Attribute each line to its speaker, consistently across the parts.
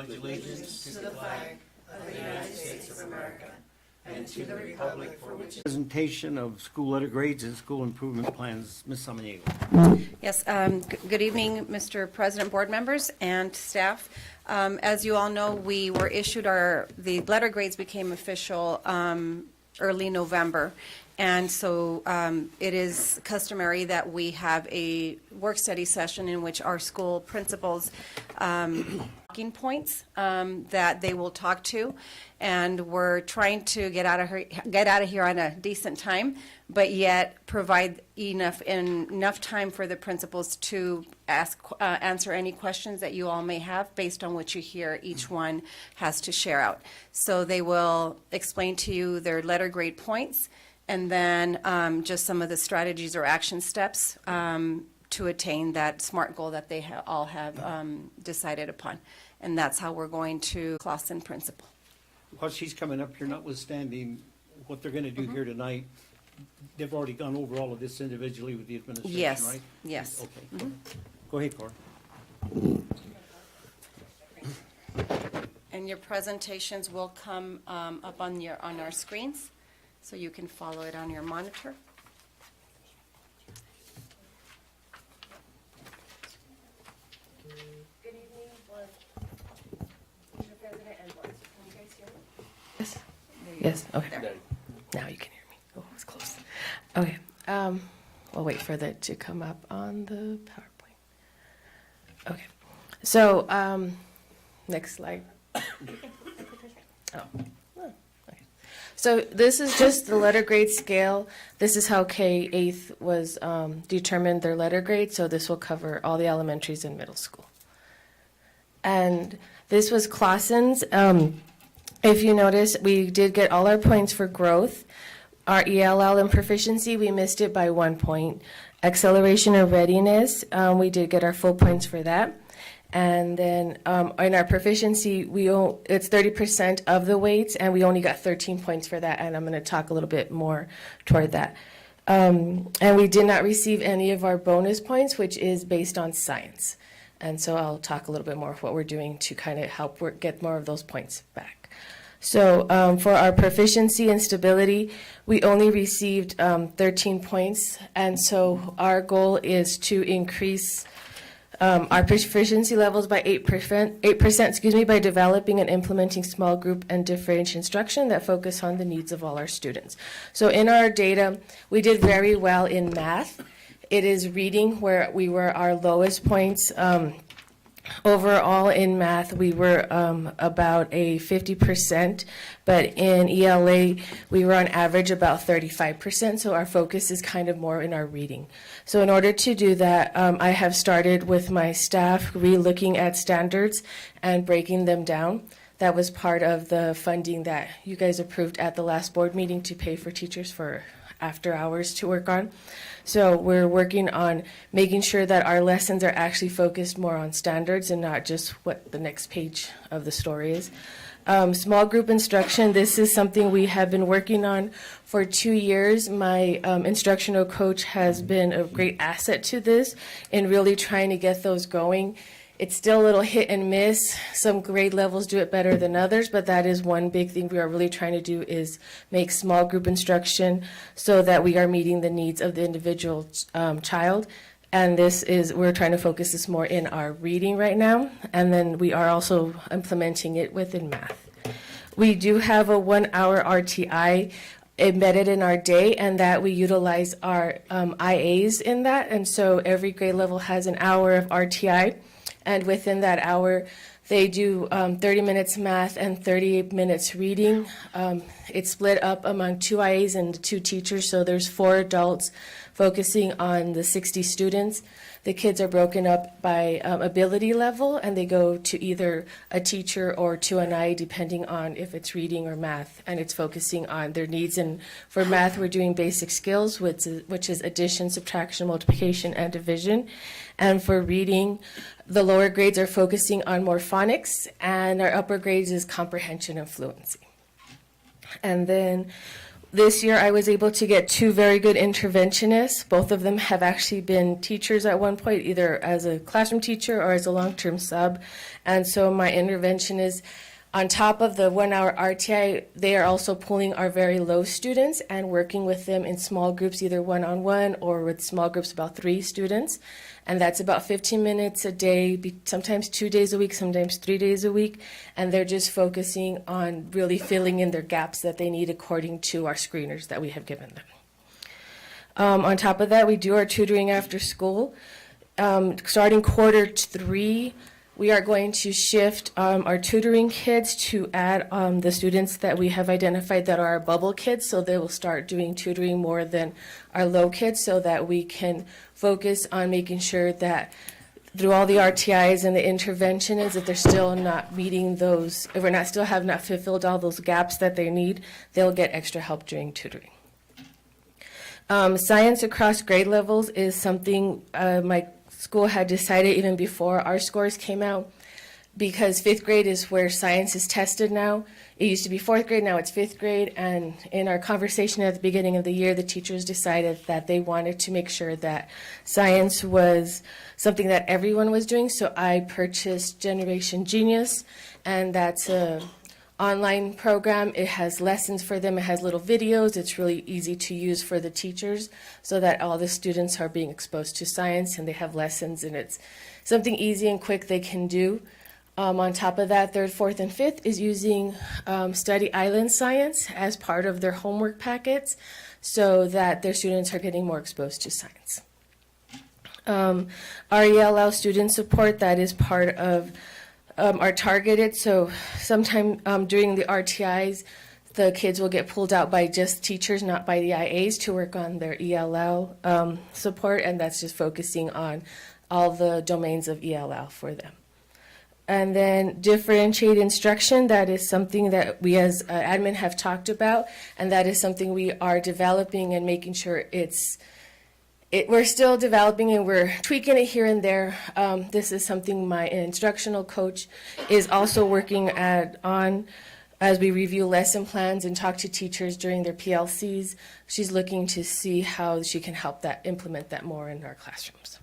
Speaker 1: pledge allegiance to the flag of the United States of America and to the republic for which... Presentation of school letter grades and school improvement plans. Ms. Samaniego.
Speaker 2: Yes, good evening, Mr. President, board members, and staff. As you all know, we were issued the letter grades became official early November. And so it is customary that we have a work study session in which our school principals talking points that they will talk to, and we're trying to get out of here on a decent time, but yet provide enough time for the principals to answer any questions that you all may have based on what you hear each one has to share out. So they will explain to you their letter grade points, and then just some of the strategies or action steps to attain that SMART goal that they all have decided upon. And that's how we're going to Clausen principal.
Speaker 1: While she's coming up here, notwithstanding what they're going to do here tonight, they've already gone over all of this individually with the administration,
Speaker 2: Yes.
Speaker 1: right?
Speaker 2: Yes.
Speaker 1: Okay. Go ahead, Cora.
Speaker 2: And your presentations will come up on our screens, so you can follow it on your monitor.
Speaker 3: Good evening, Board. Mr. President and Board. Can you guys hear me? Yes. Yes. Okay.
Speaker 2: There.
Speaker 3: Now you can hear me. Oh, it was close. Okay. We'll wait for that to come up on the PowerPoint. Okay. So, next slide. Oh. Okay. So this is just the letter grade scale. This is how K-8 was determined their letter grade. So this will cover all the elementaries and middle school. And this was Clausen's. If you notice, we did get all our points for growth. Our ELL and proficiency, we missed it by 1 point. Acceleration and readiness, we did get our full points for that. And then in our proficiency, it's 30% of the weights, and we only got 13 points for that, and I'm going to talk a little bit more toward that. And we did not receive any of our bonus points, which is based on science. And so I'll talk a little bit more of what we're doing to kind of help get more of those points back. So for our proficiency and stability, we only received 13 points, and so our goal is to increase our proficiency levels by 8%, by developing and implementing small group and differentiated instruction that focus on the needs of all our students. So in our data, we did very well in math. It is reading where we were our lowest points. Overall in math, we were about a 50%, but in ELA, we were on average about 35%, so our focus is kind of more in our reading. So in order to do that, I have started with my staff re-looking at standards and breaking them down. That was part of the funding that you guys approved at the last board meeting to pay for teachers for after hours to work on. So we're working on making sure that our lessons are actually focused more on standards and not just what the next page of the story is. Small group instruction, this is something we have been working on for 2 years. My instructional coach has been a great asset to this in really trying to get those going. It's still a little hit and miss. Some grade levels do it better than others, but that is one big thing we are really trying to do is make small group instruction so that we are meeting the needs of the individual child. And we're trying to focus this more in our reading right now, and then we are also implementing it within math. We do have a 1 hour RTI embedded in our day, and that we utilize our IAs in that, and so every grade level has an hour of RTI. And within that hour, they do 30 minutes math and 30 minutes reading. It's split up among 2 IAs and 2 teachers, so there's 4 adults focusing on the 60 students. The kids are broken up by ability level, and they go to either a teacher or to an IA, depending on if it's reading or math, and it's focusing on their needs. And for math, we're doing basic skills, which is addition, subtraction, multiplication, and division. And for reading, the lower grades are focusing on more phonics, and our upper grades is comprehension and fluency. And then This year, I was able to get 2 very good interventionists. Both of them have actually been teachers at one point, either as a classroom teacher or as a long-term sub. And so my interventionists, on top of the 1-hour RTI, they are also pulling our very low students and working with them in small groups, either one-on-one or with small groups about 3 students. And that's about 15 minutes a day, sometimes 2 days a week, sometimes 3 days a week. And they're just focusing on really filling in their gaps that they need according to our screeners that we have given them. On top of that, we do our tutoring after school. Starting Q3, we are going to shift our tutoring kids to add the students that we have identified that are our bubble kids, so they will start doing tutoring more than our low kids, so that we can focus on making sure that through all the RTIs and the interventionists, if they're still not meeting those, if we're not still have not fulfilled all those gaps that they need, they'll get extra help during tutoring. Science across grade levels is something my school had decided even before our scores came out, because 5th grade is where science is tested now. It used to be 4th grade, now it's 5th grade, and in our conversation at the beginning of the year, the teachers decided that they wanted to make sure that science was something that everyone was doing, so I purchased Generation Genius, and that's a online program. It has lessons for them, it has little videos, it's really easy to use for the teachers so that all the students are being exposed to science and they have lessons, and it's something easy and quick they can do. On top of that, 3rd, 4th, and 5th is using Study Island Science as part of their homework packets so that their students are getting more exposed to science. Our ELL student support, that is part of are targeted, so sometime during the RTIs, the kids will get pulled out by just teachers, not by the IAs, to work on their ELL support, and that's just focusing on all the domains of ELL for them. And then differentiated instruction, that is something that we as admin have talked about, and that is something we are developing and making sure we're still developing and we're tweaking it here and there. This is something my instructional coach is also working on as we review lesson plans and talk to teachers during their PLCs. She's looking to see how she can help implement that more in our classrooms.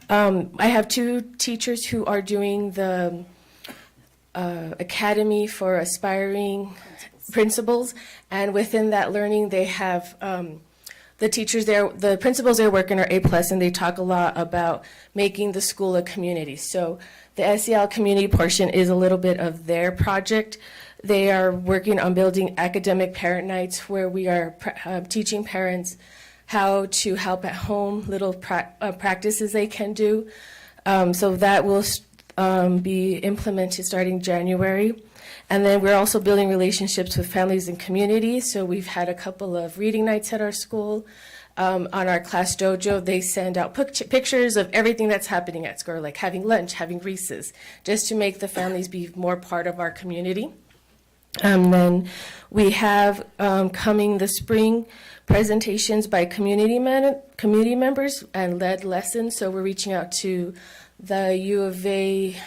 Speaker 3: I have 2 teachers who are doing the Academy for Aspiring Principals, and within that learning they have the teachers there, the principals they're working are A+, and they talk a lot about making the school a community. So the SEL community portion is a little bit of their project. They are working on building academic parent nights where we are teaching parents how to help at home, little practices they can do. So that will be implemented starting January. And then we're also building relationships with families and communities. So we've had a couple of reading nights at our school. On our class dojo, they send out pictures of everything that's happening at school, like having lunch, having recess, just to make the families be more part of our community. Then we have coming this spring presentations by community members and led lessons. So we're reaching out to the U of A,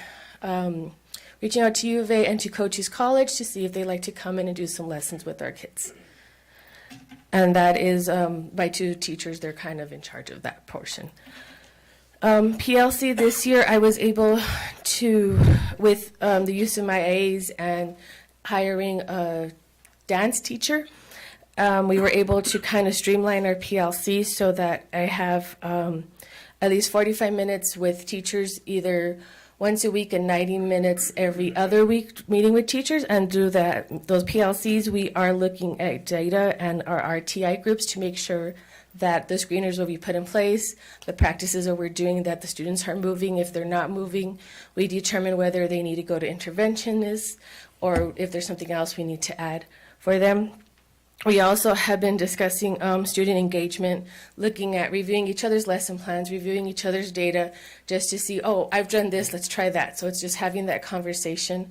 Speaker 3: and to Coaches College to see if they'd like to come in and do some lessons with our kids. And that is by 2 teachers. They're kind of in charge of that portion. PLC this year, I was able to, with the use of my A's and hiring a dance teacher, we were able to kind of streamline our PLC so that I have at least 45 minutes with teachers either once a week and 90 minutes every other week meeting with teachers. And through those PLCs, we are looking at data and our RTI groups to make sure that the screeners will be put in place, the practices that we're doing, that the students are moving. If they're not moving, we determine whether they need to go to interventionists or if there's something else we need to add for them. We also have been discussing student engagement, looking at reviewing each other's lesson plans, reviewing each other's data, just to see, oh, I've done this, let's try that. So it's just having that conversation.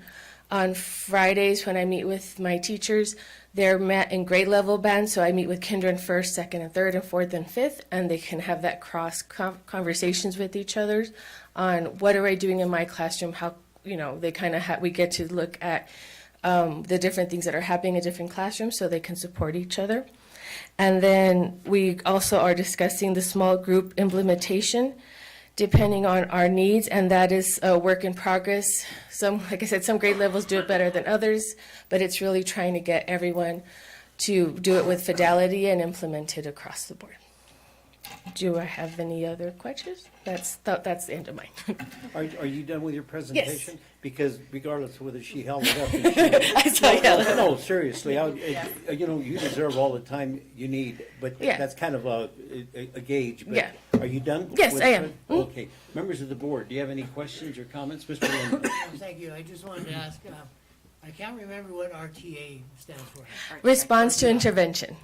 Speaker 3: On Fridays when I meet with my teachers, they're met in grade level bands, so I meet with kinder and 1st, 2nd, and 3rd, and 4th, and 5th, and they can have that cross conversations with each other on what are I doing in my classroom, how, they kind of we get to look at the different things that are happening in different classrooms so they can support each other. And then we also are discussing the small group implementation depending on our needs, and that is a work in progress. Like I said, some grade levels do it better than others, but it's really trying to get everyone to do it with fidelity and implement it across the board. Do I have any other questions? That's the end of mine.
Speaker 1: Are you done with your presentation? Because regardless of whether she held it up.
Speaker 3: I saw you.
Speaker 1: No, seriously, you deserve all the time you need, but
Speaker 3: Yeah.
Speaker 1: that's kind of a gauge. But
Speaker 3: Yeah.
Speaker 1: Are you done?
Speaker 3: Yes,
Speaker 1: with
Speaker 3: I am.
Speaker 1: Okay. Members of the board, do you have any questions or comments? Mr. Lindberg?
Speaker 4: Thank you. I just wanted to ask, I can't remember what RTA stands for.
Speaker 3: Response to intervention.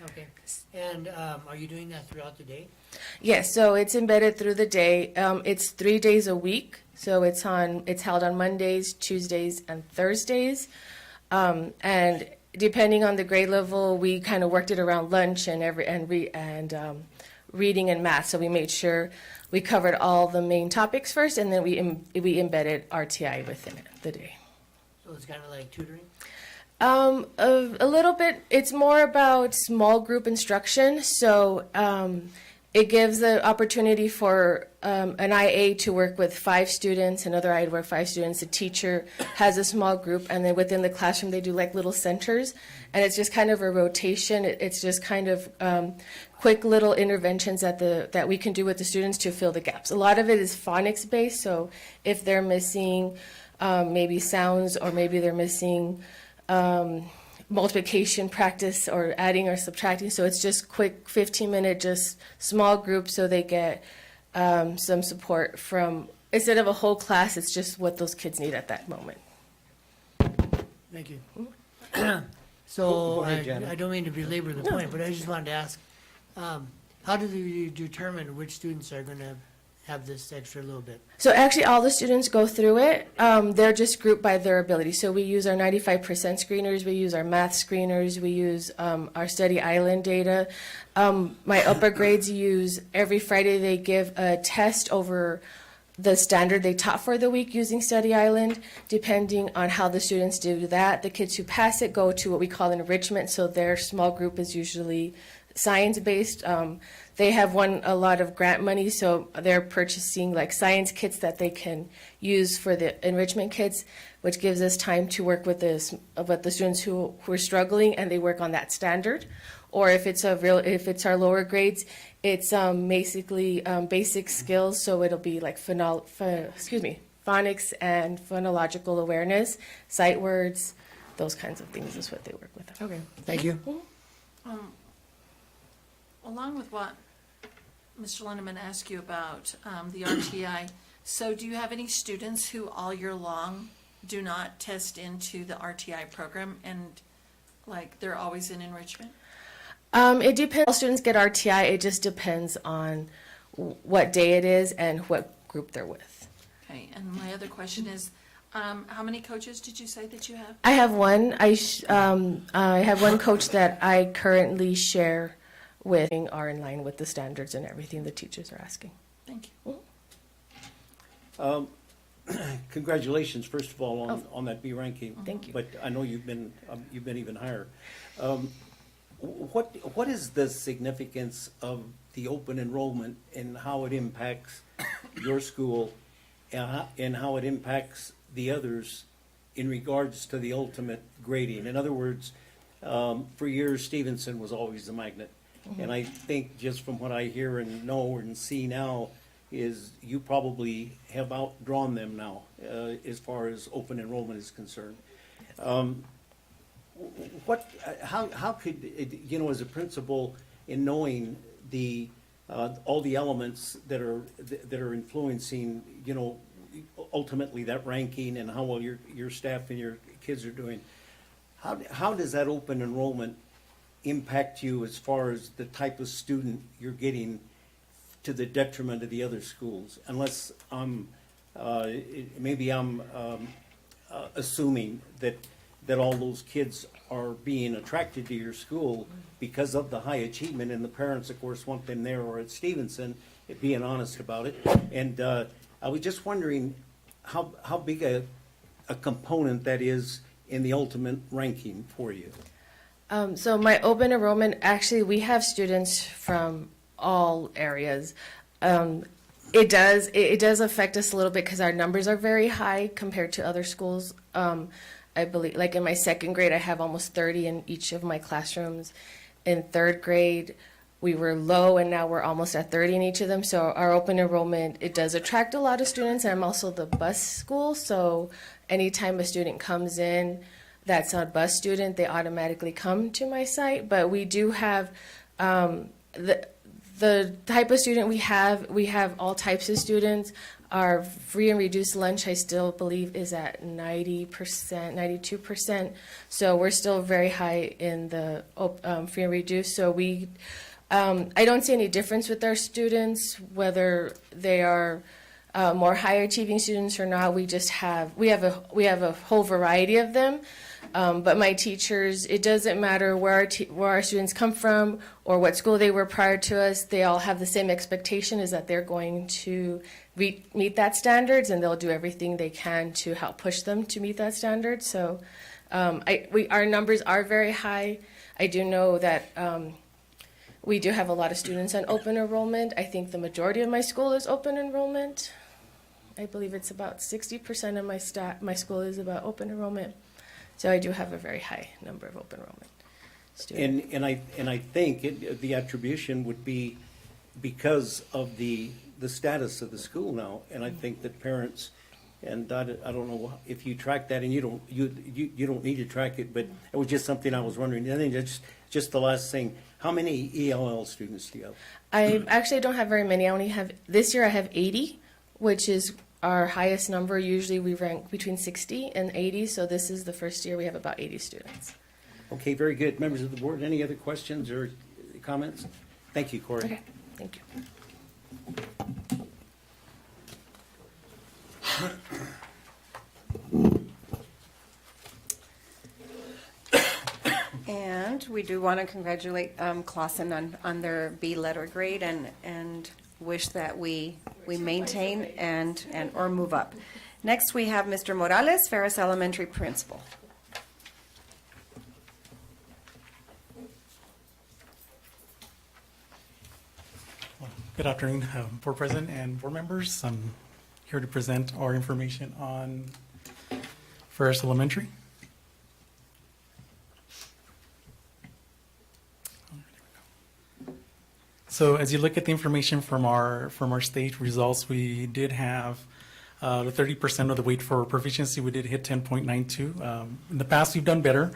Speaker 4: Okay. And are you doing that throughout the day?
Speaker 3: Yes, so it's embedded through the day. It's 3 days a week, so it's held on Mondays, Tuesdays, and Thursdays. And depending on the grade level, we kind of worked it around lunch and reading and math. So we made sure we covered all the main topics first, and then we embedded RTI within it the day.
Speaker 4: So it's kind of like tutoring?
Speaker 3: A little bit. It's more about small group instruction. So it gives the opportunity for an IA to work with 5 students, another IA to work 5 students. The teacher has a small group, and then within the classroom they do like little centers, and it's just kind of a rotation. It's just kind of quick little interventions that we can do with the students to fill the gaps. A lot of it is phonics based. So if they're missing maybe sounds, or maybe they're missing multiplication practice or adding or subtracting. So it's just quick 15-minute, just small groups so they get some support from, instead of a whole class, it's just what those kids need at that moment.
Speaker 4: Thank you.
Speaker 1: Go
Speaker 4: So
Speaker 1: ahead, Janet.
Speaker 4: I don't mean to belabor the point, but I just wanted to ask, how do you determine which students are going to have this extra little bit?
Speaker 3: So actually all the students go through it. They're just grouped by their ability. So we use our 95% screeners, we use our math screeners, we use our study island data. My upper grades use, every Friday they give a test over the standard they taught for the week using Study Island. Depending on how the students do that, the kids who pass it go to what we call enrichment. So their small group is usually science-based. They have won a lot of grant money, so they're purchasing like science kits that they can use for the enrichment kids, which gives us time to work with the students who are struggling, and they work on that standard. Or if it's our lower grades, it's basically basic skills. So it'll be like phonics and phonological awareness, sight words, those kinds of things is what they work with.
Speaker 4: Okay, thank you.
Speaker 5: Along with what Mr. Lindeman asked you about the RTI, so do you have any students who all year long do not test into the RTI program and like they're always in enrichment?
Speaker 3: It depends. All students get RTI. It just depends on what day it is and what group they're with.
Speaker 5: Okay, and my other question is, how many coaches did you say that you have?
Speaker 3: I have one. I have one coach that I currently share with, are in line with the standards and everything the teachers are asking.
Speaker 5: Thank
Speaker 3: you.
Speaker 1: Congratulations, first of all, on that B ranking.
Speaker 3: Thank you.
Speaker 1: But I know you've been even higher. What is the significance of the open enrollment and how it impacts your school and how it impacts the others in regards to the ultimate grading? In other words, for years, Stevenson was always the magnet. And I think just from what I hear and know and see now is you probably have outdrawn them now as far as open enrollment is concerned. How could, as a principal, in knowing all the elements that are influencing, ultimately that ranking and how well your staff and your kids are doing, how does that open enrollment impact you as far as the type of student you're getting to the detriment of the other schools? Unless maybe I'm assuming that all those kids are being attracted to your school because of the high achievement, and the parents, of course, want them there or at Stevenson, being honest about it. And I was just wondering how big a component that is in the ultimate ranking for you?
Speaker 3: So my open enrollment, actually, we have students from all areas. It does affect us a little bit because our numbers are very high compared to other schools. I believe, like in my second grade, I have almost 30 in each of my classrooms. In third grade, we were low, and now we're almost at 30 in each of them. So our open enrollment, it does attract a lot of students. And I'm also the bus school, so anytime a student comes in that's a bus student, they automatically come to my site. But we do have the type of student we have all types of students. Our free and reduced lunch, I still believe, is at 90%, 92%. So we're still very high in the free and reduced. So I don't see any difference with our students, whether they are more higher achieving students or not. We have a whole variety of them. But my teachers, it doesn't matter where our students come from or what school they were prior to us. They all have the same expectation, is that they're going to meet that standards, and they'll do everything they can to help push them to meet that standard. So our numbers are very high. I do know that we do have a lot of students on open enrollment. I think the majority of my school is open enrollment. I believe it's about 60% of my school is about open enrollment. So I do have a very high number of open enrollment students.
Speaker 1: And I think the attribution would be because of the status of the school now. And I think that parents, and I don't know if you track that, and you don't need to track it, but it was just something I was wondering. I think that's just the last thing. How many ELL students do you have?
Speaker 3: I actually don't have very many. This year I have 80, which is our highest number. Usually we rank between 60 and 80, so this is the first year we have about 80 students.
Speaker 1: Okay, very good. Members of the board, any other questions or comments? Thank you, Corey.
Speaker 3: Okay, thank you.
Speaker 2: And we do want to congratulate Clausen on their B letter grade and wish that we maintain and or move up. Next, we have Mr. Morales, Ferris Elementary Principal.
Speaker 6: Good afternoon, Board President and board members. I'm here to present our information on Ferris Elementary. So as you look at the information from our state results, we did have the 30% of the weight for proficiency. We did hit 10.92. In the past, we've done better.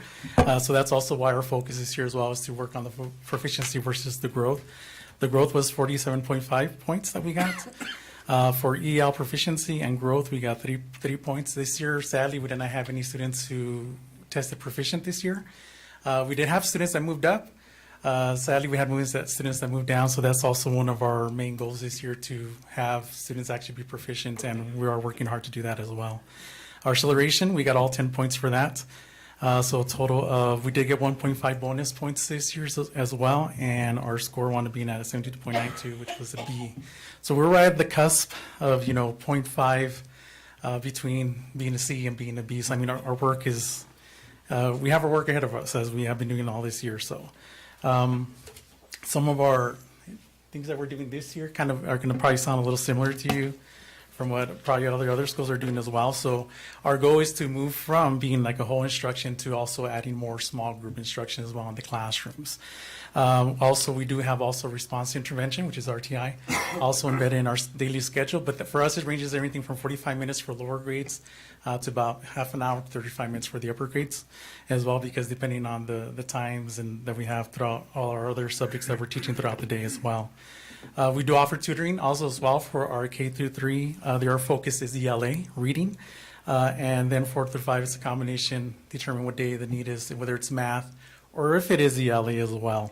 Speaker 6: So that's also why our focus is here as well, is to work on the proficiency versus the growth. The growth was 47.5 points that we got. For EL proficiency and growth, we got 3 points this year. Sadly, we did not have any students who tested proficient this year. We did have students that moved up. Sadly, we had students that moved down, so that's also one of our main goals this year, to have students actually be proficient, and we are working hard to do that as well. Our acceleration, we got all 10 points for that. So a total of, we did get 1.5 bonus points this year as well, and our score wound up being at a 72.92, which was a B. So we're right at the cusp of, 0.5 between being a C and being a B. So I mean, our work is, we have our work ahead of us, as we have been doing all this year. So some of our things that we're doing this year kind of are going to probably sound a little similar to you from what probably other schools are doing as well. So our goal is to move from being like a whole instruction to also adding more small group instruction as well in the classrooms. Also, we do have also response intervention, which is RTI, also embedded in our daily schedule. But for us, it ranges everything from 45 minutes for lower grades to about half an hour to 35 minutes for the upper grades as well, because depending on the times and that we have throughout all our other subjects that we're teaching throughout the day as well. We do offer tutoring also as well for our K through 3. Their focus is ELA, reading. And then 4 through 5 is a combination, determine what day the need is, whether it's math or if it is ELA as well.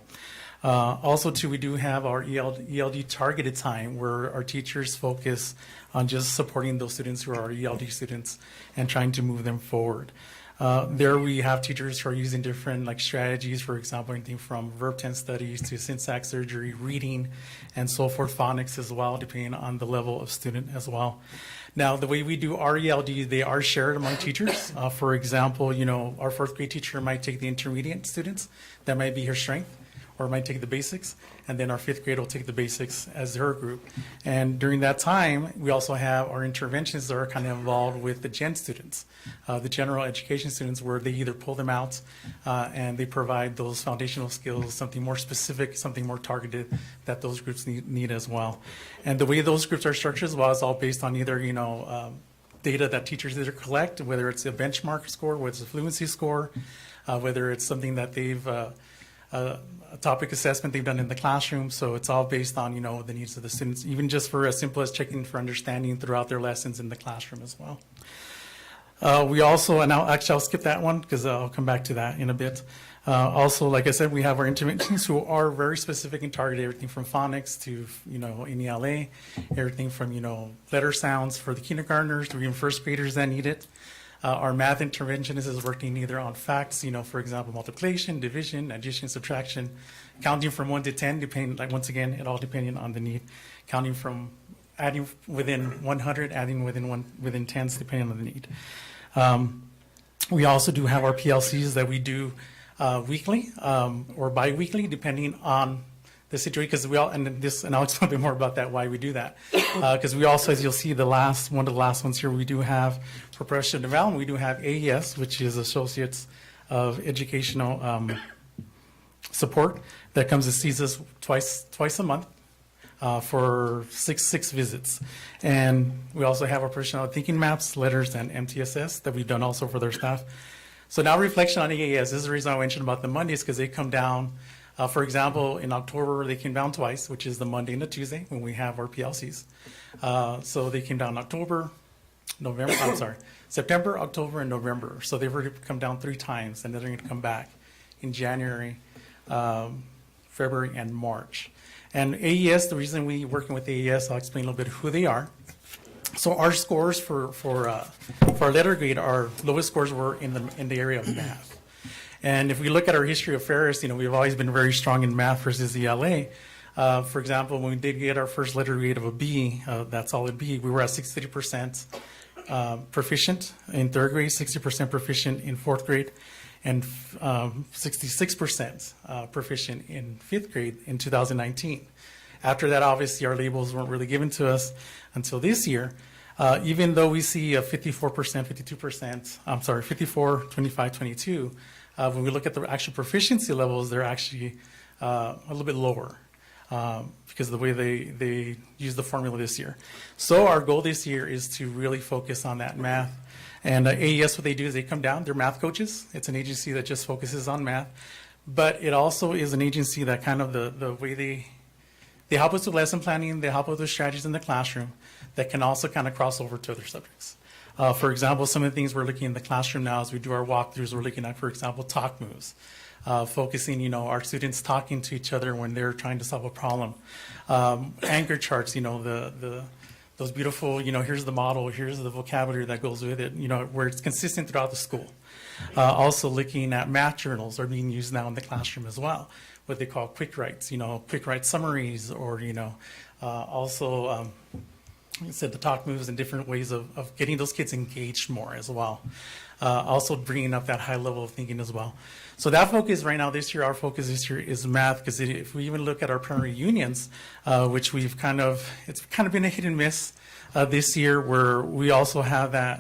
Speaker 6: Also, too, we do have our ELD targeted time, where our teachers focus on just supporting those students who are ELD students and trying to move them forward. There we have teachers who are using different like strategies, for example, anything from verb tense studies to syntax surgery, reading, and so forth, phonics as well, depending on the level of student as well. Now, the way we do RELD, they are shared among teachers. For example, our fourth grade teacher might take the intermediate students. That might be her strength, or might take the basics, and then our fifth grade will take the basics as her group. And during that time, we also have our interventions that are kind of involved with the gen students, the general education students, where they either pull them out and they provide those foundational skills, something more specific, something more targeted that those groups need as well. And the way those groups are structured as well is all based on either, data that teachers either collect, whether it's a benchmark score, whether it's a fluency score, whether it's something that they've a topic assessment they've done in the classroom. So it's all based on, the needs of the students, even just for as simple as checking for understanding throughout their lessons in the classroom as well. We also, and I'll skip that one because I'll come back to that in a bit. Also, like I said, we have our interventions who are very specific and targeted, everything from phonics to, NELA, everything from, letter sounds for the kindergartners to even first graders that need it. Our math interventionist is working either on facts, for example, multiplication, division, addition, subtraction, counting from 1 to 10, depending, like once again, it all depending on the need. Counting from adding within 100, adding within tens, depending on the need. We also do have our PLCs that we do weekly or bi-weekly, depending on the situation, because and I'll explain a bit more about that, why we do that. Because we also, as you'll see, one of the last ones here, we do have for professional development, we do have AES, which is Associates of Educational Support, that comes and sees us twice a month for six visits. And we also have our personal thinking maps, letters, and MTSS that we've done also for their staff. So now reflection on AES, this is the reason I mentioned about the Mondays, because they come down. For example, in October, they came down twice, which is the Monday and the Tuesday when we have our PLCs. So they came down September, October, and November. So they've already come down 3 times, and then they're going to come back in January, February, and March. And AES, the reason we're working with AES, I'll explain a little bit who they are. So our scores for our letter grade, our lowest scores were in the area of math. And if we look at our history of Ferris, we've always been very strong in math versus ELA. For example, when we did get our first letter grade of a B, that solid B, we were at 63% proficient in third grade, 60% proficient in fourth grade, and 66% proficient in fifth grade in 2019. After that, obviously, our labels weren't really given to us until this year. Even though we see a 54%, 54, 25, 22, when we look at the actual proficiency levels, they're actually a little bit lower because of the way they use the formula this year. So our goal this year is to really focus on that math. And AES, what they do is they come down, they're math coaches. It's an agency that just focuses on math. But it also is an agency that kind of the way they help us with lesson planning, they help us with strategies in the classroom that can also kind of cross over to other subjects. For example, some of the things we're looking in the classroom now as we do our walkthroughs, we're looking at, for example, talk moves, focusing, our students talking to each other when they're trying to solve a problem. Anchor charts, those beautiful, here's the model, here's the vocabulary that goes with it, where it's consistent throughout the school. Also looking at math journals are being used now in the classroom as well, what they call quick writes, quick write summaries, or, also, like I said, the talk moves and different ways of getting those kids engaged more as well. Also bringing up that high level of thinking as well. So that focus right now this year, our focus this year is math, because if we even look at our parent reunions, which it's kind of been a hit and miss this year, where we also have that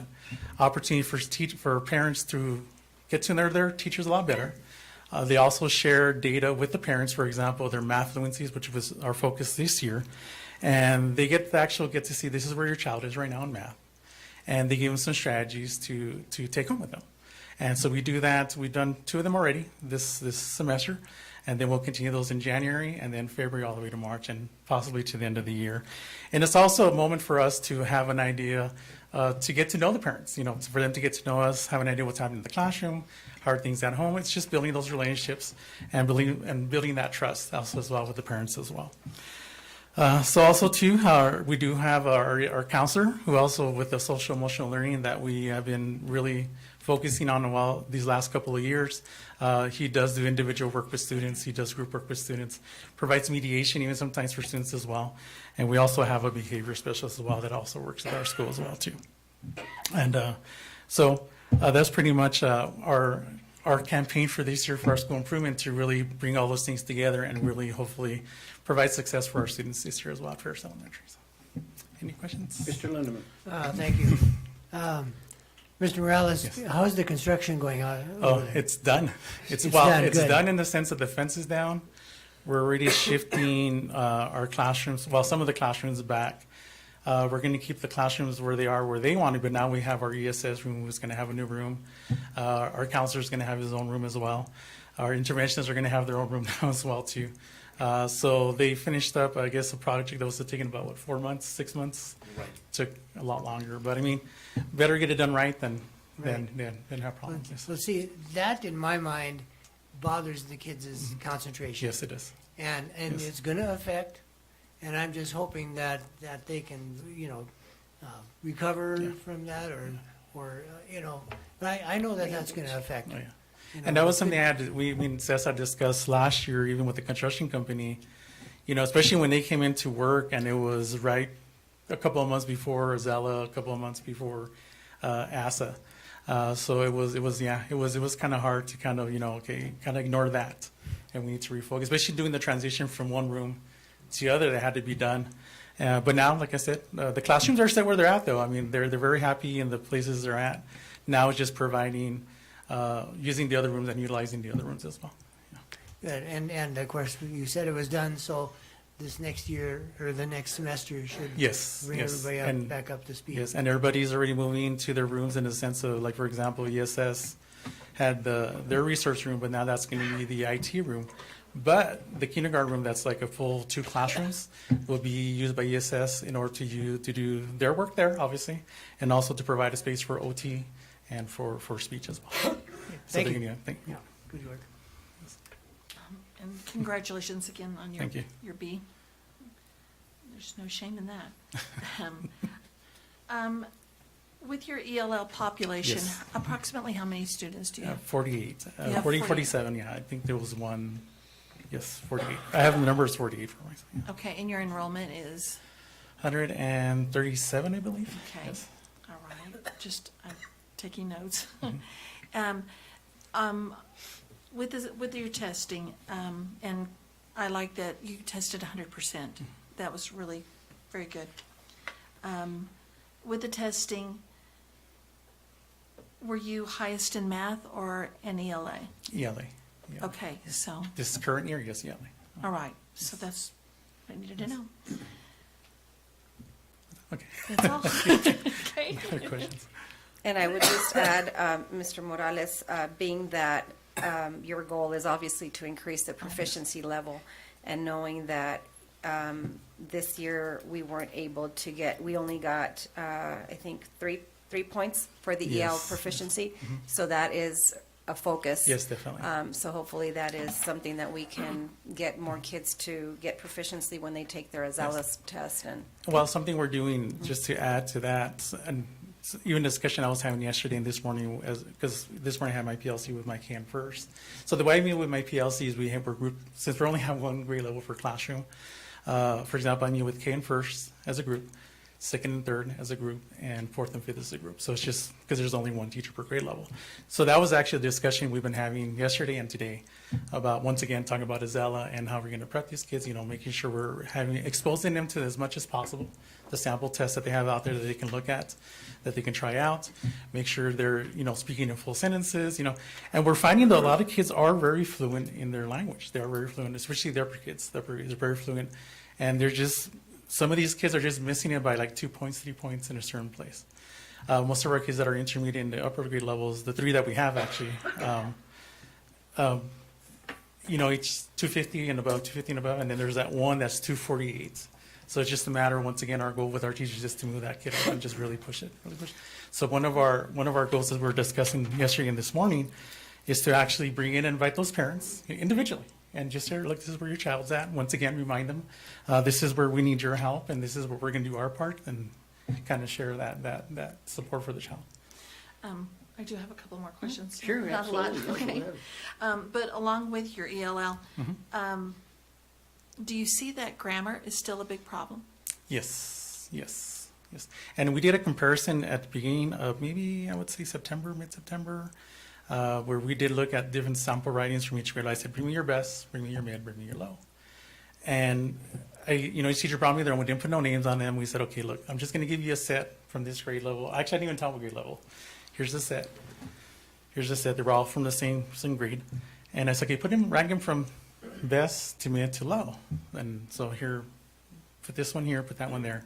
Speaker 6: opportunity for parents to get to know their teachers a lot better. They also share data with the parents, for example, their math fluencies, which was our focus this year. And they get to see this is where your child is right now in math. And they give them some strategies to take home with them. And so we do that. We've done 2 of them already this semester. And then we'll continue those in January and then February all the way to March and possibly to the end of the year. And it's also a moment for us to have an idea to get to know the parents, for them to get to know us, have an idea what's happening in the classroom, how are things at home. It's just building those relationships and building that trust also as well with the parents as well. So also too, we do have our counselor who also with the social emotional learning that we have been really focusing on, well, these last couple of years. He does do individual work with students. He does group work with students, provides mediation even sometimes for students as well. And we also have a behavior specialist as well that also works at our school as well too. And so that's pretty much our campaign for this year for our school improvement, to really bring all those things together and really hopefully provide success for our students this year as well at Ferris Elementary. So, any questions?
Speaker 1: Mr. Lindeman.
Speaker 4: Thank you. Mr. Morales,
Speaker 6: Yes.
Speaker 4: how's the construction going on
Speaker 6: Oh,
Speaker 4: over there?
Speaker 6: it's done.
Speaker 4: It's done,
Speaker 6: It's
Speaker 4: good.
Speaker 6: done in the sense that the fence is down. We're already shifting our classrooms, well, some of the classrooms back. We're going to keep the classrooms where they are, where they want to, but now we have our ESS room, who's going to have a new room. Our counselor is going to have his own room as well. Our interventionists are going to have their own room now as well too. So they finished up, I guess, a project that was taking about, what, 4 months, 6 months?
Speaker 1: Right.
Speaker 6: Took a lot longer, but I mean, better get it done right than
Speaker 4: Right.
Speaker 6: have problems. Yes.
Speaker 4: So see, that in my mind bothers the kids' concentration.
Speaker 6: Yes, it is.
Speaker 4: And
Speaker 6: Yes.
Speaker 4: it's gonna affect, and I'm just hoping that they can, recover
Speaker 6: Yeah.
Speaker 4: from that, or, but I know that that's gonna affect.
Speaker 6: Oh, yeah.
Speaker 4: you
Speaker 6: And
Speaker 4: know,
Speaker 6: that was something Cesar discussed last year, even with the construction company, especially when they came into work, and it was right a couple of months before Zella, a couple of months before ASA. So it was kind of hard to kind of ignore that, and we need to refocus, especially doing the transition from one room to the other that had to be done. But now, like I said, the classrooms are set where they're at, though. I mean, they're very happy in the places they're at. Now it's just providing, using the other rooms and utilizing the other rooms as well.
Speaker 4: Good, and of course, you said it was done, so this next year, or the next semester should
Speaker 6: Yes,
Speaker 4: bring
Speaker 6: yes,
Speaker 4: everybody
Speaker 6: and-
Speaker 4: back up to speed.
Speaker 6: Yes, and everybody's already moving to their rooms in the sense of, like, for example, ESS had their research room, but now that's going to be the IT room. But the kindergarten room, that's like a full 2 classrooms, will be used by ESS in order to do their work there, obviously, and also to provide a space for OT and for speech as well. So
Speaker 4: Thank
Speaker 6: they're
Speaker 4: you.
Speaker 6: gonna- thank-
Speaker 4: Yeah, good work.
Speaker 5: And congratulations again on
Speaker 6: Thank you.
Speaker 5: your B. There's no shame in that. With your ELL population,
Speaker 6: Yes.
Speaker 5: approximately how many students do you have?
Speaker 6: 48,
Speaker 5: You have
Speaker 6: 40, 47, yeah, I think there was one, yes, 48. I have the numbers 48 for myself. Yeah.
Speaker 5: Okay, and your enrollment is,
Speaker 6: 137, I believe.
Speaker 5: okay,
Speaker 6: Yes.
Speaker 5: all right, just, I'm taking notes.
Speaker 6: Mm-hmm.
Speaker 5: With your testing, and I like that you tested 100%. That was really very good. With the testing, were you highest in math or in ELA?
Speaker 6: ELA. Yeah.
Speaker 5: Okay, so,
Speaker 6: This current year, yes, ELA.
Speaker 5: all right, so that's what I needed to know.
Speaker 6: Okay.
Speaker 5: That's all. Okay.
Speaker 6: Other questions?
Speaker 2: And I would just add, Mr. Morales, being that your goal is obviously to increase the proficiency level, and knowing that this year we weren't able to we only got, I think, three points for the EL
Speaker 6: Yes.
Speaker 2: proficiency. So that is a focus.
Speaker 6: Yes, definitely.
Speaker 2: So hopefully that is something that we can get more kids to get proficiency when they take their Azalas test. And
Speaker 6: Well, something we're doing, just to add to that, and even discussion I was having yesterday and this morning, because this morning I had my PLC with my CAN first. So the way I meet with my PLC is we're group, since we only have one grade level for classroom. For example, I meet with CAN first as a group, second and third as a group, and fourth and fifth as a group. So it's just because there's only one teacher per grade level. So that was actually a discussion we've been having yesterday and today about, once again, talking about Azella and how we're going to prep these kids, making sure we're exposing them to as much as possible, the sample tests that they have out there that they can look at, that they can try out, make sure they're, speaking in full sentences, and we're finding that a lot of kids are very fluent in their language. They're very fluent, especially their kids. They're very fluent, and they're just, some of these kids are just missing it by like 2 points, 3 points in a certain place. Most of our kids that are intermediate and the upper grade levels, the 3 that we have actually, it's 250 and above, 250 and above, and then there's that one that's 248. So it's just a matter, once again, our goal with our teachers is to move that kid up and just really push it, really push it. So one of our goals that we're discussing yesterday and this morning is to actually bring in and invite those parents individually and just say, look, this is where your child's at. Once again, remind them, this is where we need your help, and this is where we're going to do our part, and kind of share that support for the child.
Speaker 5: I I do have a couple more questions.
Speaker 1: Sure,
Speaker 5: Not a lot,
Speaker 1: absolutely.
Speaker 5: okay.
Speaker 1: Go ahead.
Speaker 5: But along with your ELL, do you see that grammar is still a big problem?
Speaker 6: Yes, yes, yes. And we did a comparison at the beginning of maybe, I would say September, mid-September, where we did look at different sample writings from each grade. I said, bring me your best, bring me your mid, bring me your low. And each teacher brought me there and we didn't put no names on them. We said, okay, look, I'm just going to give you a set from this grade level. Actually, I didn't even tell them what grade level. Here's the set. Here's the set. They were all from the same grade. And I said, okay, rank them from best to mid to low. And so here, put this one here, put that one there.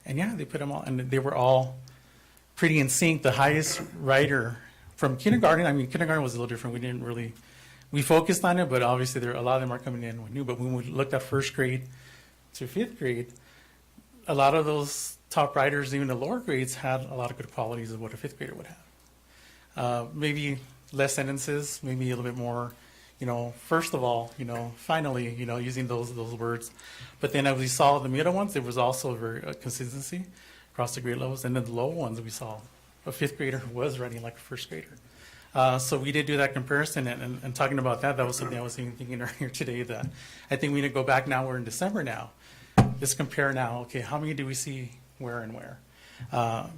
Speaker 6: And yeah, they put them all, and they were all pretty in sync. The highest writer from kindergarten, kindergarten was a little different. We focused on it, but obviously a lot of them are coming in with new. But when we looked at first grade to fifth grade, a lot of those top writers, even the lower grades, had a lot of good qualities of what a fifth grader would have. Maybe less sentences, maybe a little bit more, first of all, finally, using those words. But then as we saw the middle ones, there was also a consistency across the grade levels. And then the low ones, we saw a fifth grader who was writing like a first grader. So we did do that comparison, and talking about that was something I was even thinking earlier today, that I think we need to go back now. We're in December now. Let's compare now. Okay, how many do we see where and where?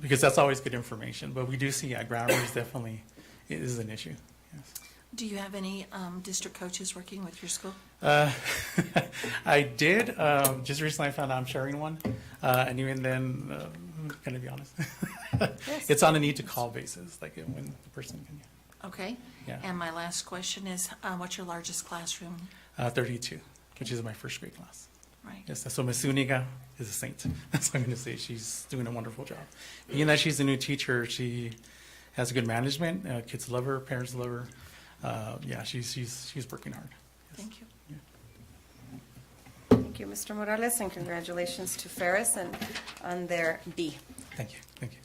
Speaker 6: Because that's always good information. But we do see, grammar is definitely is an issue. Yes.
Speaker 5: Do you have any district coaches working with your school?
Speaker 6: I did. Just recently I found out I'm sharing one. And even then, can I be honest? It's on a need to call basis, like when the person can.
Speaker 5: Okay.
Speaker 6: Yeah.
Speaker 5: And my last question is, what's your largest classroom?
Speaker 6: 32, which is my first grade class.
Speaker 5: Right.
Speaker 6: Yes, so Miss Zuniga is a saint. That's what I'm going to say. She's doing a wonderful job. Being that she's a new teacher, she has good management. Kids love her, parents love her. She's working hard. Yes.
Speaker 5: Thank you.
Speaker 2: Thank you, Mr. Morales, and congratulations to Ferris and on their B.
Speaker 6: Thank you. Thank you.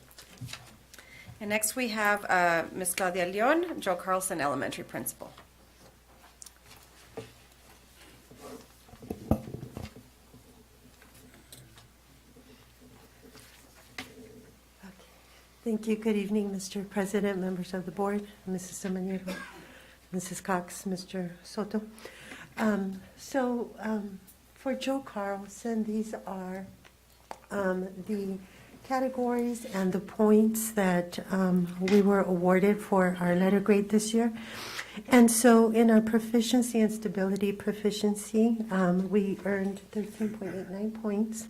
Speaker 2: And next we have Ms. Claudia Leon, Joe Carlson Elementary Principal.
Speaker 7: Thank you. Good evening, Mr. President, members of the board, Mrs. Samaniego, Mrs. Cox, Mr. Soto. For Joe Carlson, these are the categories and the points that we were awarded for our letter grade this year. And so in our proficiency and stability proficiency, we earned 13.89 points.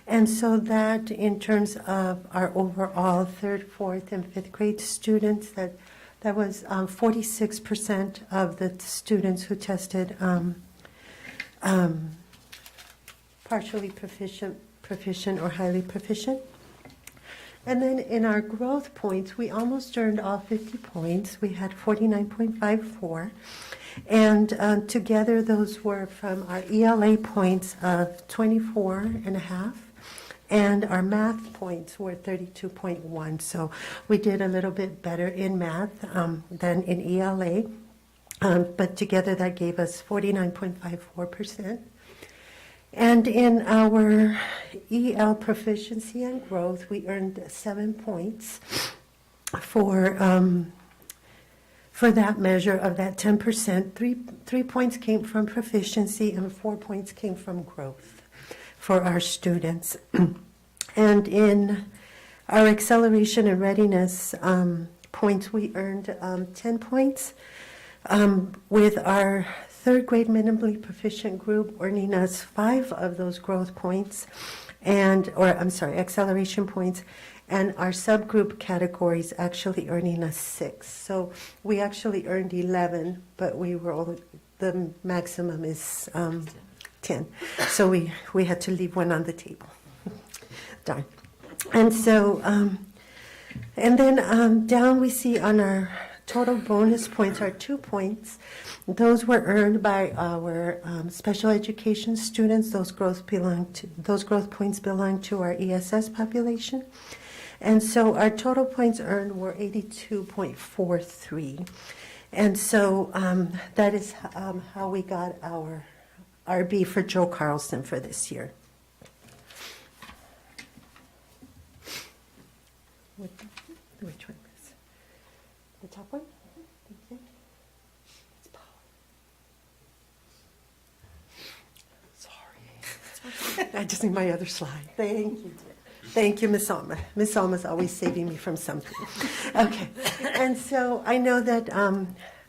Speaker 7: And so that in terms of our overall third, fourth, and fifth grade students, that was 46% of the students who tested partially proficient, or highly proficient. And then in our growth points, we almost earned all 50 points. We had 49.54. And together those were from our ELA points of 24.5. And our math points were 32.1. So we did a little bit better in math than in ELA. But together that gave us 49.54%. And in our EL proficiency and growth, we earned 7 points for that measure of that 10%. 3 points came from proficiency and 4 points came from growth for our students. And in our acceleration and readiness points, we earned 10 points, with our third grade minimally proficient group earning us 5 of those growth points, acceleration points, and our subgroup categories actually earning us 6. So we actually earned 11, but the maximum is 10. So we had to leave one on the table. Darn. And so, and then down we see on our total bonus points are 2 points. Those were earned by our special education students. Those growth points belong to our ESS population. And so our total points earned were 82.43. And so that is how we got our RB for Joe Carlson for this year. Which one is? The top one? Thank you. It's Paul. Sorry. I just need my other slide. Thank you, dear. Thank you, Miss Alma. Miss Alma's always saving me from something. Okay. And so I know that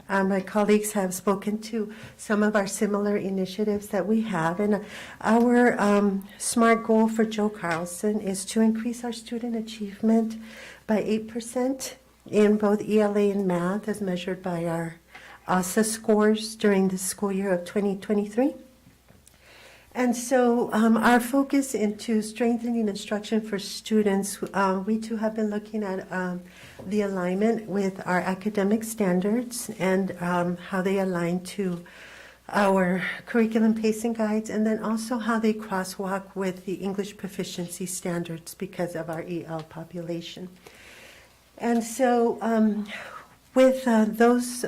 Speaker 7: my colleagues have spoken to some of our similar initiatives that we have. And our SMART goal for Joe Carlson is to increase our student achievement by 8% in both ELA and math as measured by our ASA scores during the school year of 2023. And so our focus into strengthening instruction for students, we too have been looking at the alignment with our academic standards and how they align to our curriculum pacing guides, and then also how they crosswalk with the English proficiency standards because of our EL population. And so with those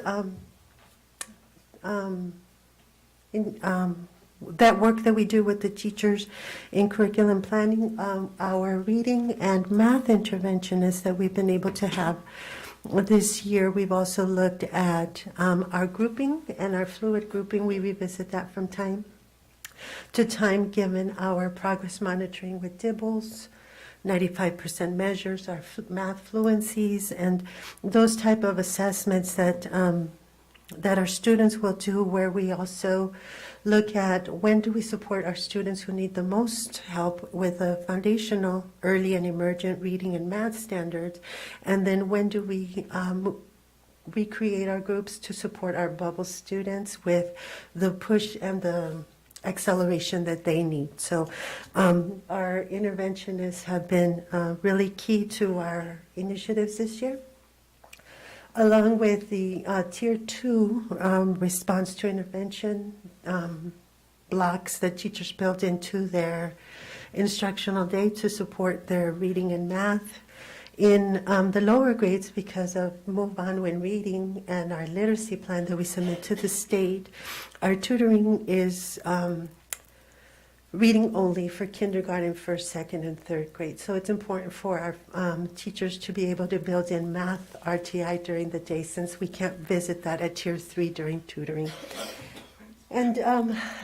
Speaker 7: that work that we do with the teachers in curriculum planning, our reading and math interventionists that we've been able to have this year, we've also looked at our grouping and our fluid grouping. We revisit that from time to time given our progress monitoring with DIBELS, 95% measures, our math fluencies, and those type of assessments that our students will do, where we also look at when do we support our students who need the most help with the foundational, early and emergent reading and math standards, and then when do we recreate our groups to support our bubble students with the push and the acceleration that they need. So our interventionists have been really key to our initiatives this year, along with the Tier 2 response to intervention blocks that teachers built into their instructional day to support their reading and math. In the lower grades, because of Move On When Reading and our literacy plan that we submit to the state, our tutoring is reading only for kindergarten, first, second, and third grade. So it's important for our teachers to be able to build in math RTI during the day, since we can't visit that at Tier 3 during tutoring. And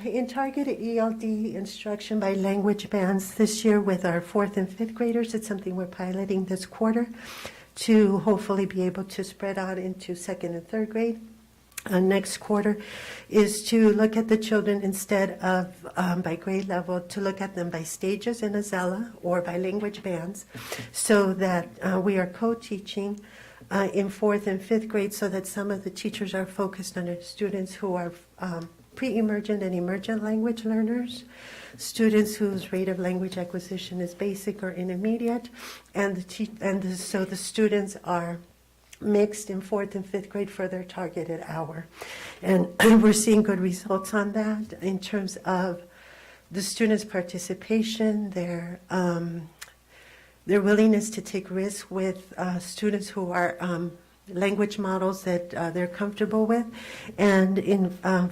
Speaker 7: in targeted ELD instruction by language bands this year with our 4th and 5th graders, it's something we're piloting this quarter to hopefully be able to spread out into 2nd and 3rd grade. Next quarter is to look at the children instead of by grade level, to look at them by stages in Azella or by language bands, so that we are co-teaching in 4th and 5th grade, so that some of the teachers are focused on the students who are pre-emergent and emergent language learners, students whose rate of language acquisition is basic or intermediate, and so the students are mixed in 4th and 5th grade for their targeted hour. And we're seeing good results on that in terms of the students' participation, their willingness to take risks with students who are language models that they're comfortable with, and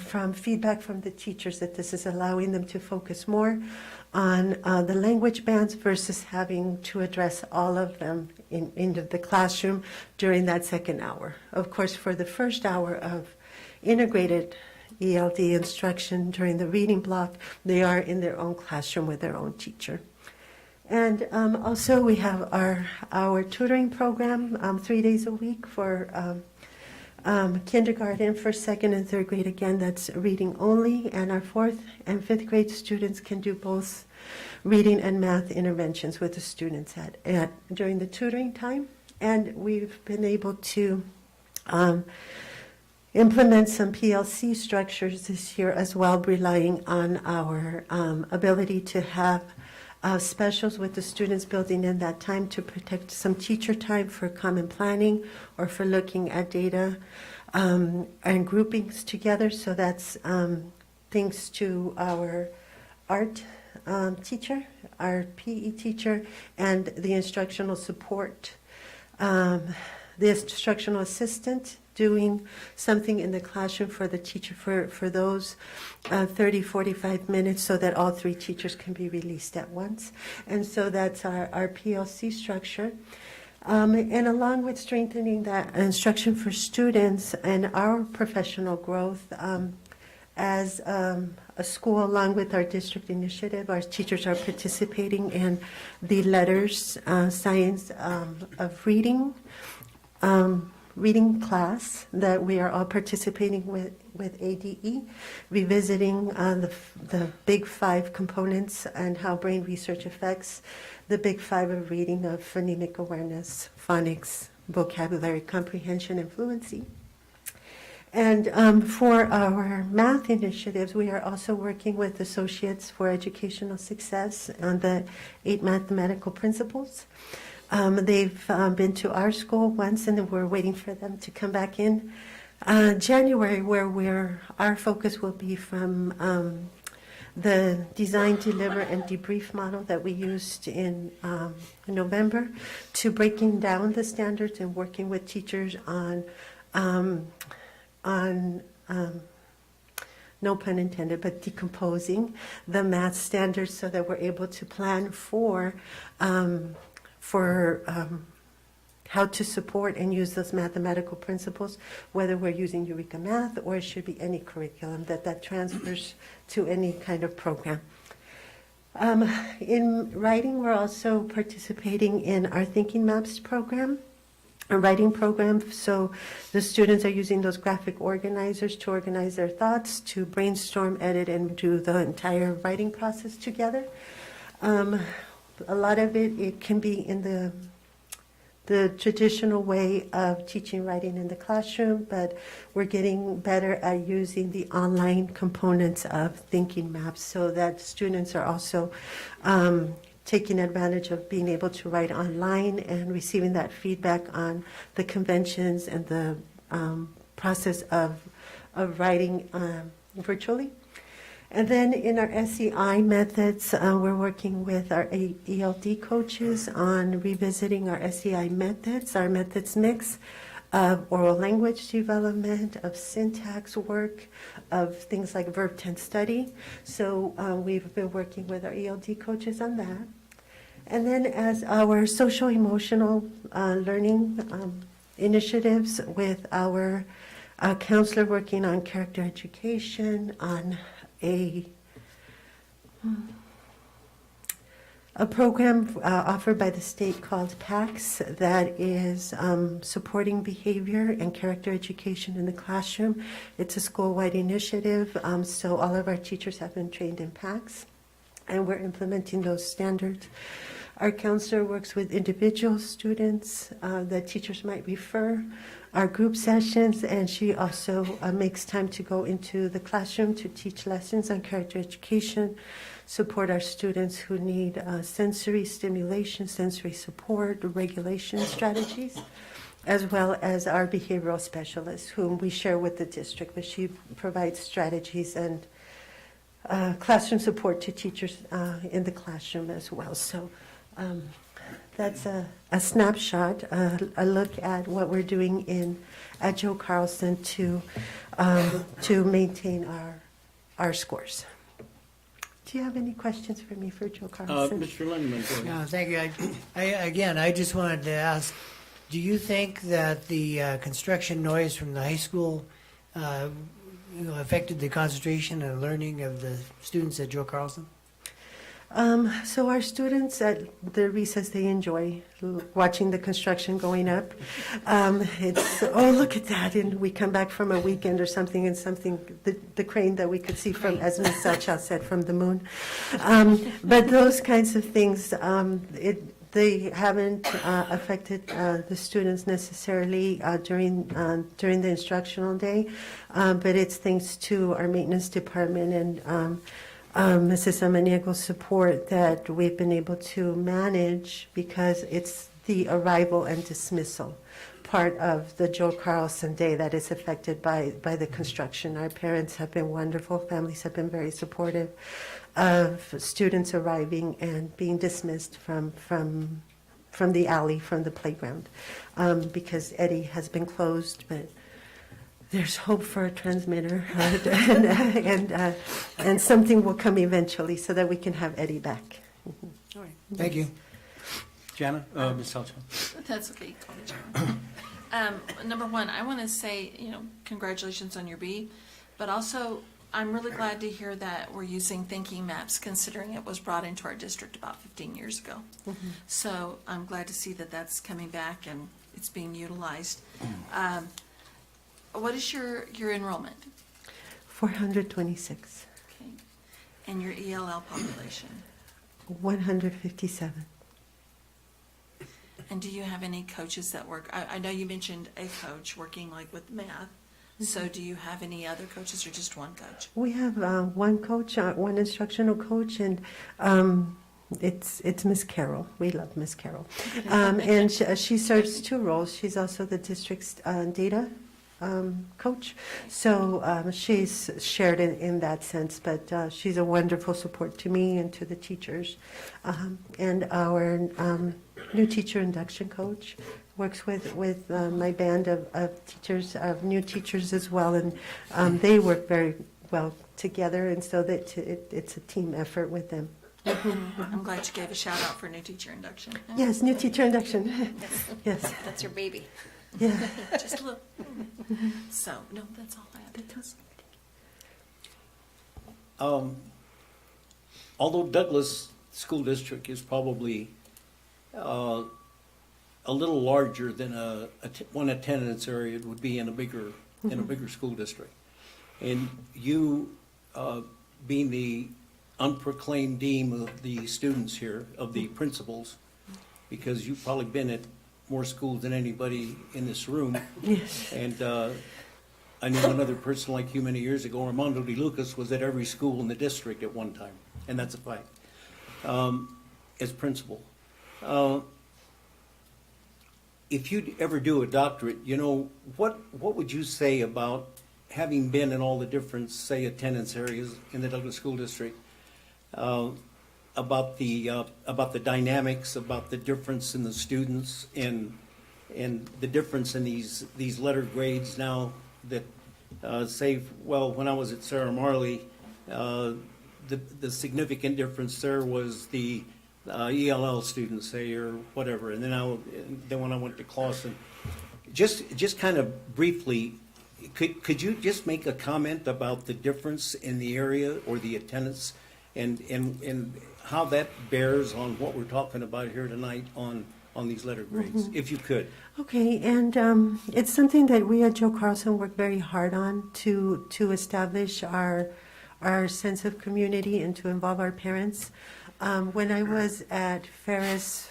Speaker 7: from feedback from the teachers that this is allowing them to focus more on the language bands versus having to address all of them in the classroom during that second hour. Of course, for the first hour of integrated ELD instruction during the reading block, they are in their own classroom with their own teacher. And also we have our tutoring program 3 days a week for kindergarten, first, second, and third grade. Again, that's reading only, and our 4th and 5th grade students can do both reading and math interventions with the students during the tutoring time. And we've been able to implement some PLC structures this year as well, relying on our ability to have specials with the students, building in that time to protect some teacher time for common planning or for looking at data and groupings together. So that's thanks to our art teacher, our PE teacher, and the instructional support, the instructional assistant doing something in the classroom for the teacher for those 30, 45 minutes, so that all 3 teachers can be released at once. And so that's our PLC structure. And along with strengthening that instruction for students and our professional growth, as a school, along with our district initiative, our teachers are participating in the letters, science of reading, reading class that we are all participating with ADE, revisiting the big five components and how brain research affects the big five of reading of phonemic awareness, phonics, vocabulary, comprehension, and fluency. And for our math initiatives, we are also working with Associates for Educational Success on the 8 mathematical principles. They've been to our school once, and we're waiting for them to come back in January, where our focus will be from the design, deliver, and debrief model that we used in November to breaking down the standards and working with teachers on no pun intended, but decomposing the math standards so that we're able to plan for how to support and use those mathematical principles, whether we're using Eureka Math or it should be any curriculum that transfers to any kind of program. In writing, we're also participating in our Thinking Maps program, a writing program. So the students are using those graphic organizers to organize their thoughts, to brainstorm, edit, and do the entire writing process together. A lot of it can be in the traditional way of teaching writing in the classroom, but we're getting better at using the online components of Thinking Maps so that students are also taking advantage of being able to write online and receiving that feedback on the conventions and the process of writing virtually. And then in our SEI methods, we're working with our ELD coaches on revisiting our SEI methods, our methods mix of oral language development, of syntax work, of things like verb tense study. So we've been working with our ELD coaches on that. And then as our social emotional learning initiatives with our counselor working on character education, on a program offered by the state called PACS that is supporting behavior and character education in the classroom. It's a school-wide initiative, so all of our teachers have been trained in PACS, and we're implementing those standards. Our counselor works with individual students that teachers might refer, our group sessions, and she also makes time to go into the classroom to teach lessons on character education, support our students who need sensory stimulation, sensory support, regulation strategies, as well as our behavioral specialist, whom we share with the district, but she provides strategies and classroom support to teachers in the classroom as well. So that's a snapshot, a look at what we're doing at Joe Carlson to maintain our scores. Do you have any questions for me for Joe Carlson?
Speaker 1: Mr. Lindeman, go ahead.
Speaker 4: No, thank you. I just wanted to ask, do you think that the construction noise from the high school affected the concentration and learning of the students at Joe Carlson?
Speaker 7: So our students at the recess, they enjoy watching the construction going up. It's, oh, look at that. And we come back from a weekend or something, and the crane that we could see from, as Ms. Sacha said, from the moon. But those kinds of things, they haven't affected the students necessarily during the instructional day, but it's thanks to our maintenance department and Mrs. Amaniego's support that we've been able to manage, because it's the arrival and dismissal part of the Joe Carlson day that is affected by the construction. Our parents have been wonderful. Families have been very supportive of students arriving and being dismissed from the alley, from the playground, because Eddie has been closed, but there's hope for a transmitter, and something will come eventually so that we can have Eddie back.
Speaker 4: All right. Thank you.
Speaker 1: Jana, Ms. Salcho.
Speaker 5: That's okay, call me John. Number one, I want to say, congratulations on your B, but also, I'm really glad to hear that we're using thinking maps, considering it was brought into our district about 15 years ago. So I'm glad to see that that's coming back and it's being utilized. What is your enrollment?
Speaker 7: 426,
Speaker 5: Okay. And your ELL population?
Speaker 7: 157.
Speaker 5: And do you have any coaches that work? I know you mentioned a coach working like with math. So do you have any other coaches or just one coach?
Speaker 7: We have one coach, one instructional coach, and it's Miss Carol. We love Miss Carol. And she serves two roles. She's also the district's data coach. So she's shared in that sense, but she's a wonderful support to me and to the teachers. And our new teacher induction coach works with my band of teachers, of new teachers as well, and they work very well together, and so that it's a team effort with them.
Speaker 5: I'm glad you gave a shout out for new teacher induction.
Speaker 7: Yes, new teacher induction. Yes,
Speaker 2: That's your baby.
Speaker 7: yeah.
Speaker 5: Just a little. So, no, that's all I have.
Speaker 1: Although Douglas School District is probably a little larger than one attendance area it would be in a bigger school district, and you being the unproclaimed dean of the students here, of the principals, because you've probably been at more schools than anybody in this room.
Speaker 7: Yes.
Speaker 1: And I knew another person like you many years ago, Armando De Lucas, was at every school in the district at one time, and that's a fact, as principal. If you'd ever do a doctorate, what would you say about having been in all the different, say, attendance areas in the Douglas School District, about the dynamics, about the difference in the students, and the difference in these letter grades now that say, well, when I was at Sarah Marley, the significant difference there was the ELL students, say, or whatever, and then when I went to Clawson, just kind of briefly, could you just make a comment about the difference in the area or the attendance, and how that bears on what we're talking about here tonight on these letter grades, if you could?
Speaker 7: Okay, and it's something that we at Joe Carlson work very hard on to establish our sense of community and to involve our parents. When I was at Ferris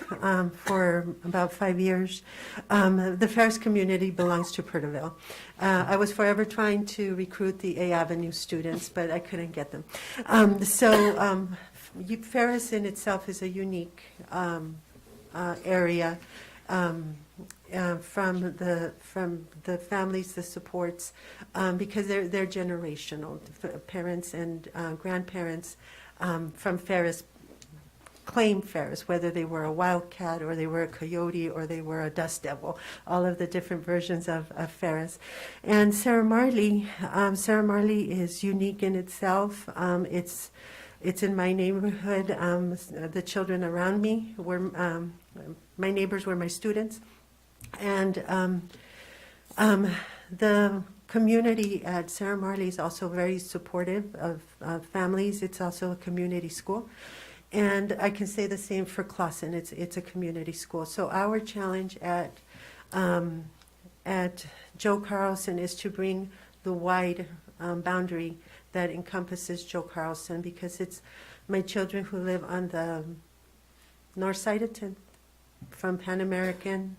Speaker 7: for about 5 years, the Ferris community belongs to Porterville. I was forever trying to recruit the A Avenue students, but I couldn't get them. Ferris in itself is a unique area from the families, the supports, because they're generational. Parents and grandparents from Ferris claim Ferris, whether they were a wildcat or they were a coyote or they were a dust devil, all of the different versions of Ferris. And Sarah Marley is unique in itself. It's in my neighborhood. The children around me were my neighbors were my students, and the community at Sarah Marley is also very supportive of families. It's also a community school. And I can say the same for Clawson. It's a community school. So our challenge at Joe Carlson is to bring the wide boundary that encompasses Joe Carlson, because it's my children who live on the north side of 10th, from Pan American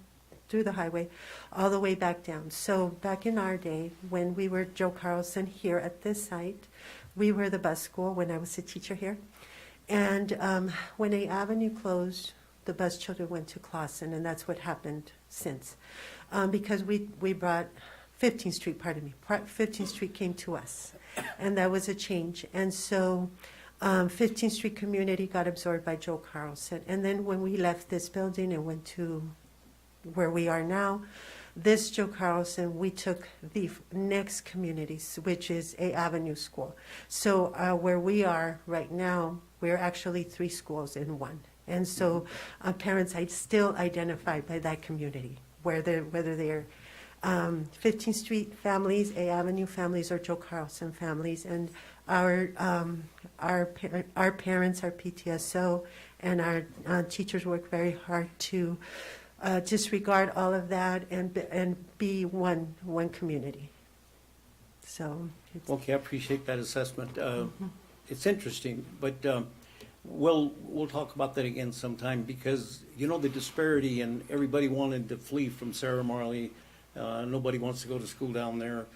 Speaker 7: through the highway, all the way back down. So back in our day, when we were Joe Carlson here at this site, we were the bus school when I was a teacher here. And when A Avenue closed, the bus children went to Clawson, and that's what happened since. Because we brought 15th Street, 15th Street came to us, and that was a change. And so 15th Street community got absorbed by Joe Carlson. And then when we left this building and went to where we are now, this Joe Carlson, we took the next communities, which is A Avenue School. So where we are right now, we're actually 3 schools in one. And so parents I still identify by that community, whether they're 15th Street families, A Avenue families, or Joe Carlson families. And our parents, our PTSO, and our teachers work very hard to disregard all of that and be one community. So it's,
Speaker 1: Okay, I appreciate that assessment. It's interesting, but we'll talk about that again sometime, because, you know, the disparity, and everybody wanted to flee from Sarah Marley. Nobody wants to go to school down there.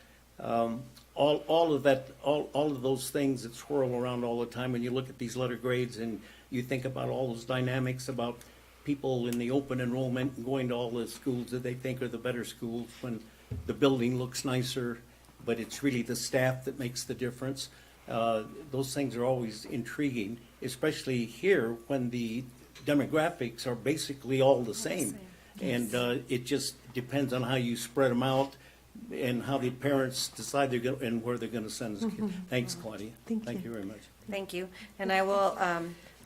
Speaker 1: All of that, all of those things that swirl around all the time, when you look at these letter grades and you think about all those dynamics about people in the open enrollment and going to all the schools that they think are the better schools, when the building looks nicer, but it's really the staff that makes the difference. Those things are always intriguing, especially here when the demographics are basically all the same. And it just depends on how you spread them out and how the parents decide they're going, and where they're going to send us kids. Thanks, Claudia.
Speaker 7: Thank you.
Speaker 1: Very much.
Speaker 2: Thank you. And I will,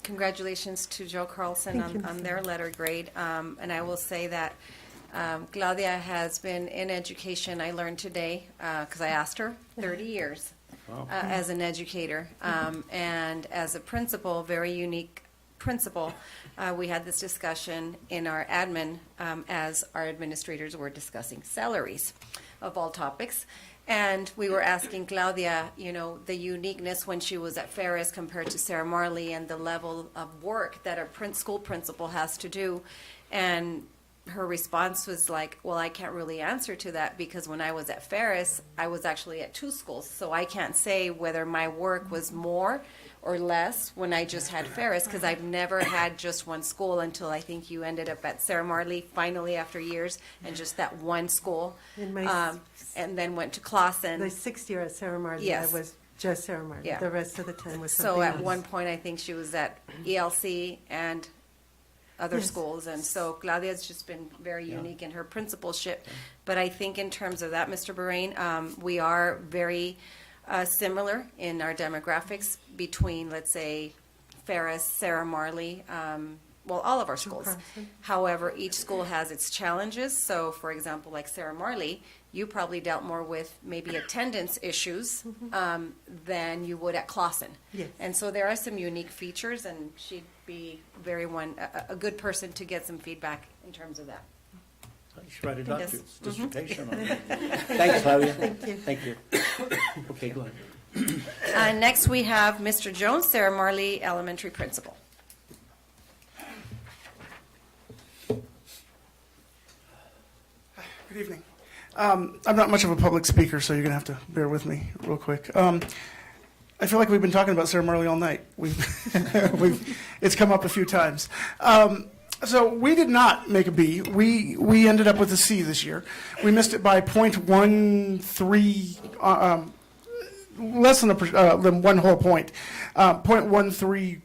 Speaker 2: congratulations to Joe Carlson
Speaker 7: Thank you,
Speaker 2: on
Speaker 7: Ms.
Speaker 2: their letter grade. And I will say that Claudia has been in education, I learned today, because I asked her, 30 years
Speaker 1: Wow.
Speaker 2: as an educator. And as a principal, very unique principal, we had this discussion in our admin as our administrators were discussing salaries of all topics. And we were asking Claudia, you know, the uniqueness when she was at Ferris compared to Sarah Marley, and the level of work that a school principal has to do. And her response was like, well, I can't really answer to that, because when I was at Ferris, I was actually at 2 schools. So I can't say whether my work was more or less when I just had Ferris, because I've never had just one school until I think you ended up at Sarah Marley finally after years, and just that one school.
Speaker 7: in my,
Speaker 2: And then went to Clausen.
Speaker 7: the 6th year at Sarah Marley,
Speaker 2: Yes.
Speaker 7: I was just Sarah Marley.
Speaker 2: Yeah.
Speaker 7: The rest of the time was
Speaker 2: So
Speaker 7: something
Speaker 2: at
Speaker 7: else.
Speaker 2: one point, I think she was at ELC and other
Speaker 7: Yes.
Speaker 2: schools. And so Claudia's just been very unique in her principalship. But I think in terms of that, Mr. Bahrain, we are very similar in our demographics between, let's say, Ferris, Sarah Marley, well, all of our schools.
Speaker 7: Carlson.
Speaker 2: However, each school has its challenges. So, for example, like Sarah Marley, you probably dealt more with maybe attendance issues than you would at Clausen.
Speaker 7: Yes.
Speaker 2: And so there are some unique features, and she'd be a good person to get some feedback in terms of that.
Speaker 1: You should write a
Speaker 2: Yes.
Speaker 1: doctor's dissertation on it. Thanks, Claudia.
Speaker 7: Thank you.
Speaker 1: Thank you. Okay, go ahead.
Speaker 2: Next, we have Mr. Jones, Sarah Marley Elementary Principal.
Speaker 8: Good evening. I'm not much of a public speaker, so you're going to have to bear with me real quick. I feel like we've been talking about Sarah Marley all night. It's come up a few times. So we did not make a B. We ended up with a C this year. We missed it by 0.13, less than 1 whole point, 0.13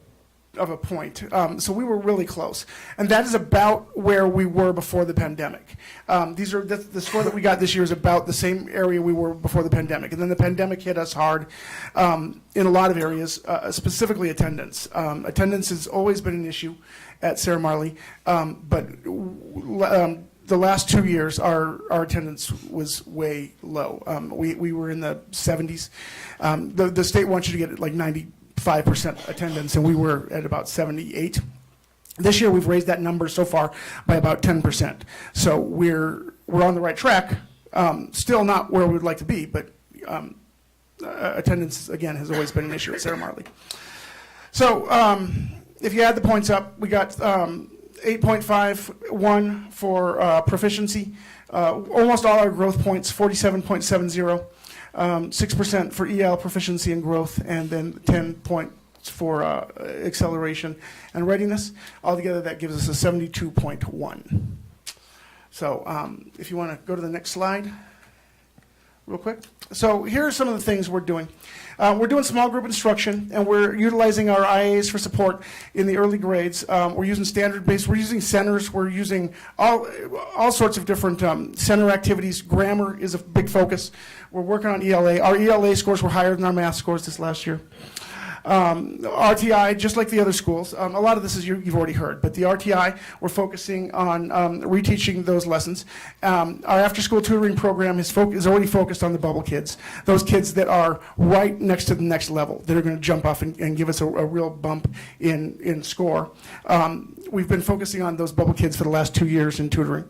Speaker 8: of a point. So we were really close. And that is about where we were before the pandemic. The score that we got this year is about the same area we were before the pandemic. And then the pandemic hit us hard in a lot of areas, specifically attendance. Attendance has always been an issue at Sarah Marley, but the last 2 years, our attendance was way low. We were in the 70s. The state wants you to get like 95% attendance, and we were at about 78. This year, we've raised that number so far by about 10%. So we're on the right track. Still not where we'd like to be, but attendance again has always been an issue at Sarah Marley. So if you add the points up, we got 8.51 for proficiency. Almost all our growth points, 47.70. 6% for EL proficiency and growth, and then 10 points for acceleration and readiness. Altogether, that gives us a 72.1. So if you want to go to the next slide real quick. So here are some of the things we're doing. We're doing small group instruction, and we're utilizing our IAs for support in the early grades. We're using standard-based, we're using centers, we're using all sorts of different center activities. Grammar is a big focus. We're working on ELA. Our ELA scores were higher than our math scores this last year. RTI, just like the other schools, a lot of this is you've already heard, but the RTI, we're focusing on reteaching those lessons. Our after-school tutoring program is already focused on the bubble kids, those kids that are right next to the next level, that are going to jump off and give us a real bump in score. We've been focusing on those bubble kids for the last 2 years in tutoring.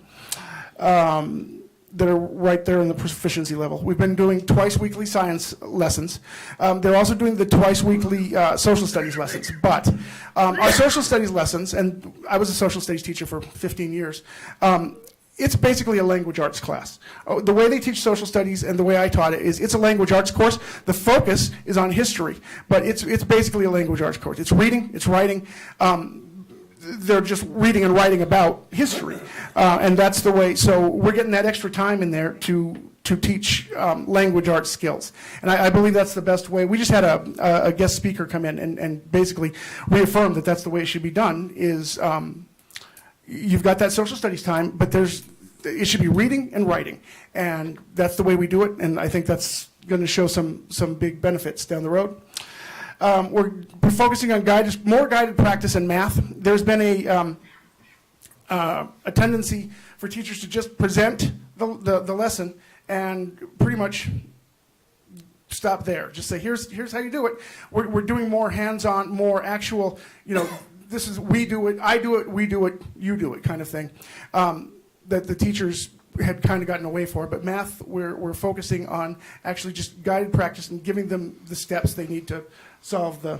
Speaker 8: That are right there in the proficiency level. We've been doing twice weekly science lessons. They're also doing the twice weekly social studies lessons. But our social studies lessons, and I was a social studies teacher for 15 years, it's basically a language arts class. The way they teach social studies and the way I taught it is it's a language arts course. The focus is on history, but it's basically a language arts course. It's reading, it's writing. They're just reading and writing about history, and that's the way. So we're getting that extra time in there to teach language arts skills, and I believe that's the best way. We just had a guest speaker come in and basically reaffirm that that's the way it should be done. Is you've got that social studies time, but it should be reading and writing, and that's the way we do it. And I think that's going to show some big benefits down the road. We're focusing on more guided practice in math. There's been a tendency for teachers to just present the lesson and pretty much stop there. Just say, here's how you do it. We're doing more hands-on, more actual, this is we do it, I do it, we do it, you do it kind of thing that the teachers had kind of gotten away for. But math, we're focusing on actually just guided practice and giving them the steps they need to solve the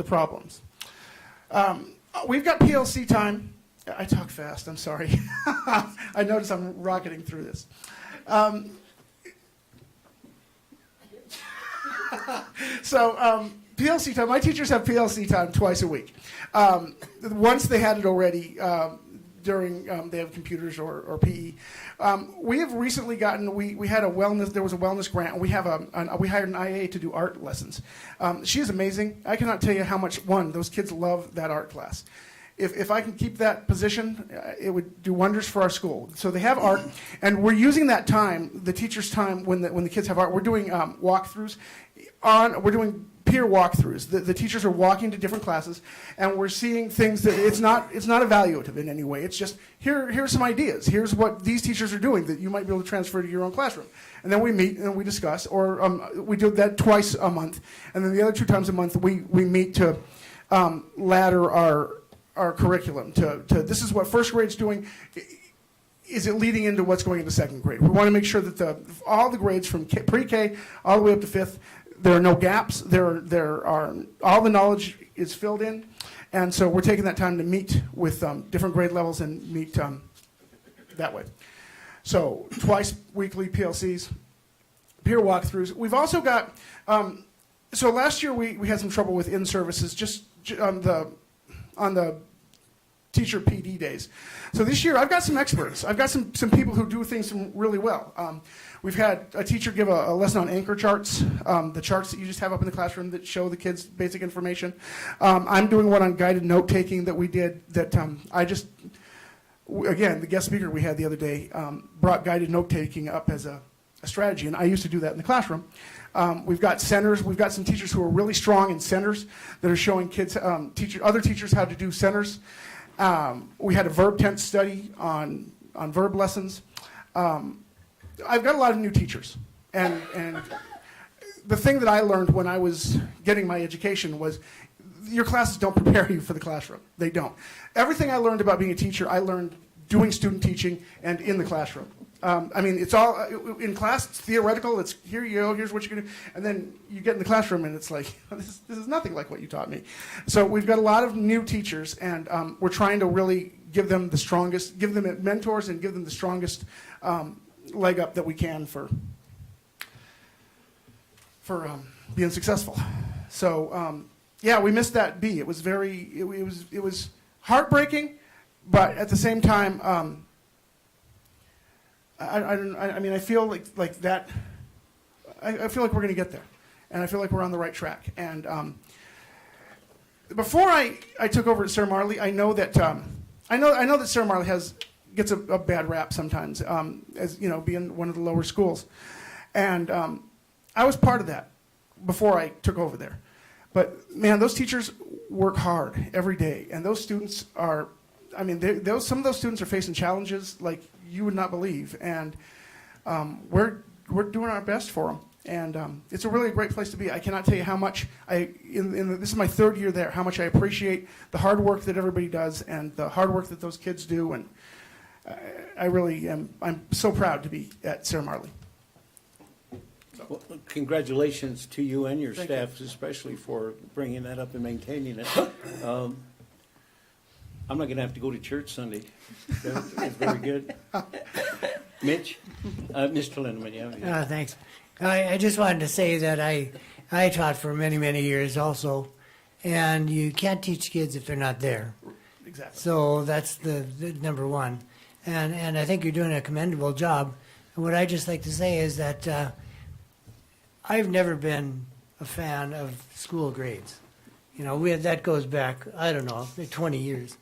Speaker 8: problems. We've got PLC time. I talk fast, I'm sorry. I notice I'm rocketing through this. PLC time, my teachers have PLC time twice a week. Once they had it already during, they have computers or PE. We have recently gotten, we had there was a wellness grant, and we hired an IA to do art lessons. She is amazing. I cannot tell you how much, those kids love that art class. If I can keep that position, it would do wonders for our school. So they have art, and we're using that time, the teacher's time, when the kids have art. We're doing walkthroughs. We're doing peer walkthroughs. The teachers are walking to different classes, and we're seeing things that it's not evaluative in any way. It's just here's some ideas. Here's what these teachers are doing that you might be able to transfer to your own classroom. And then we meet and we discuss, or we do that twice a month, and then the other 2 times a month we meet to ladder our curriculum to this is what first grade's doing. Is it leading into what's going into second grade? We want to make sure that all the grades from pre-K all the way up to 5th, there are no gaps. There are all the knowledge is filled in, and so we're taking that time to meet with different grade levels and meet that way. So twice weekly PLCs, peer walkthroughs. We've also got. So last year we had some trouble with in-services just on the teacher PD days. So this year I've got some experts. I've got some people who do things really well. We've had a teacher give a lesson on anchor charts, the charts that you just have up in the classroom that show the kids basic information. I'm doing one on guided note-taking that we did that again, the guest speaker we had the other day brought guided note-taking up as a strategy, and I used to do that in the classroom. We've got centers. We've got some teachers who are really strong in centers that are showing kids, other teachers how to do centers. We had a verb tense study on verb lessons. I've got a lot of new teachers, and the thing that I learned when I was getting my education was your classes don't prepare you for the classroom. They don't. Everything I learned about being a teacher, I learned doing student teaching and in the classroom. It's all in class. It's theoretical. It's here you go. Here's what you're gonna do, and then you get in the classroom and it's like this is nothing like what you taught me. So we've got a lot of new teachers, and we're trying to really give them mentors and give them the strongest leg up that we can for being successful. So we missed that B. It was it was heartbreaking, but at the same time. I feel like that. I feel like we're going to get there, and I feel like we're on the right track. And before I took over at Sarah Marley, I know that Sarah Marley gets a bad rap sometimes, as being one of the lower schools, and I was part of that before I took over there. But man, those teachers work hard every day, and those students are, I mean, some of those students are facing challenges like you would not believe, and we're doing our best for them. And it's a really great place to be. I cannot tell you how much this is my third year there, how much I appreciate the hard work that everybody does and the hard work that those kids do. And I really am, I'm so proud to be at Sarah Marley.
Speaker 1: Well, congratulations to you and your
Speaker 8: Thank you.
Speaker 1: staff, especially for bringing that up and maintaining it. I'm not gonna have to go to church Sunday. That's very good. Mitch? Mr. Lindeman, yeah.
Speaker 4: Thanks. I just wanted to say that I taught for many, many years also, and you can't teach kids if they're not there.
Speaker 8: Exactly.
Speaker 4: So that's the number one. And I think you're doing a commendable job. And what I just like to say is that I've never been a fan of school grades. You know, that goes back, I don't know, like 20 years.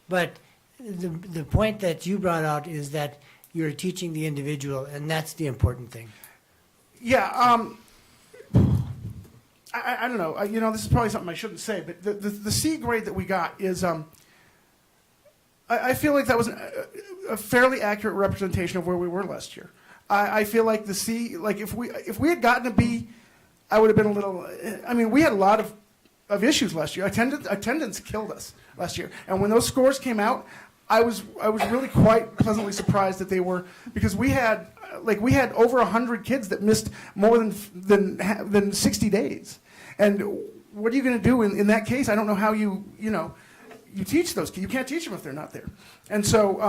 Speaker 4: But the point that you brought out is that you're teaching the individual, and that's the important thing.
Speaker 8: Yeah, I don't know. You know, this is probably something I shouldn't say, but the C grade that we got is, I feel like that was a fairly accurate representation of where we were last year. I feel like the C, like if we had gotten a B, I would have been a little. I mean, we had a lot of issues last year. Attendance killed us last year, and when those scores came out, I was really quite pleasantly surprised that they were, because we had over 100 kids that missed more than 60 days. And what are you going to do in that case? I don't know how you teach those kids. You can't teach them if they're not there. And so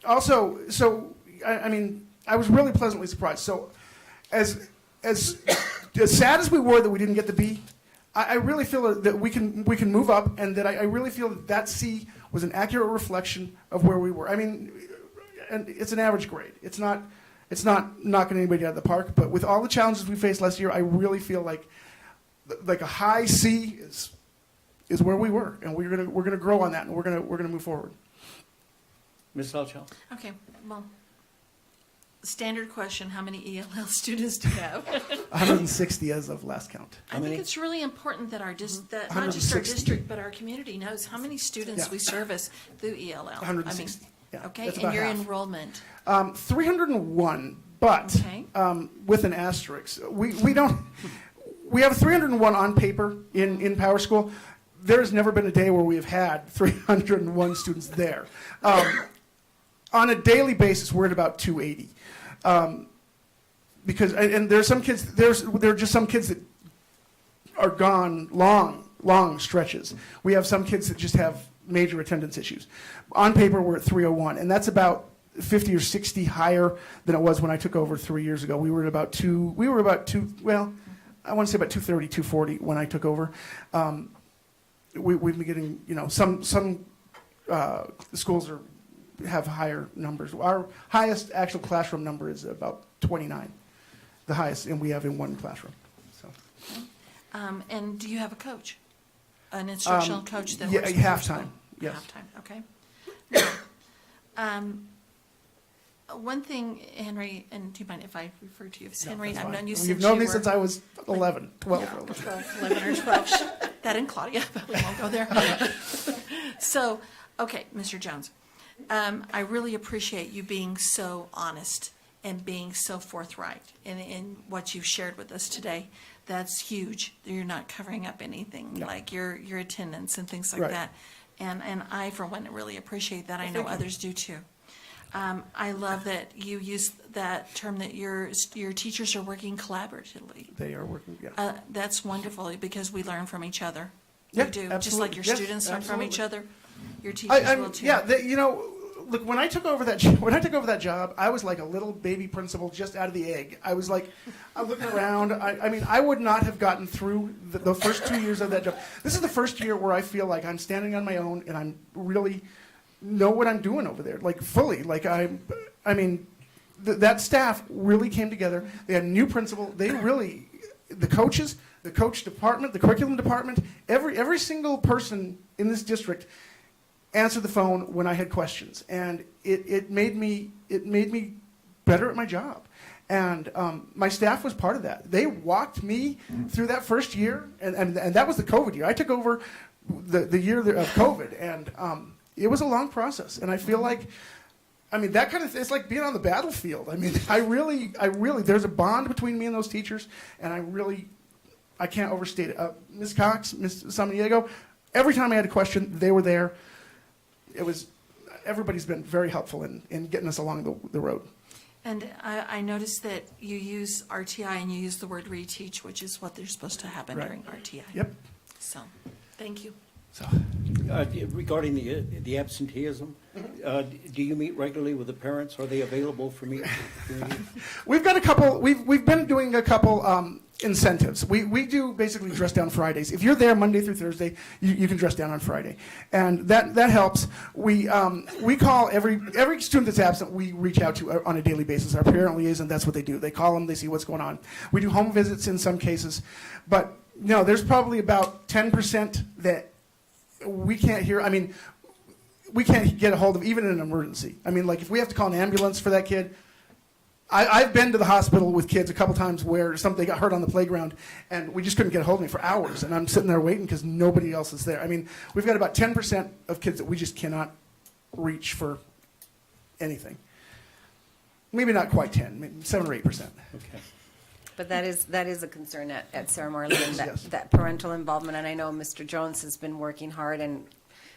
Speaker 8: I mean, I was really pleasantly surprised. So as sad as we were that we didn't get the B, I really feel that we can move up, and that I really feel that C was an accurate reflection of where we were. I mean, and it's an average grade. It's not knocking anybody out of the park, but with all the challenges we faced last year, I really feel like a high C is where we were, and we're gonna grow on that, and we're gonna move forward.
Speaker 1: Ms. Alchow?
Speaker 5: Okay, well, standard question, how many ELL students do you have?
Speaker 8: 160 as of last count.
Speaker 5: I think
Speaker 1: many?
Speaker 5: it's really important that that not just our
Speaker 8: 160.
Speaker 5: district, but our community knows how many students
Speaker 8: Yeah.
Speaker 5: we service through ELL.
Speaker 8: 160. Yeah,
Speaker 5: Okay,
Speaker 8: that's
Speaker 5: and
Speaker 8: about
Speaker 5: your
Speaker 8: half.
Speaker 5: enrollment,
Speaker 8: 301, but
Speaker 5: Okay.
Speaker 8: with an asterisk. We don't. We have 301 on paper in Power School. There's never been a day where we have had 301 students there. On a daily basis, we're at about 280. Because and there's some kids. There are just some kids that are gone long stretches. We have some kids that just have major attendance issues. On paper, we're at 301, and that's about 50 or 60 higher than it was when I took over 3 years ago. We were at about two. Well, I want to say about 230, 240 when I took over. We've been getting, some schools have higher numbers. Our highest actual classroom number is about 29, the highest, and we have in one classroom. So.
Speaker 5: and do you have a coach? An instructional coach that
Speaker 8: Yeah,
Speaker 5: works with your
Speaker 8: halftime,
Speaker 5: school?
Speaker 8: yes.
Speaker 5: Halftime, okay. Now, one thing, Henry, and do you mind if I refer to you as Henry?
Speaker 8: That's
Speaker 5: I've
Speaker 8: fine.
Speaker 5: known you
Speaker 8: You've
Speaker 5: since
Speaker 8: known
Speaker 5: you
Speaker 8: me
Speaker 5: were-
Speaker 8: since I was 11, 12.
Speaker 5: Yeah,
Speaker 8: or 11.
Speaker 5: 12, 11 or 12. That and Claudia, but we won't go there. So, okay, Mr. Jones, I really appreciate you being so honest and being so forthright in what you've shared with us today. That's huge. You're not covering up anything,
Speaker 8: No.
Speaker 5: like your attendance and things like
Speaker 8: Right.
Speaker 5: that. And I, for one, really appreciate that. I know
Speaker 8: thank you.
Speaker 5: others do too. I love that you use that term that your teachers are working collaboratively.
Speaker 8: They are working, yeah.
Speaker 5: That's wonderful because we learn from each other.
Speaker 8: Yeah,
Speaker 5: We do, just like your
Speaker 8: absolutely. Yes,
Speaker 5: students learn from each other. Your teachers
Speaker 8: I'm-
Speaker 5: will too.
Speaker 8: yeah, look, when I took over that job, I was like a little baby principal just out of the egg. I was like, I'm looking around. I mean, I would not have gotten through the first 2 years of that job. This is the first year where I feel like I'm standing on my own and I'm really know what I'm doing over there, like fully. Like that staff really came together. They had a new principal. They really, the coaches, the coach department, the curriculum department, every single person in this district answered the phone when I had questions, and it made me better at my job. And my staff was part of that. They walked me through that first year, and that was the COVID year. I took over the year of COVID, and it was a long process. And I feel like, I mean, that kind of, it's like being on the battlefield. I mean, I really, there's a bond between me and those teachers, and I can't overstate it. Ms. Cox, Ms. Samaniego, every time I had a question, they were there. Everybody's been very helpful in getting us along the road.
Speaker 5: And I noticed that you use RTI and you use the word reteach, which is what they're supposed to happen
Speaker 8: Right.
Speaker 5: during RTI.
Speaker 8: Yep.
Speaker 5: So, thank you.
Speaker 8: So,
Speaker 1: Regarding the absenteeism, do you meet regularly with the parents? Are they available for me?
Speaker 8: we've got a couple. We've been doing a couple incentives. We do basically dress down Fridays. If you're there Monday through Thursday, you can dress down on Friday, and that helps. We call every student that's absent. We reach out to on a daily basis. Our parent liaison. That's what they do. They call them. They see what's going on. We do home visits in some cases, but no, there's probably about 10% that we can't hear. I mean, we can't get a hold of even in an emergency. I mean, like if we have to call an ambulance for that kid. I've been to the hospital with kids a couple times where they got hurt on the playground, and we just couldn't get a hold of me for hours, and I'm sitting there waiting because nobody else is there. I mean, we've got about 10% of kids that we just cannot reach for anything. Maybe not quite 10, maybe 7 or 8%.
Speaker 1: Okay.
Speaker 2: But that is a concern at Sarah Marlene,
Speaker 8: Yes.
Speaker 2: that parental involvement, and I know Mr. Jones has been working hard, and,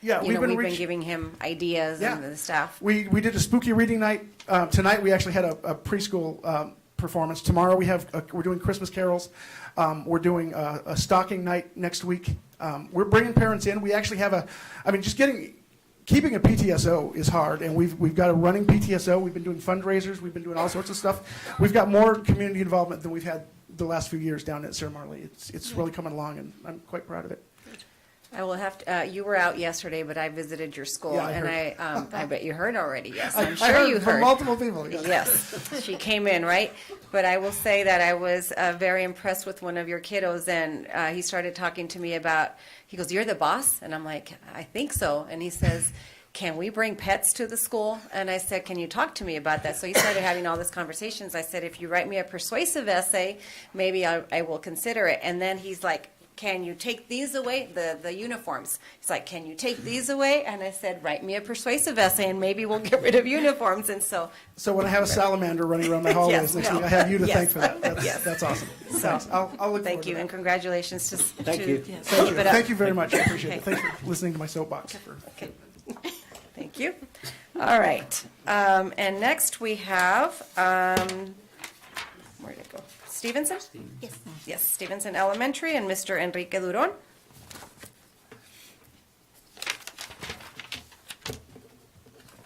Speaker 8: Yeah,
Speaker 2: we've been
Speaker 8: reaching.
Speaker 2: giving him ideas and
Speaker 8: Yeah.
Speaker 2: the staff.
Speaker 8: We did a spooky reading night. Tonight we actually had a preschool performance. Tomorrow we're doing Christmas carols. We're doing a stocking night next week. We're bringing parents in. We actually have keeping a PTSO is hard, and we've got a running PTSO. We've been doing fundraisers. We've been doing all sorts of stuff. We've got more community involvement than we've had the last few years down at Sarah Marley. It's really coming along, and I'm quite proud of it.
Speaker 2: I will have to, you were out yesterday, but I visited your school,
Speaker 8: Yeah, I
Speaker 2: and
Speaker 8: heard.
Speaker 2: I bet you heard already, yes,
Speaker 8: I
Speaker 2: I'm sure you
Speaker 8: from
Speaker 2: heard.
Speaker 8: multiple people. Yeah.
Speaker 2: Yes, she came in, right? But I will say that I was very impressed with one of your kiddos, and he started talking to me about, he goes, "You're the boss?" And I'm like, "I think so." And he says, "Can we bring pets to the school?" And I said, "Can you talk to me about that?" So he started having all these conversations. I said, "If you write me a persuasive essay, maybe I will consider it." And then he's like, "Can you take these away?" The uniforms. He's like, "Can you take these away?" And I said, "Write me a persuasive essay and maybe we'll get rid of uniforms." And so,
Speaker 8: So when I have a salamander running around my hallways
Speaker 2: Yes,
Speaker 8: next
Speaker 2: no.
Speaker 8: week, I have you to
Speaker 2: Yes.
Speaker 8: thank for that.
Speaker 2: Yes.
Speaker 8: That's awesome.
Speaker 2: So,
Speaker 8: Thanks. I'll look forward
Speaker 2: thank
Speaker 8: to
Speaker 2: you
Speaker 8: that.
Speaker 2: and congratulations to
Speaker 1: Thank you.
Speaker 5: Yes.
Speaker 2: keep it up.
Speaker 8: Thank you very much. I appreciate it.
Speaker 2: Okay.
Speaker 8: Thanks for listening to my soapbox.
Speaker 2: Okay. Thank you. All right. And next we have, where'd it go? Stevenson? Yes. Yes, Stevenson Elementary and Mr. Enrique Duron.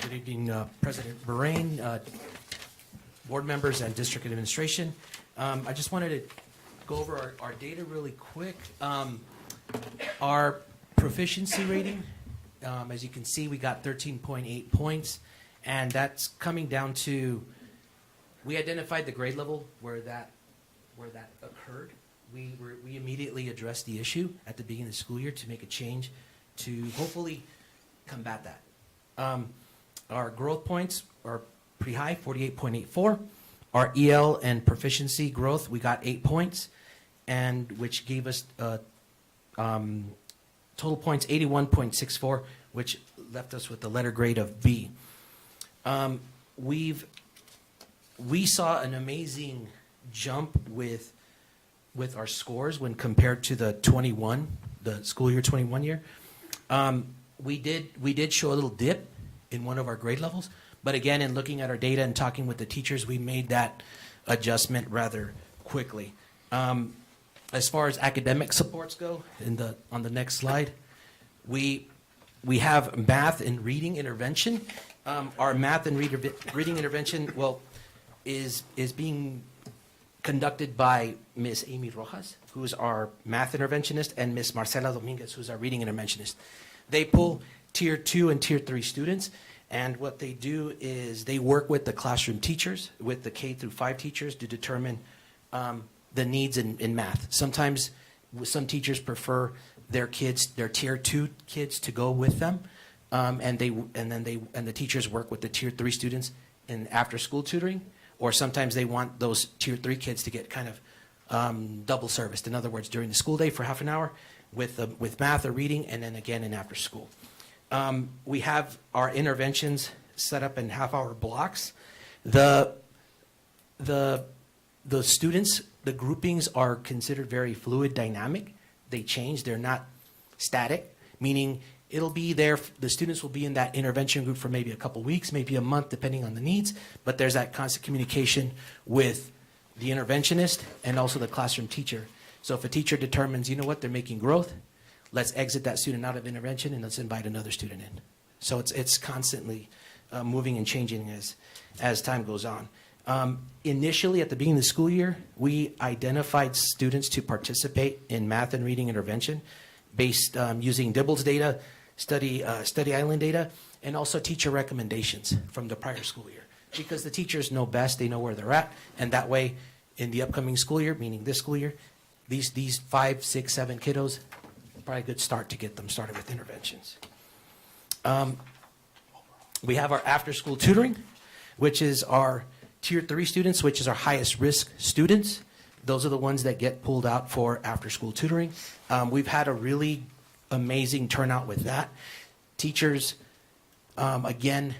Speaker 9: Good evening, President Bahrain, board members, and district administration. I just wanted to go over our data really quick. Our proficiency rating, as you can see, we got 13.8 points, and that's coming down to, we identified the grade level where that occurred. We immediately addressed the issue at the beginning of the school year to make a change to hopefully combat that. Our growth points are pretty high, 48.84. Our EL and proficiency growth, we got 8 points, and which gave us total points 81.64, which left us with the letter grade of B. We saw an amazing jump with our scores when compared to the school year 21 year. We did show a little dip in one of our grade levels, but again, in looking at our data and talking with the teachers, we made that adjustment rather quickly. As far as academic supports go, on the next slide, we have math and reading intervention. Our math and reading intervention, is being conducted by Ms. Amy Rojas, who is our math interventionist, and Ms. Marcela Dominguez, who's our reading interventionist. They pull Tier 2 and Tier 3 students, and what they do is they work with the classroom teachers, with the K through 5 teachers, to determine the needs in math. Sometimes some teachers prefer their Tier 2 kids to go with them, and the teachers work with the Tier 3 students in after-school tutoring. or sometimes they want those tier 3 kids to get kind of double serviced. In other words, during the school day for half an hour with math or reading, and then again in after school. We have our interventions set up in half-hour blocks. The students, the groupings are considered very fluid, dynamic. They change. They're not static, meaning it'll be there. The students will be in that intervention group for maybe a couple weeks, maybe a month, depending on the needs. But there's that constant communication with the interventionist and also the classroom teacher. So if a teacher determines, you know what, they're making growth, let's exit that student out of intervention and let's invite another student in. So it's constantly moving and changing as time goes on. Initially, at the beginning of the school year, we identified students to participate in math and reading intervention based using Dibble's data, study island data, and also teacher recommendations from the prior school year. Because the teachers know best, they know where they're at, and that way, in the upcoming school year, meaning this school year, these 5, 6, 7 kiddos, probably a good start to get them started with interventions. We have our after-school tutoring, which is our tier 3 students, which is our highest risk students. Those are the ones that get pulled out for after-school tutoring. We've had a really amazing turnout with that. Teachers, again,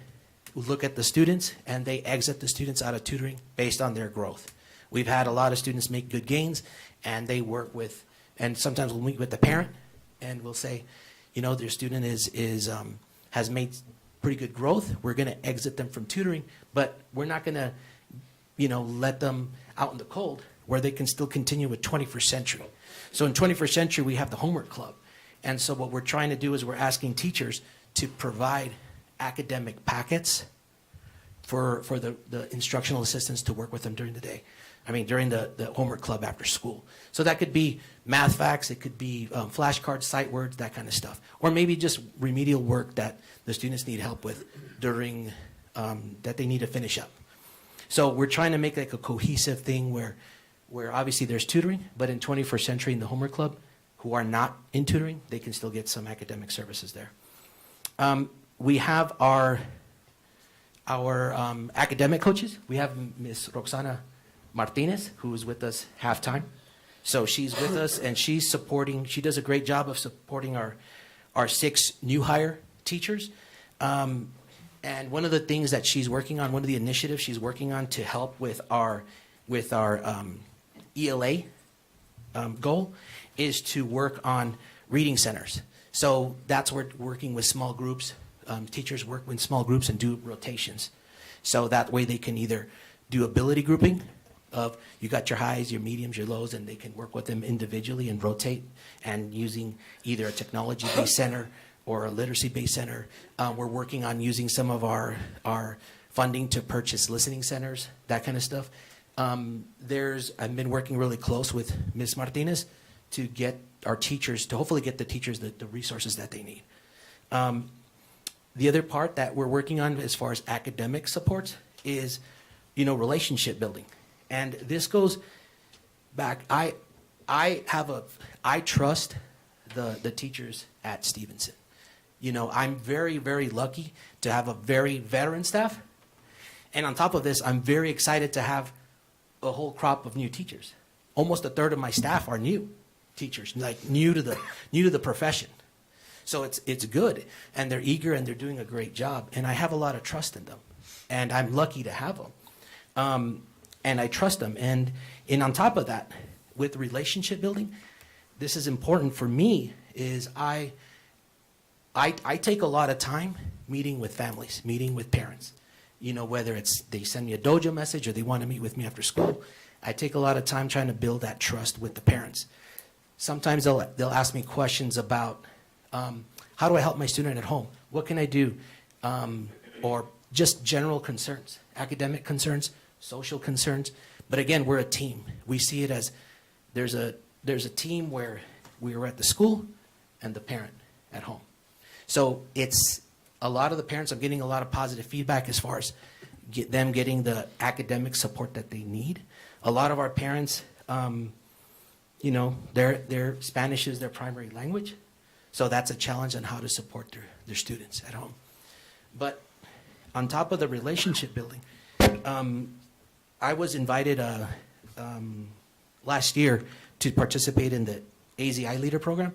Speaker 9: look at the students and they exit the students out of tutoring based on their growth. We've had a lot of students make good gains, and they work with, and sometimes we'll meet with the parent and we'll say, you know, their student has made pretty good growth. We're going to exit them from tutoring, but we're not going to, you know, let them out in the cold where they can still continue with 21st century. So in 21st century, we have the homework club. And so what we're trying to do is we're asking teachers to provide academic packets for the instructional assistants to work with them during the day. I mean, during the homework club after school. So that could be math facts, it could be flashcards, sight words, that kind of stuff. Or maybe just remedial work that the students need help with during, that they need to finish up. So we're trying to make like a cohesive thing where obviously there's tutoring, but in 21st century in the homework club, who are not in tutoring, they can still get some academic services there. We have our academic coaches. We have Ms. Roxana Martinez, who is with us half-time. So she's with us, and she's supporting, she does a great job of supporting our 6 new hire teachers. And one of the things that she's working on, one of the initiatives she's working on to help with our ELA goal is to work on reading centers. So that's where working with small groups. Teachers work in small groups and do rotations. So that way they can either do ability grouping of you got your highs, your mediums, your lows, and they can work with them individually and rotate, and using either a technology-based center or a literacy-based center. We're working on using some of our funding to purchase listening centers, that kind of stuff. I've been working really close with Ms. Martinez to get our teachers, to hopefully get the teachers the resources that they need. The other part that we're working on as far as academic supports is, you know, relationship building. And this goes back, I trust the teachers at Stevenson. You know, I'm very, very lucky to have a very veteran staff. And on top of this, I'm very excited to have a whole crop of new teachers. Almost a third of my staff are new teachers, like new to the profession. So it's good, and they're eager, and they're doing a great job, and I have a lot of trust in them, and I'm lucky to have them, and I trust them. And on top of that, with relationship building, this is important for me. Is I take a lot of time meeting with families, meeting with parents. You know, whether it's they send me a dojo message or they want to meet with me after school, I take a lot of time trying to build that trust with the parents. Sometimes they'll ask me questions about how do I help my student at home? What can I do? Or just general concerns, academic concerns, social concerns. But again, we're a team. We see it as there's a team where we are at the school and the parent at home. So it's a lot of the parents, I'm getting a lot of positive feedback as far as them getting the academic support that they need. A lot of our parents, you know, their Spanish is their primary language. So that's a challenge on how to support their students at home. But on top of the relationship building, I was invited last year to participate in the AZI Leader Program.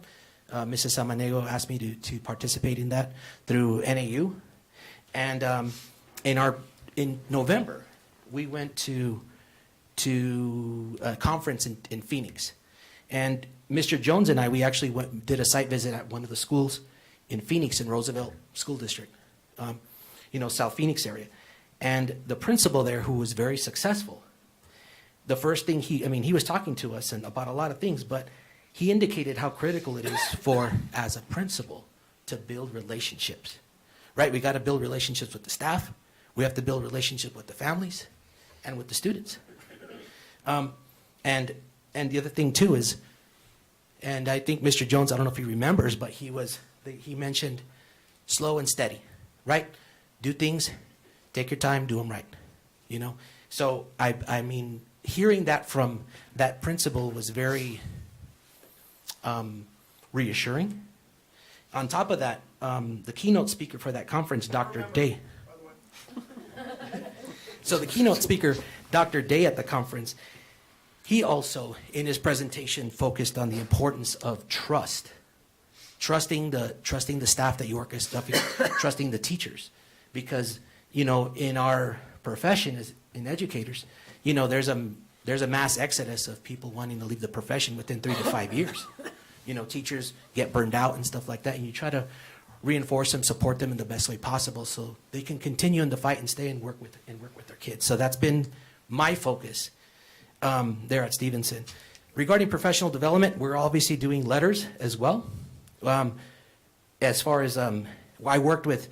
Speaker 9: Mrs. Samanego asked me to participate in that through NAU. And in November, we went to a conference in Phoenix. And Mr. Jones and I, we actually did a site visit at one of the schools in Phoenix in Roosevelt School District, South Phoenix area. And the principal there, who was very successful, the first thing he was talking to us about a lot of things, but he indicated how critical it is as a principal, to build relationships, right? We got to build relationships with the staff. We have to build relationships with the families and with the students. And the other thing too is, and I think Mr. Jones, I don't know if he remembers, but he mentioned slow and steady, right? Do things, take your time, do them right, So I mean, hearing that from that principal was very reassuring. On top of that, the keynote speaker for that conference, Dr. Day. So the keynote speaker, Dr. Day at the conference, he also, in his presentation, focused on the importance of trust. Trusting the staff that you work with, trusting the teachers. Because, in our profession as in educators, there's a mass exodus of people wanting to leave the profession within 3 to 5 years. Teachers get burned out and stuff like that, and you try to reinforce them, support them in the best way possible so they can continue in the fight and stay and work with their kids. So that's been my focus there at Stevenson. Regarding professional development, we're obviously doing letters as well. As far as I worked with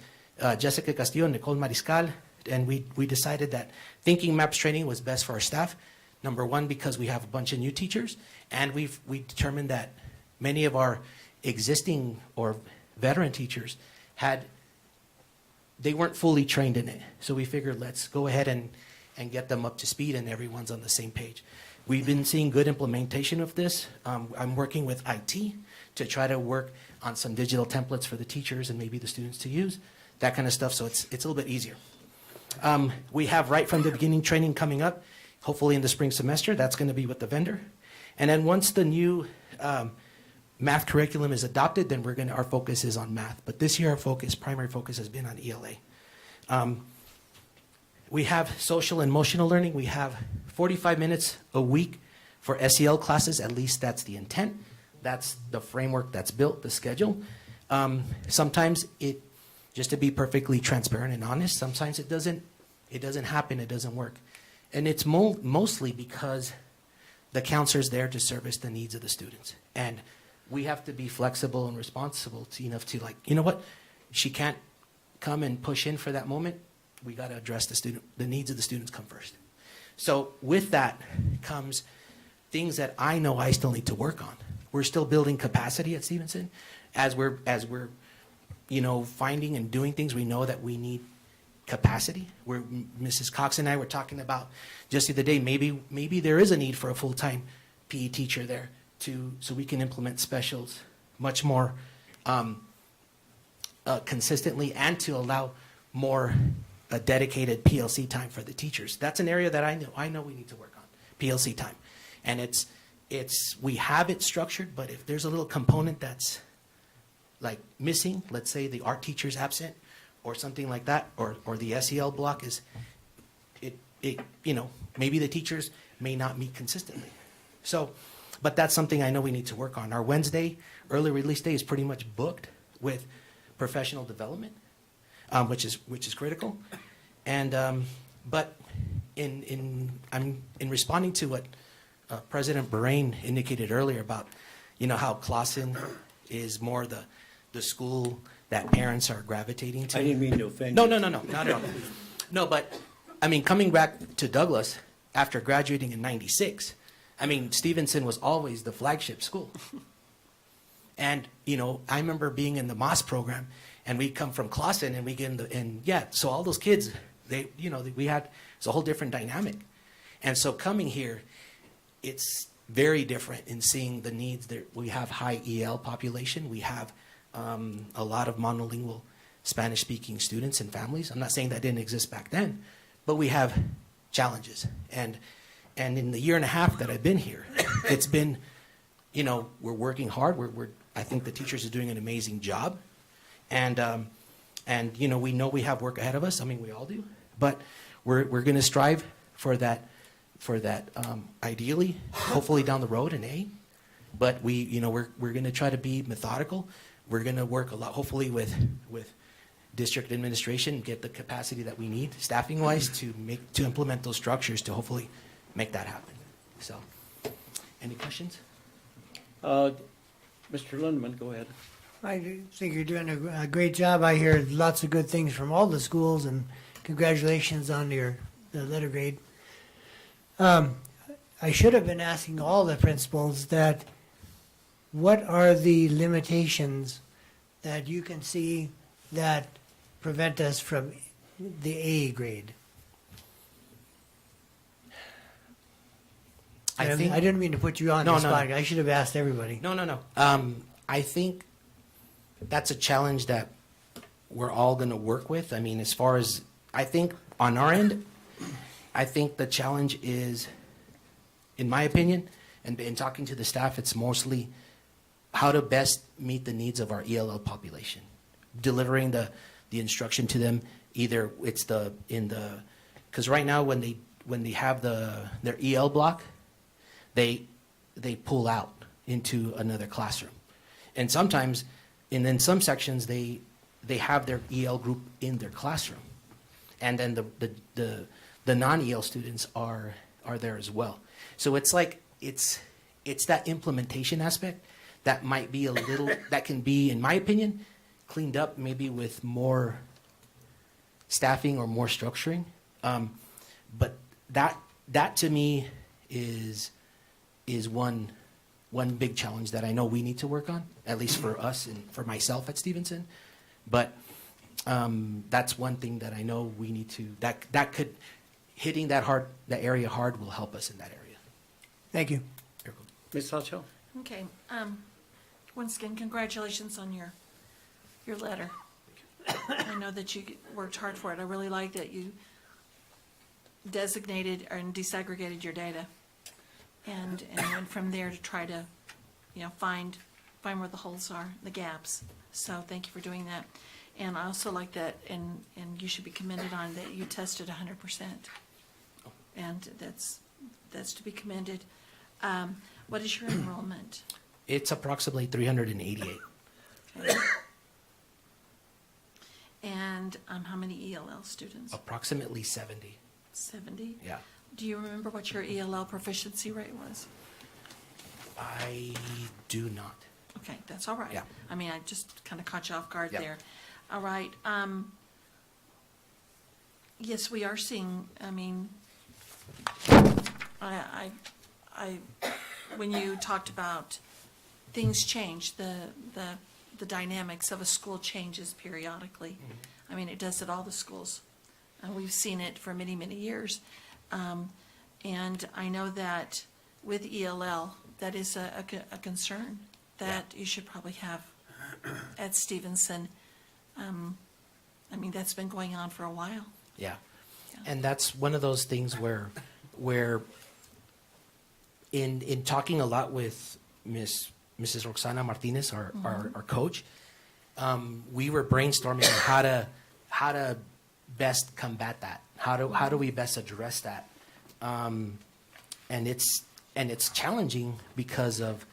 Speaker 9: Jessica Castillo and Nicole Mariscal, and we decided that thinking maps training was best for our staff. Number one, because we have a bunch of new teachers, and we determined that many of our existing or veteran teachers they weren't fully trained in it. So we figured let's go ahead and get them up to speed and everyone's on the same page. We've been seeing good implementation of this. I'm working with IT to try to work on some digital templates for the teachers and maybe the students to use, that kind of stuff, so it's a little bit easier. We have right from the beginning training coming up, hopefully in the spring semester. That's going to be with the vendor. And then once the new math curriculum is adopted, then our focus is on math. But this year our primary focus has been on ELA. We have social and emotional learning. We have 45 minutes a week for SEL classes. At least that's the intent. That's the framework that's built, the schedule. Sometimes just to be perfectly transparent and honest, sometimes it doesn't happen, it doesn't work. And it's mostly because the counselor's there to service the needs of the students. And we have to be flexible and responsible enough to what? She can't come and push in for that moment. We got to address the needs of the students come first. So with that comes things that I know I still need to work on. We're still building capacity at Stevenson. As we're finding and doing things, we know that we need capacity. Mrs. Cox and I were talking about just the other day, maybe there is a need for a full-time PE teacher there so we can implement specials much more consistently and to allow more dedicated PLC time for the teachers. That's an area that I know we need to work on, PLC time. And we have it structured, but if there's a little component that's like missing, let's say the art teacher's absent or something like that, or the SEL block maybe the teachers may not meet consistently. So, but that's something I know we need to work on. Our Wednesday early release day is pretty much booked with professional development, which is critical. And but in responding to what President Bahrain indicated earlier about how Clausen is more the school that parents are gravitating to.
Speaker 1: I didn't mean to offend
Speaker 9: No,
Speaker 1: you.
Speaker 9: not at all. No, but coming back to Douglas after graduating in '96, Stevenson was always the flagship school. And I remember being in the MOS program, and we come from Clausen, and we get so all those kids, it's a whole different dynamic. And so coming here, it's very different in seeing the needs. We have high EL population. We have a lot of monolingual Spanish-speaking students and families. I'm not saying that didn't exist back then, but we have challenges. And in the year and a half that I've been here, it's been, you know, we're working hard. I think the teachers are doing an amazing job. And you know we have work ahead of us. I mean, we all do. But we're going to strive for that ideally, hopefully down the road an A. But we're going to try to be methodical. We're going to work a lot, hopefully with district administration, and get the capacity that we need, staffing wise, to implement those structures to hopefully make that happen. So, any questions?
Speaker 1: Mr. Lindeman, go ahead.
Speaker 4: I think you're doing a great job. I hear lots of good things from all the schools, and congratulations on the letter grade. I should have been asking all the principals that, what are the limitations that you can see that prevent us from the A grade?
Speaker 9: I think
Speaker 4: I didn't mean to put you on
Speaker 9: No,
Speaker 4: the
Speaker 9: no,
Speaker 4: spot.
Speaker 9: no.
Speaker 4: I should have asked everybody.
Speaker 9: No. I think that's a challenge that we're all going to work with. I mean, as far as, I think on our end, I think the challenge is, in my opinion, and in talking to the staff, it's mostly how to best meet the needs of our ELL population. Delivering the instruction to them, either it's because right now when they have their EL block, they pull out into another classroom. And sometimes, and in some sections, they have their EL group in their classroom. And then the non-EL students are there as well. So it's like, it's that implementation aspect that might be that can be, in my opinion, cleaned up maybe with more staffing or more structuring. But that to me is one big challenge that I know we need to work on, at least for us and for myself at Stevenson. But that's one thing that I know we need to, that could, hitting that area hard will help us in that area.
Speaker 4: Thank you.
Speaker 9: You're welcome.
Speaker 1: Ms. Salcho?
Speaker 5: Okay, once again, congratulations on your letter. I know that you worked hard for it. I really like that you designated and disaggregated your data and went from there to try to, find where the holes are, the gaps. So thank you for doing that. And I also like that, and you should be commended on that you tested 100%. And that's to be commended. What is your enrollment?
Speaker 9: It's approximately 388.
Speaker 5: Okay. And how many ELL students?
Speaker 9: Approximately 70.
Speaker 5: 70?
Speaker 9: Yeah.
Speaker 5: Do you remember what your ELL proficiency rate was?
Speaker 9: I do not.
Speaker 5: Okay, that's all right.
Speaker 9: Yeah.
Speaker 5: I mean, I just kind of caught you off guard
Speaker 9: Yeah.
Speaker 5: there. All right. Yes, we are seeing, I mean, I when you talked about things change, the dynamics of a school changes periodically.
Speaker 9: Mm-hmm.
Speaker 5: I mean, it does at all the schools. And we've seen it for many, many years. And I know that with ELL, that is a concern that you should probably have at Stevenson. I mean, that's been going on for a while.
Speaker 9: Yeah.
Speaker 5: Yeah.
Speaker 9: And that's one of those things where in talking a lot with Mrs. Roxana Martinez, our coach, we were brainstorming on how to best combat that. How do we best address that? And it's challenging because of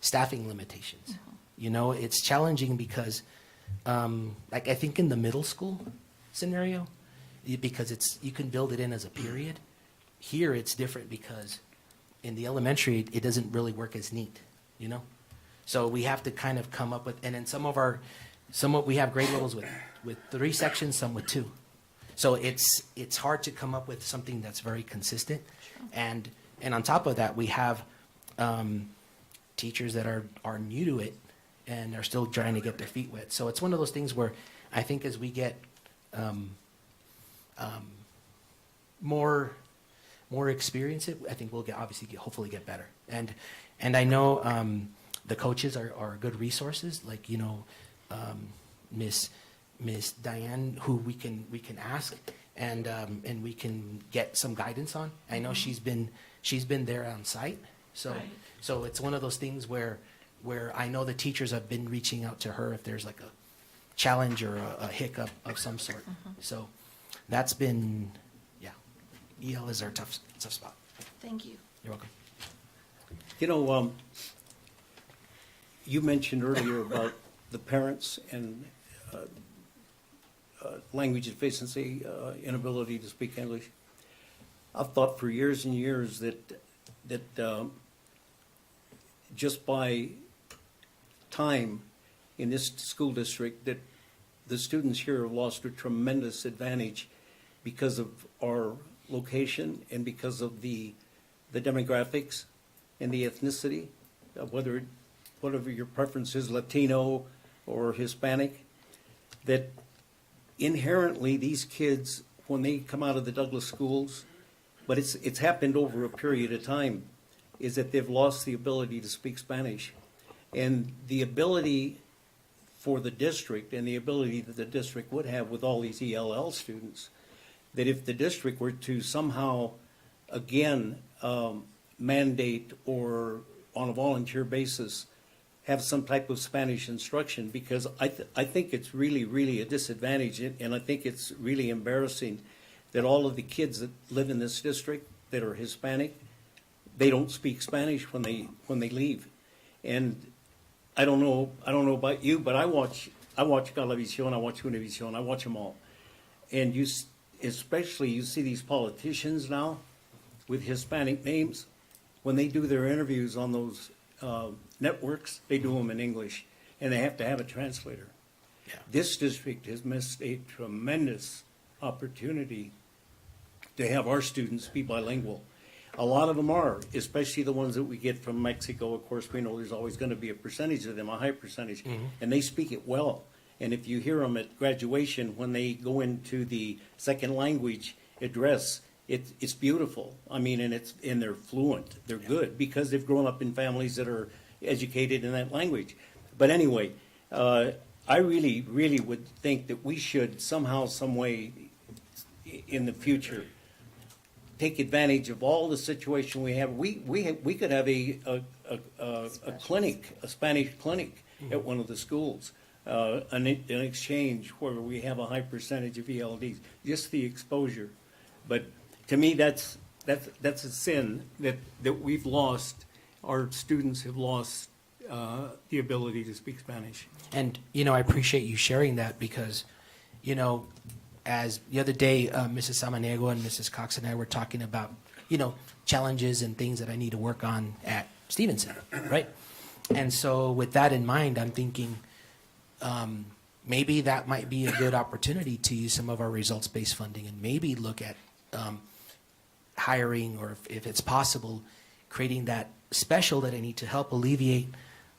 Speaker 9: staffing limitations. It's challenging because, like I think in the middle school scenario, because you can build it in as a period. Here it's different because in the elementary it doesn't really work as neat, So we have to kind of come up with, and then we have grade levels with 3 sections, some with 2. So it's hard to come up with something that's very consistent.
Speaker 5: Sure.
Speaker 9: And on top of that, we have teachers that are new to it and are still trying to get their feet wet. So it's one of those things where I think as we get more experience, I think we'll hopefully get better. And I know the coaches are good resources, like Miss Diane, who we can ask, and we can get some guidance on. I know she's been there on site, so
Speaker 5: Right.
Speaker 9: so it's one of those things where I know the teachers have been reaching out to her if there's like a challenge or a hiccup of some sort. So that's been, yeah, EL is our tough spot.
Speaker 5: Thank you.
Speaker 9: You're welcome.
Speaker 1: You know, you mentioned earlier about the parents and language deficiency, inability to speak English. I've thought for years and years that just by time in this school district, that the students here have lost a tremendous advantage because of our location and because of the demographics and the ethnicity, whatever your preference is, Latino or Hispanic, that inherently these kids, when they come out of the Douglas schools, but it's happened over a period of time, is that they've lost the ability to speak Spanish. And the ability for the district and the ability that the district would have with all these ELL students, that if the district were to somehow, again, mandate or on a volunteer basis, have some type of Spanish instruction, because I think it's really, really a disadvantage, and I think it's really embarrassing that all of the kids that live in this district that are Hispanic, they don't speak Spanish when they leave. And I don't know about you, but I watch Galavisión, I watch Univision, I watch them all. And especially you see these politicians now with Hispanic names, when they do their interviews on those networks, they do them in English, and they have to have a translator.
Speaker 9: Yeah.
Speaker 1: This district has missed a tremendous opportunity to have our students be bilingual. A lot of them are, especially the ones that we get from Mexico. Of course, we know there's always going to be a percentage of them, a high percentage, and they speak it well. And if you hear them at graduation, when they go into the second language address, it's beautiful. I mean, and they're fluent. They're good because they've grown up in families that are educated in that language. But anyway, I really, really would think that we should somehow, some way, in the future, take advantage of all the situation we have. We could have a clinic, a Spanish clinic at one of the schools, an exchange where we have a high percentage of ELDs, just the exposure. But to me, that's a sin that we've lost. Our students have lost the ability to speak Spanish.
Speaker 9: And, I appreciate you sharing that because, as the other day, Mrs. Samaniego and Mrs. Cox and I were talking about, challenges and things that I need to work on at Stevenson, right? And so with that in mind, I'm thinking maybe that might be a good opportunity to use some of our results-based funding and maybe look at hiring, or if it's possible, creating that special that I need to help alleviate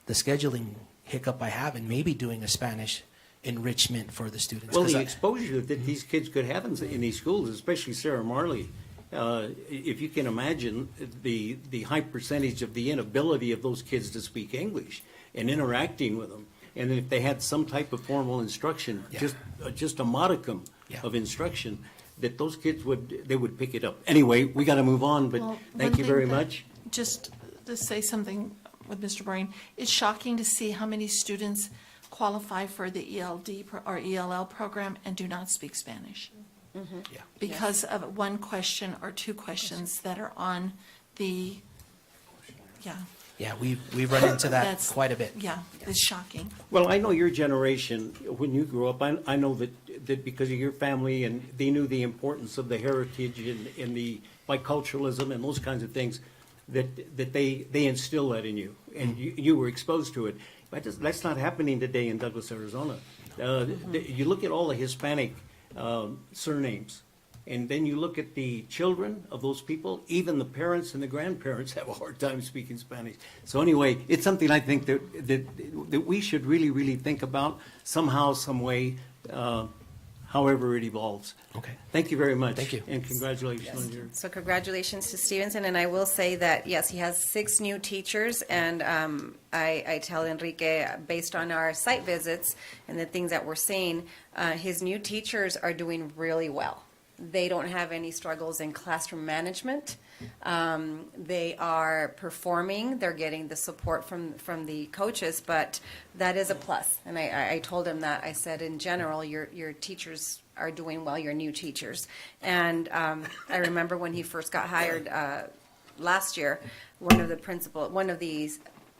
Speaker 9: the scheduling hiccup I have, and maybe doing a Spanish enrichment for the students.
Speaker 1: Well,
Speaker 9: 'Cause
Speaker 1: the
Speaker 9: I-
Speaker 1: exposure that these kids could have in these schools, especially Sarah Marley, if you can imagine the high percentage of the inability of those kids to speak English and interacting with them, and if they had some type of formal instruction,
Speaker 9: Yeah.
Speaker 1: just a modicum
Speaker 9: Yeah.
Speaker 1: of instruction, that those kids would pick it up. Anyway, we got to move on, but
Speaker 5: Well,
Speaker 1: thank
Speaker 5: one
Speaker 1: you
Speaker 5: thing
Speaker 1: very
Speaker 5: that-
Speaker 1: much.
Speaker 5: Just to say something with Mr. Brain, it's shocking to see how many students qualify for the ELD or ELL program and do not speak Spanish
Speaker 9: yeah.
Speaker 5: because of one question or two questions that are on the, yeah.
Speaker 9: Yeah, we've run into that
Speaker 5: That's-
Speaker 9: quite a bit.
Speaker 5: Yeah, it's shocking.
Speaker 1: Well, I know your generation, when you grew up, I know that because of your family, and they knew the importance of the heritage and the biculturalism and those kinds of things, that they instill that in you, and you were exposed to it. But that's not happening today in Douglas, Arizona. You look at all the Hispanic surnames, and then you look at the children of those people, even the parents and the grandparents have a hard time speaking Spanish. So anyway, it's something I think that we should really, really think about somehow, some way, however it evolves.
Speaker 9: Okay.
Speaker 1: Thank you very much.
Speaker 9: Thank you.
Speaker 1: And congratulations on your.
Speaker 2: So congratulations to Stevenson, and I will say that, yes, he has 6 new teachers, and I tell Enrique, based on our site visits and the things that we're seeing, his new teachers are doing really well. They don't have any struggles in classroom management. They are performing, they're getting the support from the coaches, but that is a plus. And I told him that, I said, in general, your teachers are doing well, your new teachers. And I remember when he first got hired last year, one of the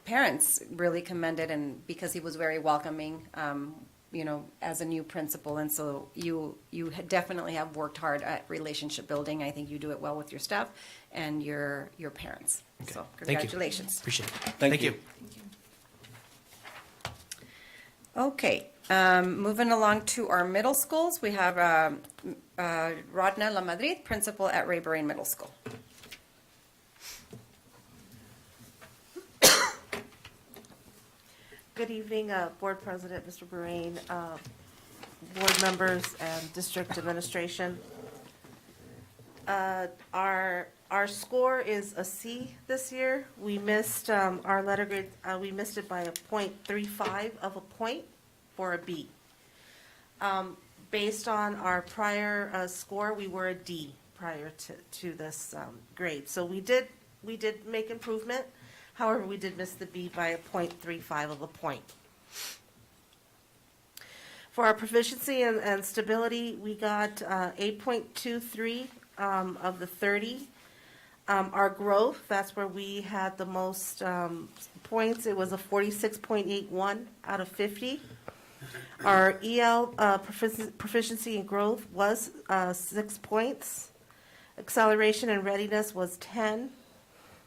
Speaker 2: parents really commended, and because he was very welcoming, as a new principal. And so you definitely have worked hard at relationship building. I think you do it well with your staff and your parents.
Speaker 9: Okay.
Speaker 2: So
Speaker 9: Thank you.
Speaker 2: congratulations.
Speaker 9: Appreciate it.
Speaker 1: Thank you.
Speaker 2: Okay, moving along to our middle schools, we have Rodna La Madrid, principal at Rayburn Middle School.
Speaker 10: Good evening, Board President, Mr. Burain, board members, and district administration. Our score is a C this year. We missed our letter grade, we missed it by a 0.35 of a point for a B. Based on our prior score, we were a D prior to this grade. So we did make improvement. However, we did miss the B by a 0.35 of a point. For our proficiency and stability, we got 8.23 of the 30. Our growth, that's where we had the most points. It was a 46.81 out of 50. Our EL proficiency and growth was 6 points. Acceleration and readiness was 10.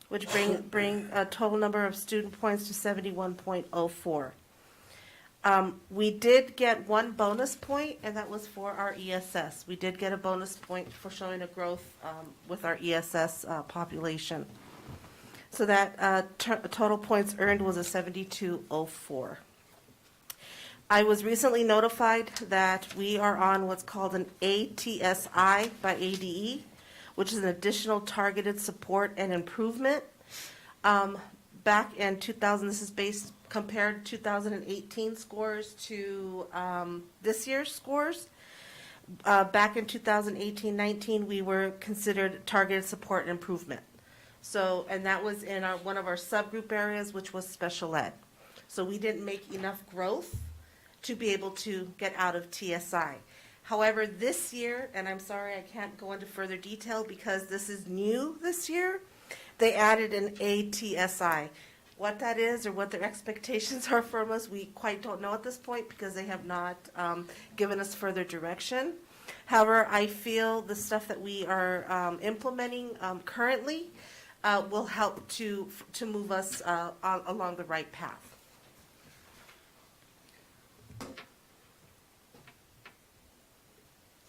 Speaker 10: Which bring a total number of student points to 71.04. We did get one bonus point, and that was for our ESS. We did get a bonus point for showing a growth with our ESS population. So that total points earned was a 72.04. I was recently notified that we are on what's called an ATSI by ADE, which is an additional targeted support and improvement. Back in 2000, this is based, compared 2018 scores to this year's scores. Back in 2018-19, we were considered targeted support and improvement. So, and that was in one of our subgroup areas, which was special ed. So we didn't make enough growth to be able to get out of TSI. However, this year, and I'm sorry I can't go into further detail because this is new this year, they added an ATSI. What that is or what their expectations are from us, we quite don't know at this point because they have not given us further direction. However, I feel the stuff that we are implementing currently will help to move us along the right path.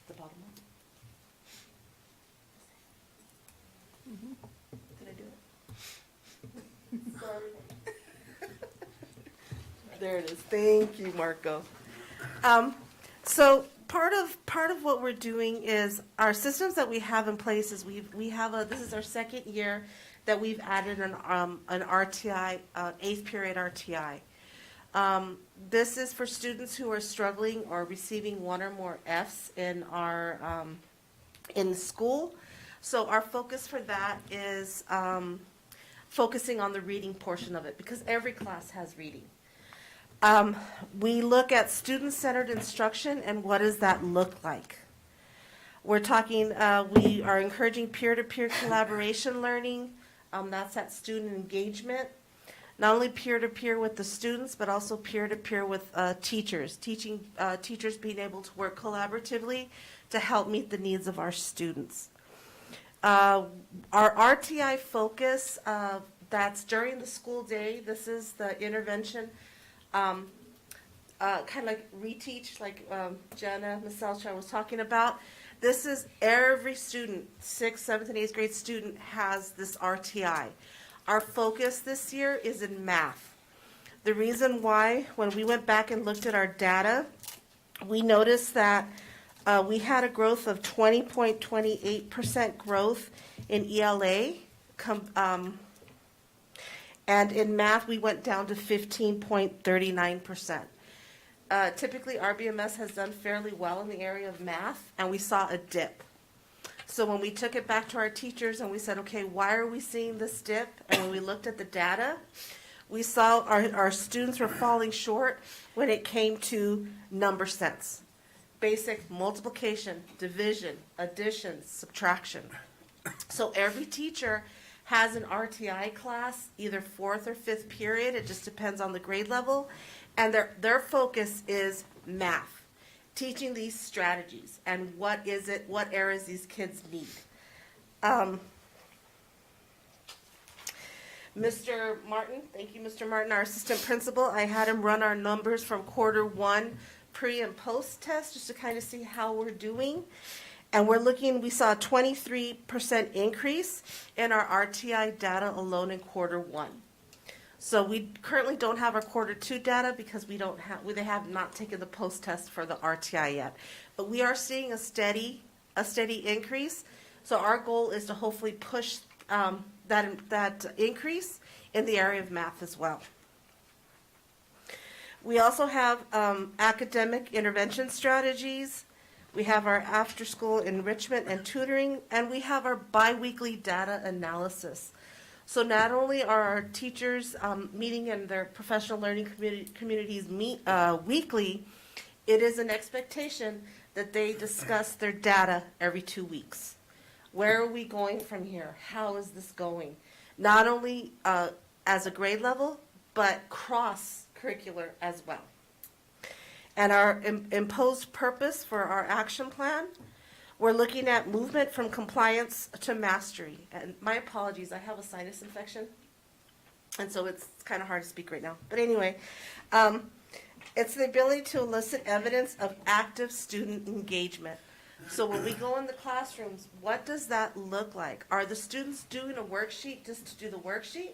Speaker 10: The bottom one. Did I do it? Sorry. There it is. Thank you, Marco. So part of what we're doing is our systems that we have in place is we have this is our second year that we've added an RTI, 8th period RTI. This is for students who are struggling or receiving one or more Fs in our in school. So our focus for that is focusing on the reading portion of it because every class has reading. We look at student-centered instruction and what does that look like. We're talking, we are encouraging peer-to-peer collaboration learning. That's that student engagement. Not only peer-to-peer with the students, but also peer-to-peer with teachers. Teachers being able to work collaboratively to help meet the needs of our students. Our RTI focus, that's during the school day. This is the intervention, kind of like reteach, like Jana Maselcha was talking about. This is every student, 6th, 7th, and 8th grade student has this RTI. Our focus this year is in math. The reason why, when we went back and looked at our data, we noticed that we had a growth of 20.28% growth in ELA, and in math we went down to 15.39%. Typically RBMS has done fairly well in the area of math, and we saw a dip. So when we took it back to our teachers and we said, okay, why are we seeing this dip? And when we looked at the data, we saw our students were falling short when it came to number sense. Basic multiplication, division, addition, subtraction. So every teacher has an RTI class, either 4th or 5th period, it just depends on the grade level, and their focus is math, teaching these strategies and what areas these kids need. Mr. Martin, thank you, Mr. Martin, our assistant principal, I had him run our numbers from Q1 pre and post test just to kind of see how we're doing. And we saw a 23% increase in our RTI data alone in Q1. So we currently don't have our Q2 data because they have not taken the post test for the RTI yet. But we are seeing a steady increase. So our goal is to hopefully push that increase in the area of math as well. We also have academic intervention strategies. We have our after-school enrichment and tutoring, and we have our biweekly data analysis. So not only are our teachers meeting in their professional learning communities weekly, it is an expectation that they discuss their data every 2 weeks. Where are we going from here? How is this going? Not only as a grade level, but cross-curricular as well. And our imposed purpose for our action plan, we're looking at movement from compliance to mastery. And my apologies, I have a sinus infection, and so it's kind of hard to speak right now. But anyway, it's the ability to elicit evidence of active student engagement. So when we go in the classrooms, what does that look like? Are the students doing a worksheet just to do the worksheet?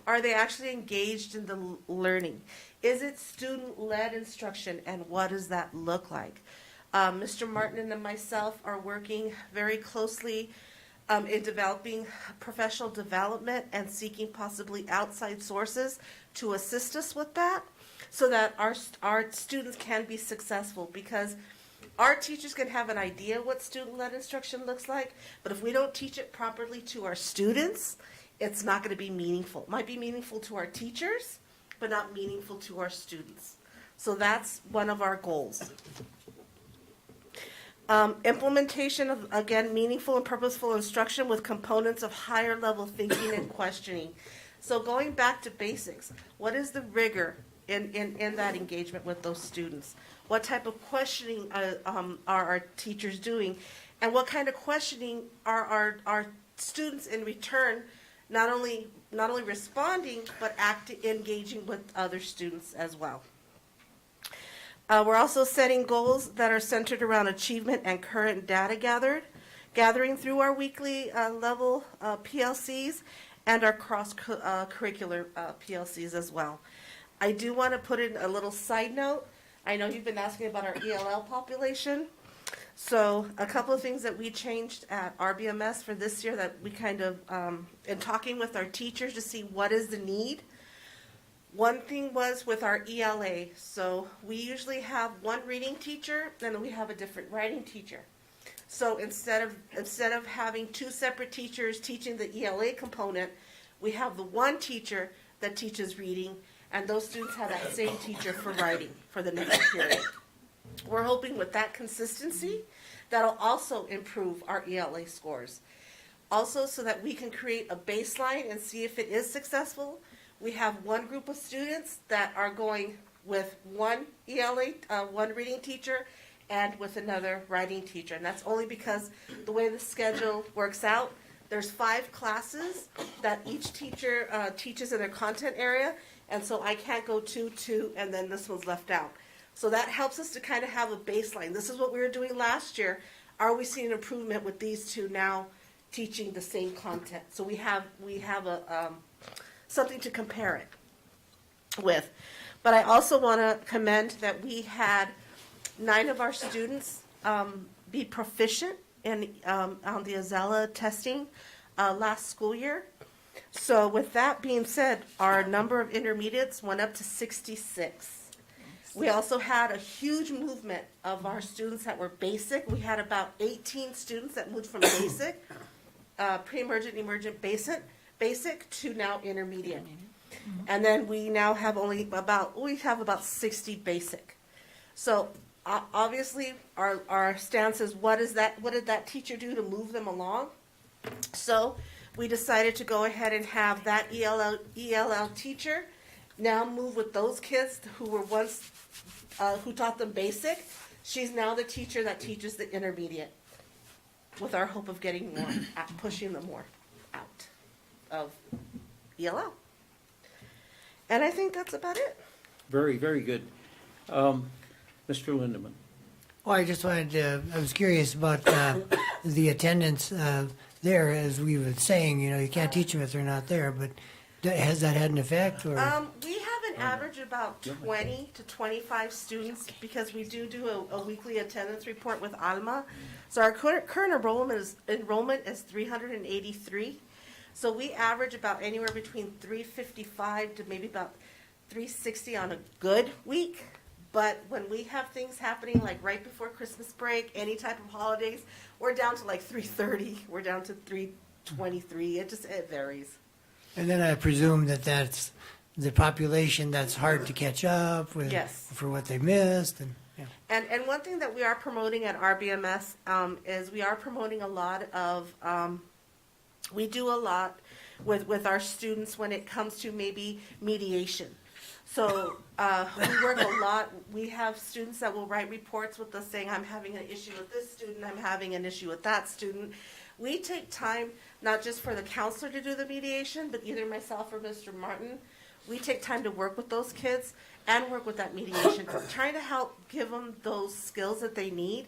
Speaker 10: Are they actually engaged in the learning? Is it student-led instruction, and what does that look like? Mr. Martin and myself are working very closely in developing professional development and seeking possibly outside sources to assist us with that so that our students can be successful, because our teachers can have an idea what student-led instruction looks like, but if we don't teach it properly to our students, it's not going to be meaningful. It might be meaningful to our teachers, but not meaningful to our students. So that's one of our goals. Implementation of, again, meaningful and purposeful instruction with components of higher level thinking and questioning. So going back to basics, what is the rigor in that engagement with those students? What type of questioning are our teachers doing? And what kind of questioning are our students in return not only responding, but engaging with other students as well? We're also setting goals that are centered around achievement and current data gathering through our weekly level PLCs and our cross-curricular PLCs as well. I do want to put in a little side note. I know you've been asking about our ELL population. So a couple of things that we changed at RBMS for this year that we kind of, in talking with our teachers to see what is the need. One thing was with our ELA. So we usually have one reading teacher, then we have a different writing teacher. So instead of having two separate teachers teaching the ELA component, we have the one teacher that teaches reading, and those students have that same teacher for writing for the next period. We're hoping with that consistency, that'll also improve our ELA scores. Also, so that we can create a baseline and see if it is successful, we have one group of students that are going with one ELA, one reading teacher, and with another writing teacher. And that's only because the way the schedule works out, there's 5 classes that each teacher teaches in their content area, and so I can't go 2, and then this one's left out. So that helps us to kind of have a baseline. This is what we were doing last year. Are we seeing improvement with these two now teaching the same content? So we have a something to compare it with. But I also want to commend that we had 9 of our students be proficient in on the Azella testing last school year. So with that being said, our number of intermediates went up to 66. We also had a huge movement of our students that were basic. We had about 18 students that moved from basic, pre-emergent, emergent, basic to now intermediate. And then we now have about 60 basic. So obviously our stance is what did that teacher do to move them along? So we decided to go ahead and have that ELL teacher now move with those kids who were once, who taught them basic. She's now the teacher that teaches the intermediate, with our hope of getting more, pushing them more out of ELL. And I think that's about it.
Speaker 1: Very, very good. Mr. Lindeman.
Speaker 4: Well, I just wanted to, I was curious about the attendance there, as we were saying, you know, you can't teach them if they're not there, but has that had an effect, or?
Speaker 10: We have an average of about 20 to 25 students, because we do a weekly attendance report with Alma. So our current enrollment is 383. So we average about anywhere between 355 to maybe about 360 on a good week. But when we have things happening like right before Christmas break, any type of holidays, we're down to like 330. We're down to 323. It varies.
Speaker 4: And then I presume that that's the population that's hard to catch up with.
Speaker 10: Yes.
Speaker 4: For what they missed, and, yeah.
Speaker 10: And one thing that we are promoting at RBMS is we are promoting a lot of, we do a lot with our students when it comes to maybe mediation. So we work a lot. We have students that will write reports with us saying, I'm having an issue with this student, I'm having an issue with that student. We take time, not just for the counselor to do the mediation, but either myself or Mr. Martin, we take time to work with those kids and work with that mediation, trying to help give them those skills that they need,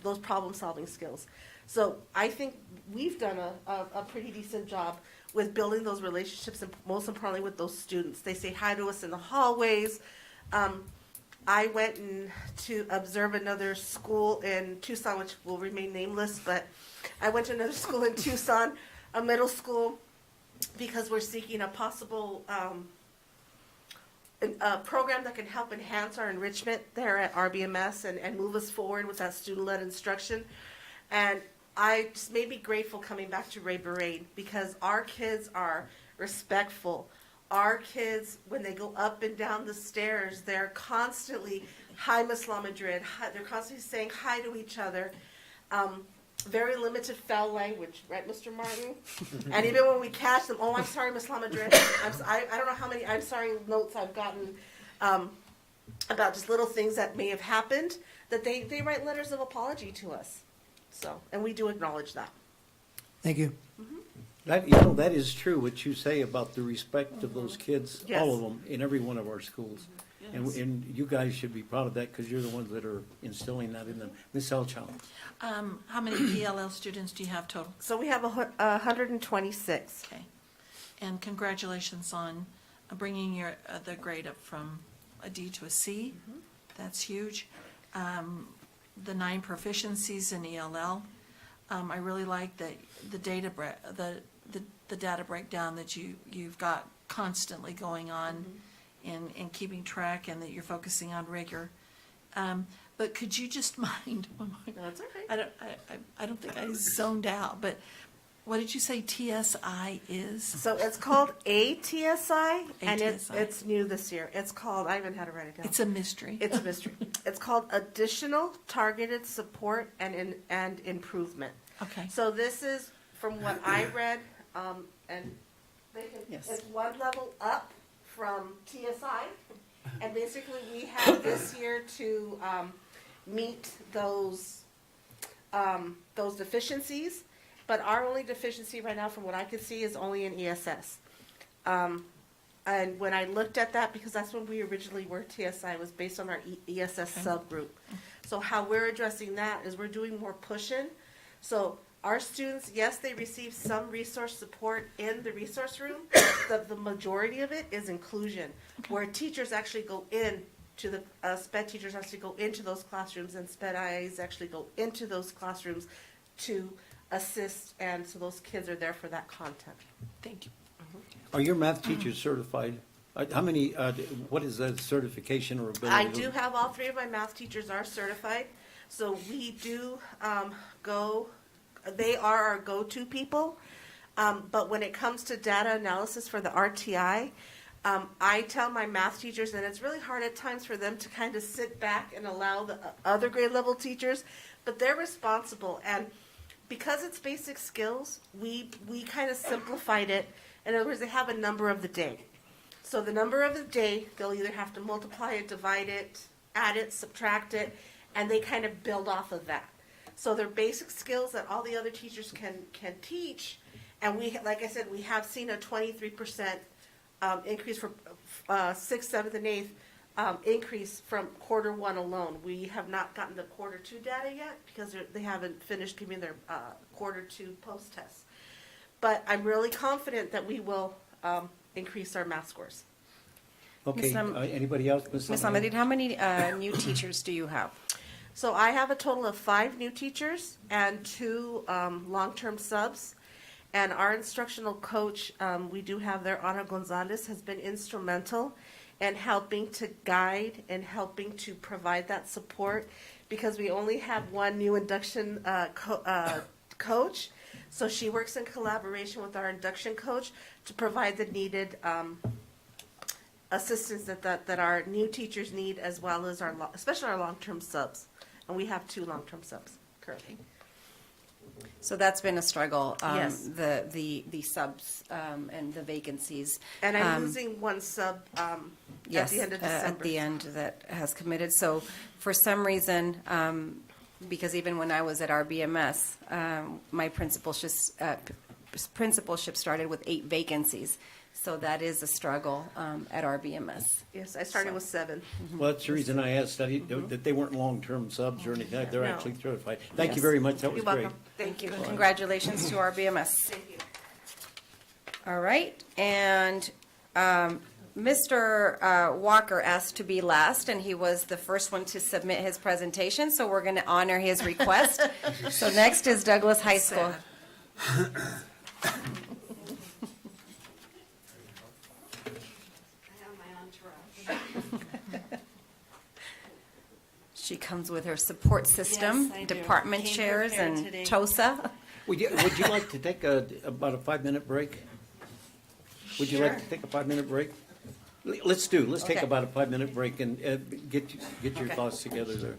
Speaker 10: those problem-solving skills. So I think we've done a pretty decent job with building those relationships, and most importantly with those students. They say hi to us in the hallways. I went to observe another school in Tucson, which will remain nameless, but I went to another school in Tucson, a middle school, because we're seeking a possible a program that can help enhance our enrichment there at RBMS and move us forward with that student-led instruction. And I just made me grateful coming back to Ray Berade, because our kids are respectful. Our kids, when they go up and down the stairs, they're constantly, hi, Miss La Madrid. Hi, they're constantly saying hi to each other. Very limited foul language, right, Mr. Martin? And even when we catch them, oh, I'm sorry, Miss La Madrid. I don't know how many I'm sorry notes I've gotten about just little things that may have happened, that they write letters of apology to us. So, and we do acknowledge that.
Speaker 4: Thank you.
Speaker 1: That is true, what you say about the respect of those kids,
Speaker 10: Yes.
Speaker 1: all of them, in every one of our schools.
Speaker 5: Yes.
Speaker 1: And you guys should be proud of that, because you're the ones that are instilling that in them. Ms. Elchow.
Speaker 5: How many ELL students do you have total?
Speaker 10: So we have 126.
Speaker 5: Okay. And congratulations on bringing your the grade up from a D to a C. That's huge. The 9 proficiencies in ELL. I really like that the data the data breakdown that you've got constantly going on and keeping track, and that you're focusing on rigor. But could you just mind?
Speaker 10: That's okay.
Speaker 5: I don't think I zoned out. But what did you say TSI is?
Speaker 10: So it's called ATSI, and
Speaker 5: ATSI.
Speaker 10: it's new this year. It's called, I even had to write it down.
Speaker 5: It's a mystery.
Speaker 10: It's a mystery. It's called Additional Targeted Support and Improvement.
Speaker 5: Okay.
Speaker 10: So this is, from what I read, and they can,
Speaker 5: Yes.
Speaker 10: it's one level up from TSI, and basically we have this year to meet those deficiencies. But our only deficiency right now, from what I can see, is only in ESS. And when I looked at that, because that's when we originally were TSI, was based on our ESS subgroup. So how we're addressing that is we're doing more push-in. So our students, yes, they receive some resource support in the resource room. The majority of it is inclusion, where teachers actually go in to the SPED teachers actually go into those classrooms, and SPED IAs actually go into those classrooms to assist, and so those kids are there for that content.
Speaker 5: Thank you.
Speaker 1: Are your math teachers certified? How many, what is that certification or ability?
Speaker 10: I do have all three of my math teachers are certified, so we do they are our go-to people. But when it comes to data analysis for the RTI, I tell my math teachers, and it's really hard at times for them to kind of sit back and allow the other grade level teachers, but they're responsible. And because it's basic skills, we kind of simplified it. In other words, they have a number of the day. So the number of the day, they'll either have to multiply it, divide it, add it, subtract it, and they kind of build off of that. So they're basic skills that all the other teachers can teach. And we, like I said, we have seen a 23% increase for 6th, 7th, and 8th increase from quarter one alone. We have not gotten the quarter two data yet because they haven't finished giving their quarter two post tests. But I'm really confident that we will increase our math scores.
Speaker 1: Okay,
Speaker 2: Ms.
Speaker 1: anybody else?
Speaker 2: Ms. Ahmadid, how many new teachers do you have?
Speaker 10: So I have a total of 5 new teachers and 2 long-term subs. And our instructional coach, we do have there, Ana Gonzalez, has been instrumental in helping to guide and helping to provide that support because we only have one new induction coach. So she works in collaboration with our induction coach to provide the needed assistance that our new teachers need, as well as especially our long-term subs. And we have 2 long-term subs currently.
Speaker 2: So that's been a struggle.
Speaker 10: Yes.
Speaker 2: The subs and the vacancies.
Speaker 10: And I'm losing 1 sub at
Speaker 2: Yes,
Speaker 10: the end of December.
Speaker 2: at the end that has committed. So for some reason, because even when I was at RBMS, my principalship started with 8 vacancies. So that is a struggle at RBMS.
Speaker 10: Yes, I started with 7.
Speaker 1: Well, that's the reason I asked that they weren't long-term subs or anything. They're
Speaker 10: No.
Speaker 1: actually certified. Thank you
Speaker 2: Yes.
Speaker 1: very much. That was
Speaker 10: You're
Speaker 1: great.
Speaker 10: welcome.
Speaker 2: Thank you. Congratulations to RBMS.
Speaker 10: Thank you.
Speaker 2: All right, and Mr. Walker asked to be last, and he was the first one to submit his presentation, so we're going to honor his request. So next is Douglas High School. She comes with her support system,
Speaker 10: Yes, I do.
Speaker 2: department
Speaker 10: Came
Speaker 2: chairs,
Speaker 10: prepared
Speaker 2: and
Speaker 10: today.
Speaker 2: TOSA.
Speaker 1: Would you like to take about a 5-minute break? Would you like to take a 5-minute break? Let's take
Speaker 2: Okay.
Speaker 1: about a 5-minute break and get your
Speaker 2: Okay.
Speaker 1: thoughts together there.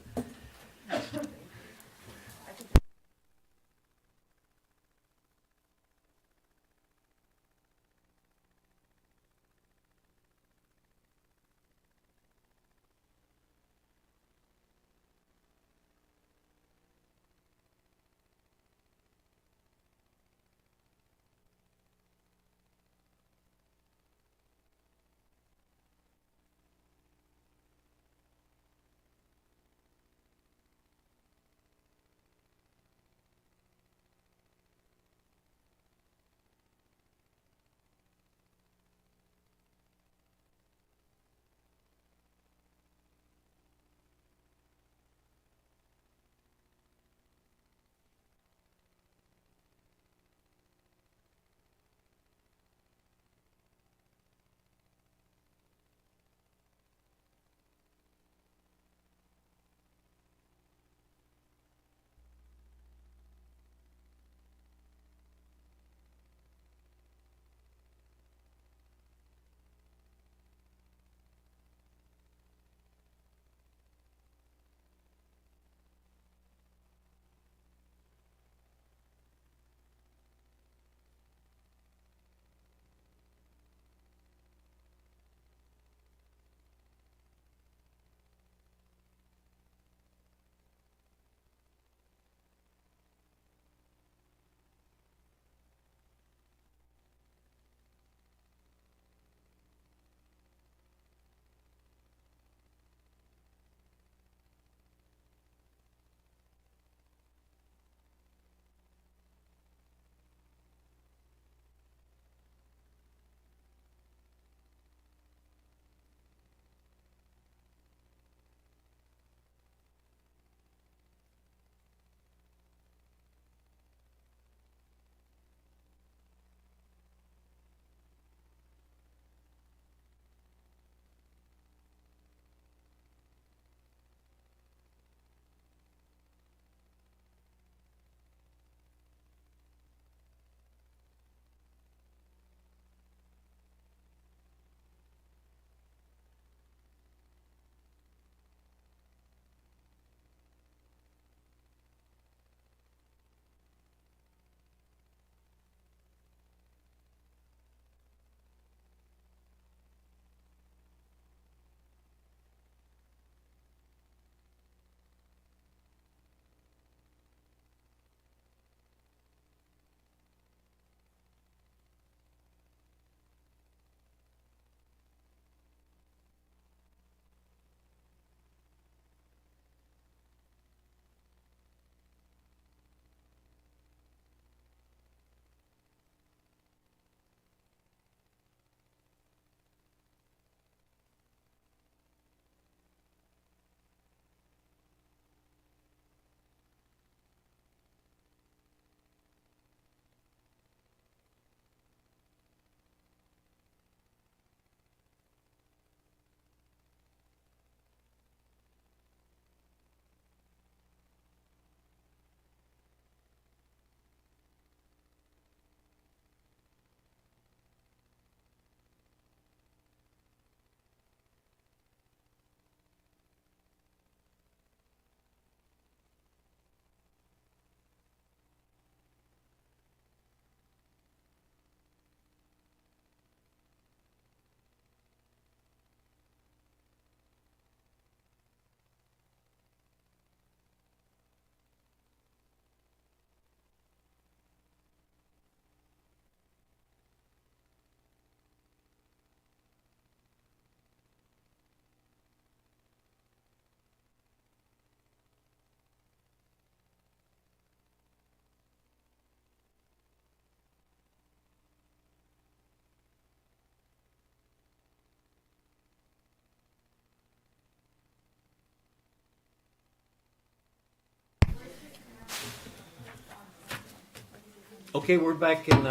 Speaker 1: Okay, we're back in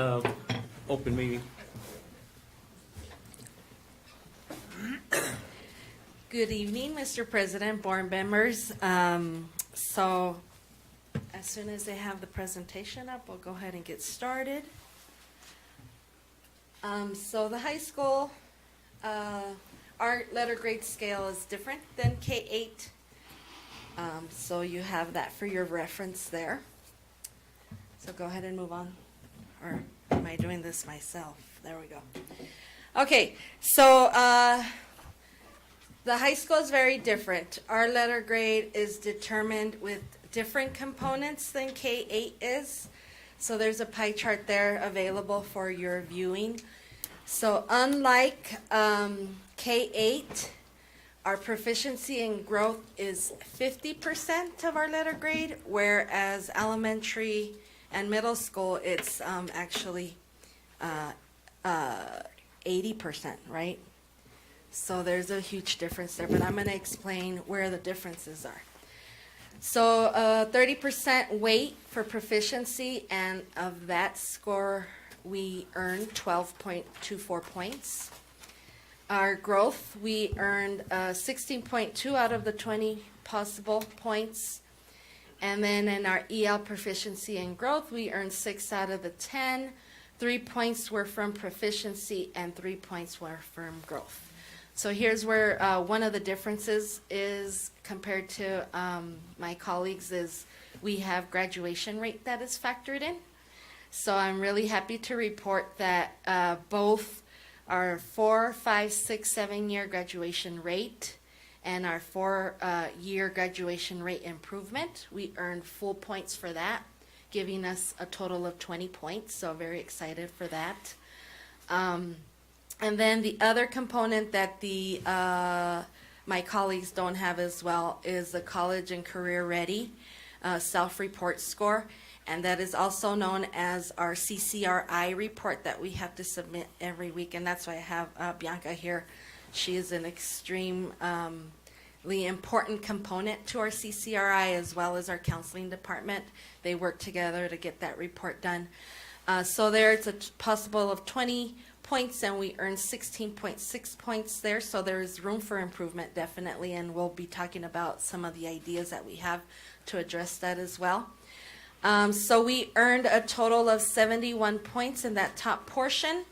Speaker 1: open meeting.
Speaker 10: Good evening, Mr. President, board members. So as soon as they have the presentation up, we'll go ahead and get started. So the high school, our letter grade scale is different than K-8. So you have that for your reference there. So go ahead and move on. Or am I doing this myself? There we go. Okay, so the high school is very different. Our letter grade is determined with different components than K-8 is. So there's a pie chart there available for your viewing. So unlike K-8, our proficiency and growth is 50% of our letter grade, whereas elementary and middle school, it's actually 80%, right? So there's a huge difference there, but I'm going to explain where the differences are. So 30% weight for proficiency, and of that score, we earned 12.24 points. Our growth, we earned 16.2 out of the 20 possible points. And then in our EL proficiency and growth, we earned 6 out of the 10. 3 points were from proficiency and 3 points were from growth. So here's where one of the differences is compared to my colleagues is we have graduation rate that is factored in. So I'm really happy to report that both our 4, 5, 6, 7-year graduation rate and our 4-year graduation rate improvement, we earned full points for that, giving us a total of 20 points. So very excited for that. And then the other component that the my colleagues don't have as well is the college and career ready self-report score, and that is also known as our CCRI report that we have to submit every week, and that's why I have Bianca here. She is an extremely important component to our CCRI as well as our counseling department. They work together to get that report done. So there it's a possible of 20 points, and we earned 16.6 points there, so there is room for improvement definitely, and we'll be talking about some of the ideas that we have to address that as well. So we earned a total of 71 points in that top portion,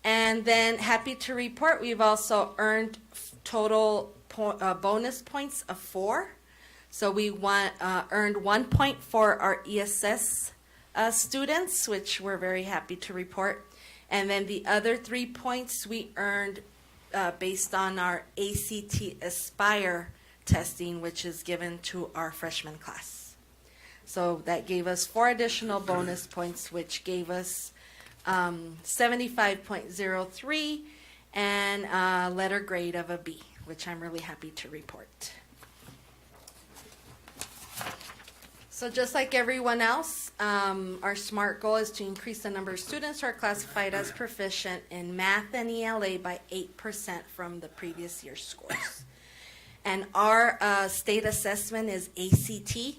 Speaker 10: and then happy to report we've also earned total bonus points of 4. So we earned 1 point for our ESS students, which we're very happy to report. And then the other 3 points we earned based on our ACT Aspire testing, which is given to our freshman class. So that gave us 4 additional bonus points, which gave us 75.03 and a letter grade of a B, which I'm really happy to report. So just like everyone else, our SMART goal is to increase the number of students who are classified as proficient in math and ELA by 8% from the previous year's scores. And our state assessment is ACT.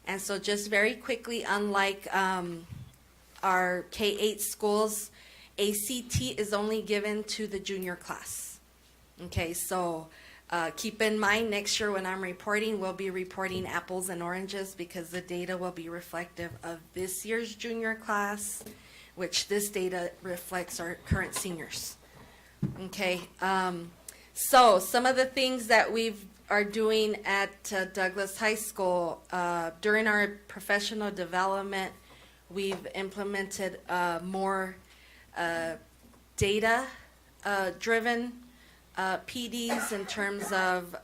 Speaker 10: And so just very quickly, unlike our K-8 schools, ACT is only given to the junior class. Okay, so keep in mind next year when I'm reporting, we'll be reporting apples and oranges because the data will be reflective of this year's junior class, which this data reflects our current seniors. Okay, so some of the things that we are doing at Douglas High School during our professional development, we've implemented more data-driven PDs in terms of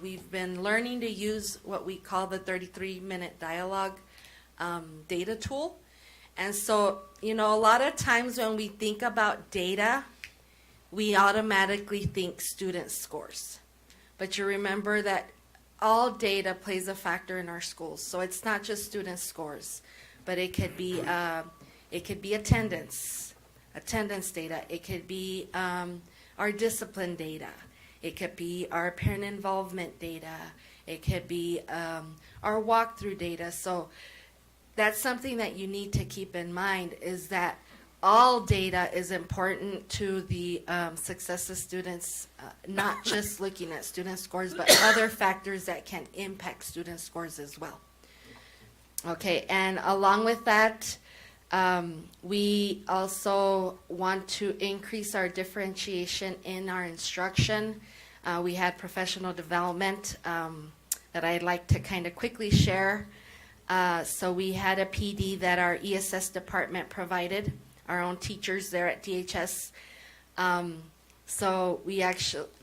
Speaker 10: we've been learning to use what we call the 33-minute dialogue data tool. And so, you know, a lot of times when we think about data, we automatically think student scores. But you remember that all data plays a factor in our schools. So it's not just student scores, but it could be attendance data. It could be our discipline data. It could be our parent involvement data. It could be our walkthrough data. So that's something that you need to keep in mind, is that all data is important to the success of students, not just looking at student scores, but other factors that can impact student scores as well. Okay, and along with that, we also want to increase our differentiation in our instruction. We had professional development that I'd like to kind of quickly share. So we had a PD that our ESS department provided, our own teachers there at DHS. So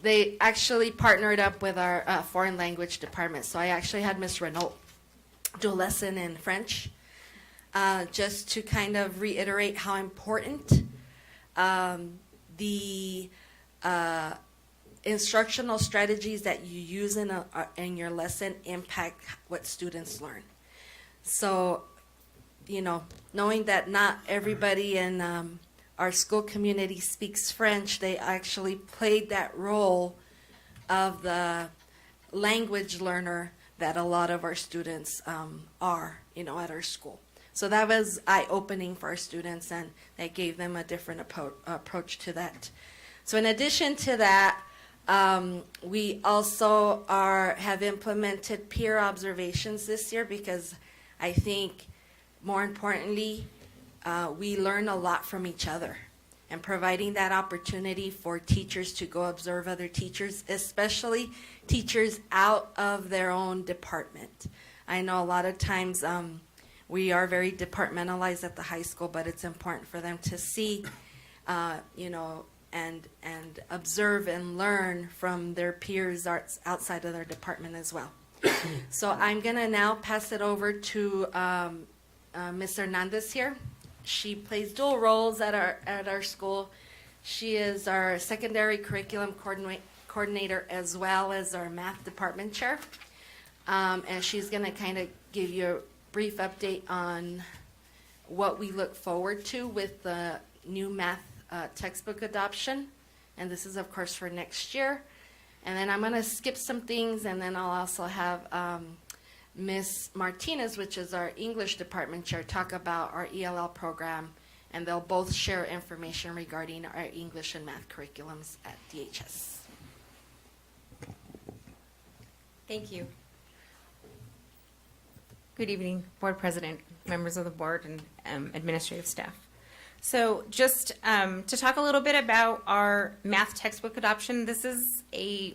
Speaker 10: they actually partnered up with our foreign language department. So I actually had Miss Renault do a lesson in French, just to kind of reiterate how important the instructional strategies that you use in your lesson impact what students learn. So, you know, knowing that not everybody in our school community speaks French, they actually played that role of the language learner that a lot of our students are, you know, at our school. So that was eye-opening for our students, and that gave them a different approach to that. So in addition to that, we also have implemented peer observations this year, because I think more importantly, we learn a lot from each other, and providing that opportunity for teachers to go observe other teachers, especially teachers out of their own department. I know a lot of times we are very departmentalized at the high school, but it's important for them to see, you know, and observe and learn from their peers outside of their department as well. So I'm going to now pass it over to Ms. Hernandez here. She plays dual roles at our school. She is our secondary curriculum coordinator as well as our math department chair. And she's going to kind of give you a brief update on what we look forward to with the new math textbook adoption. And this is, of course, for next year. And then I'm going to skip some things, and then I'll also have Ms. Martinez, which is our English department chair, talk about our ELL program, and they'll both share information regarding our English and math curriculums at DHS.
Speaker 11: Thank you. Good evening, Board President, members of the board, and administrative staff. So just to talk a little bit about our math textbook adoption, this is a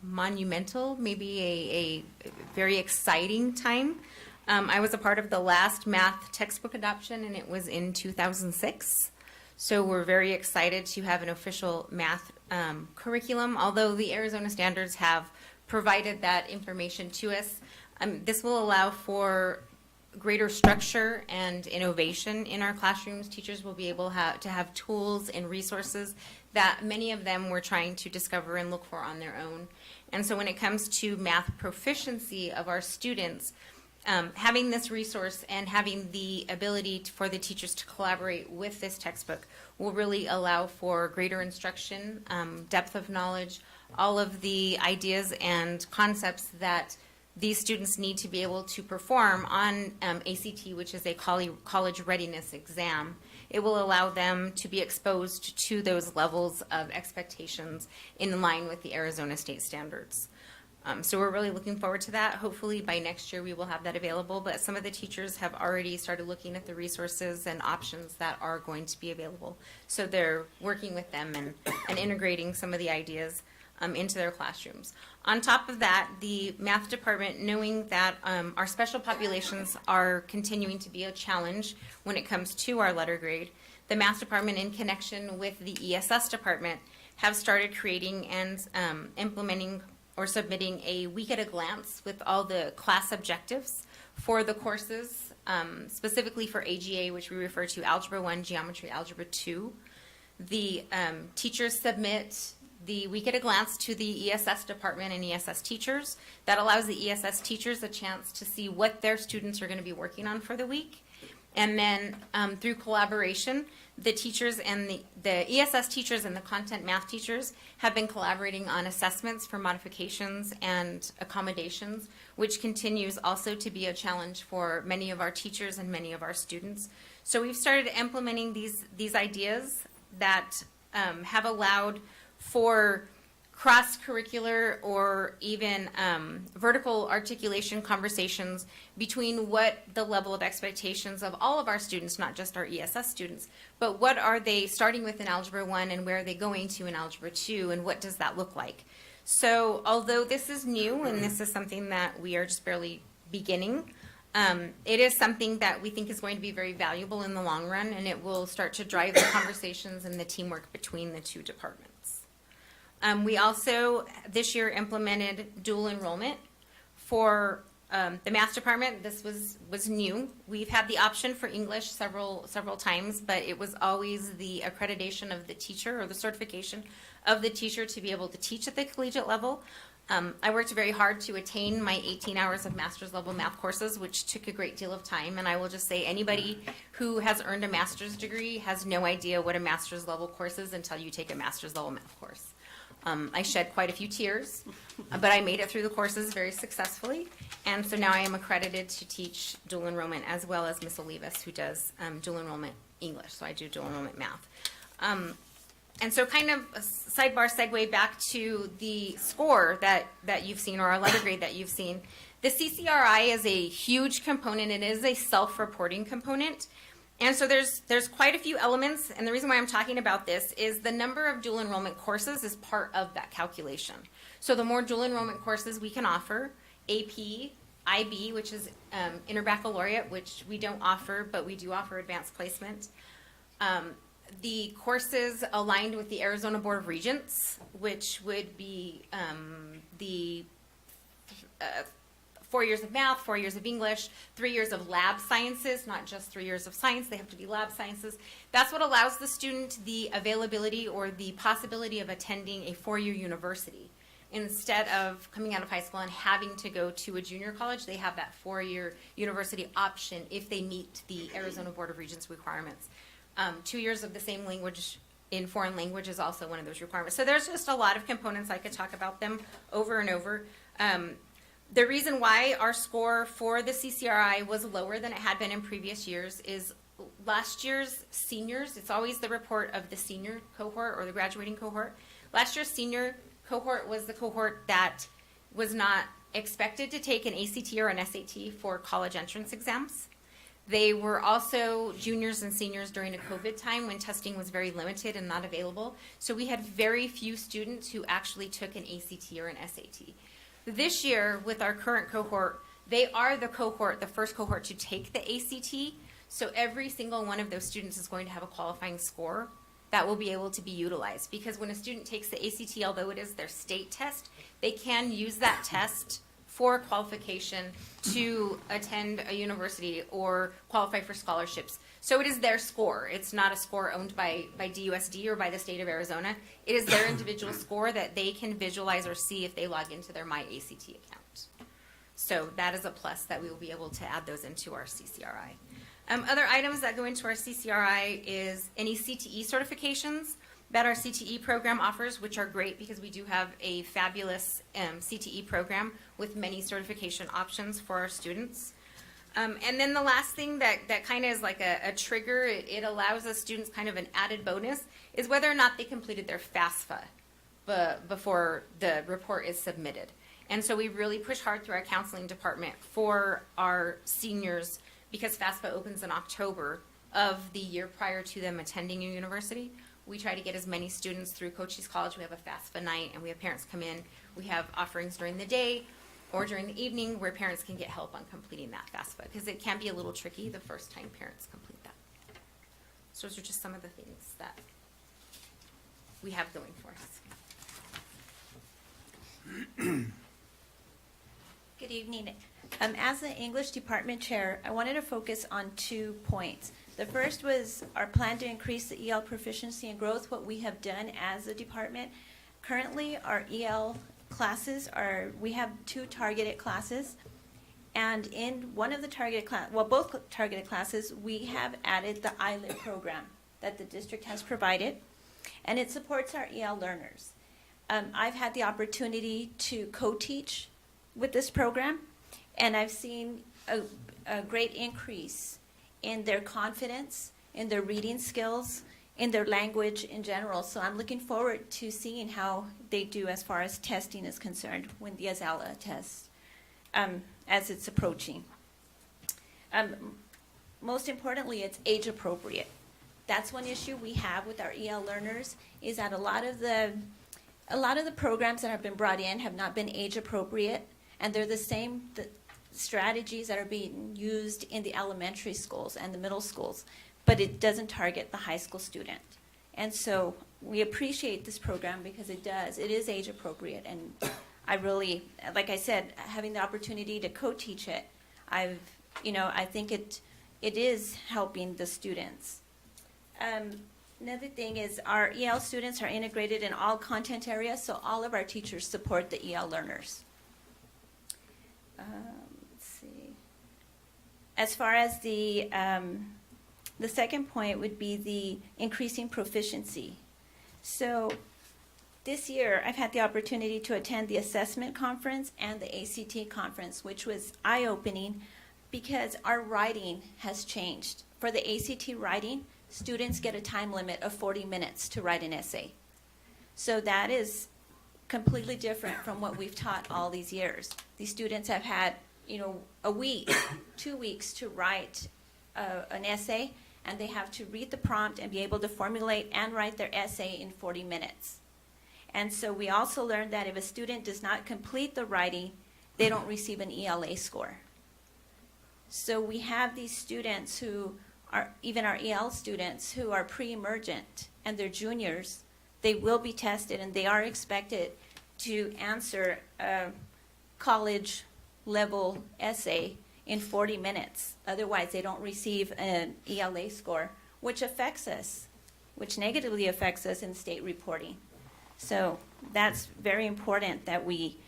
Speaker 11: monumental, maybe a very exciting time. I was a part of the last math textbook adoption, and it was in 2006. So we're very excited to have an official math curriculum, although the Arizona standards have provided that information to us. This will allow for greater structure and innovation in our classrooms. Teachers will be able to have tools and resources that many of them were trying to discover and look for on their own. And so when it comes to math proficiency of our students, having this resource and having the ability for the teachers to collaborate with this textbook will really allow for greater instruction, depth of knowledge, all of the ideas and concepts that these students need to be able to perform on ACT, which is a college readiness exam. It will allow them to be exposed to those levels of expectations in line with the Arizona state standards. So we're really looking forward to that. Hopefully by next year we will have that available, but some of the teachers have already started looking at the resources and options that are going to be available. So they're working with them and integrating some of the ideas into their classrooms. On top of that, the math department, knowing that our special populations are continuing to be a challenge when it comes to our letter grade, the math department, in connection with the ESS department, have started creating and implementing or submitting a week at a glance with all the class objectives for the courses, specifically for AGA, which we refer to Algebra 1, Geometry, Algebra 2. The teachers submit the week at a glance to the ESS department and ESS teachers. That allows the ESS teachers a chance to see what their students are going to be working on for the week. And then through collaboration, the teachers and the ESS teachers and the content math teachers have been collaborating on assessments for modifications and accommodations, which continues also to be a challenge for many of our teachers and many of our students. So we've started implementing these ideas that have allowed for cross-curricular or even vertical articulation conversations between what the level of expectations of all of our students, not just our ESS students, but what are they starting with in Algebra 1 and where are they going to in Algebra 2 and what does that look like? So although this is new and this is something that we are just barely beginning, it is something that we think is going to be very valuable in the long run, and it will start to drive the conversations and the teamwork between the two departments. We also, this year, implemented dual enrollment for the math department. This was new. We've had the option for English several times, but it was always the accreditation of the teacher or the certification of the teacher to be able to teach at the collegiate level. I worked very hard to attain my 18 hours of master's level math courses, which took a great deal of time. And I will just say anybody who has earned a master's degree has no idea what a master's level course is until you take a master's level math course. I shed quite a few tears, but I made it through the courses very successfully. And so now I am accredited to teach dual enrollment as well as Miss Olivas, who does dual enrollment English. So I do dual enrollment math. And so kind of a sidebar segue back to the score that you've seen, or our letter grade that you've seen. The CCRI is a huge component. It is a self-reporting component. And so there's quite a few elements, and the reason why I'm talking about this is the number of dual enrollment courses is part of that calculation. So the more dual enrollment courses we can offer, AP, IB, which is interbaccalaureate, which we don't offer, but we do offer advanced placement. The courses aligned with the Arizona Board of Regents, which would be the 4 years of math, 4 years of English, 3 years of lab sciences, not just 3 years of science, they have to be lab sciences. That's what allows the student the availability or the possibility of attending a 4-year university. Instead of coming out of high school and having to go to a junior college, they have that 4-year university option if they meet the Arizona Board of Regents requirements. 2 years of the same language in foreign language is also one of those requirements. So there's just a lot of components. I could talk about them over and over. The reason why our score for the CCRI was lower than it had been in previous years is last year's seniors, it's always the report of the senior cohort or the graduating cohort. Last year's senior cohort was the cohort that was not expected to take an ACT or an SAT for college entrance exams. They were also juniors and seniors during a COVID time when testing was very limited and not available. So we had very few students who actually took an ACT or an SAT. This year, with our current cohort, they are the cohort, the first cohort to take the ACT. So every single one of those students is going to have a qualifying score that will be able to be utilized. Because when a student takes the ACT, although it is their state test, they can use that test for qualification to attend a university or qualify for scholarships. So it is their score. It's not a score owned by DUSD or by the state of Arizona. It is their individual score that they can visualize or see if they log into their My ACT account. So that is a plus that we will be able to add those into our CCRI. Other items that go into our CCRI is any CTE certifications that our CTE program offers, which are great because we do have a fabulous CTE program with many certification options for our students. And then the last thing that kind of is like a trigger, it allows us students kind of an added bonus, is whether or not they completed their FAFSA before the report is submitted. And so we really push hard through our counseling department for our seniors because FAFSA opens in October of the year prior to them attending a university. We try to get as many students through Cochise College. We have a FAFSA night, and we have parents come in. We have offerings during the day or during the evening where parents can get help on completing that FAFSA because it can be a little tricky the first time parents complete that. So those are just some of the things that we have going for us.
Speaker 12: Good evening. As the English department chair, I wanted to focus on 2 points. The first was our plan to increase the EL proficiency and growth, what we have done as a department. Currently, our EL classes we have 2 targeted classes, And in one of the targeted class, well, both targeted classes, we have added the ILIT program that the district has provided, and it supports our EL learners. I've had the opportunity to co-teach with this program, and I've seen a great increase in their confidence, in their reading skills, in their language in general. So I'm looking forward to seeing how they do as far as testing is concerned when the AZALA test, as it's approaching. Most importantly, it's age appropriate. That's one issue we have with our EL learners, is that a lot of the programs that have been brought in have not been age appropriate, and they're the same strategies that are being used in the elementary schools and the middle schools, but it doesn't target the high school student. And so we appreciate this program because it is age appropriate, and I really, like I said, having the opportunity to co-teach it, I think it is helping the students. Another thing is our EL students are integrated in all content areas, so all of our teachers support the EL learners. Let's see. As far as the second point would be the increasing proficiency. So this year, I've had the opportunity to attend the assessment conference and the ACT conference, which was eye-opening because our writing has changed. For the ACT writing, students get a time limit of 40 minutes to write an essay. So that is completely different from what we've taught all these years. These students have had, a week, 2 weeks to write an essay, and they have to read the prompt and be able to formulate and write their essay in 40 minutes. And so we also learned that if a student does not complete the writing, they don't receive an ELA score. So we have these students who are, even our EL students who are pre-emergent and they're juniors, they will be tested and they are expected to answer a college level essay in 40 minutes. Otherwise, they don't receive an ELA score, which negatively affects us in state reporting. So that's very important that we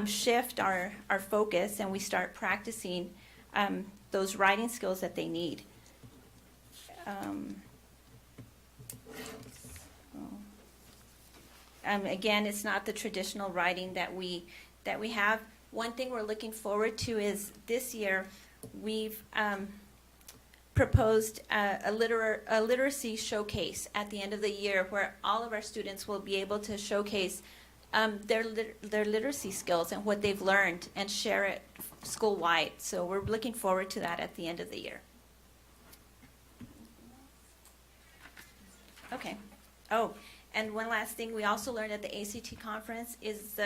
Speaker 12: shift our focus and we start practicing those writing skills that they need. Again, it's not the traditional writing that we have. One thing we're looking forward to is this year we've proposed a literacy showcase at the end of the year where all of our students will be able to showcase their literacy skills and what they've learned and share it school-wide. So we're looking forward to that at the end of the year. Okay. Oh, and one last thing we also learned at the ACT conference is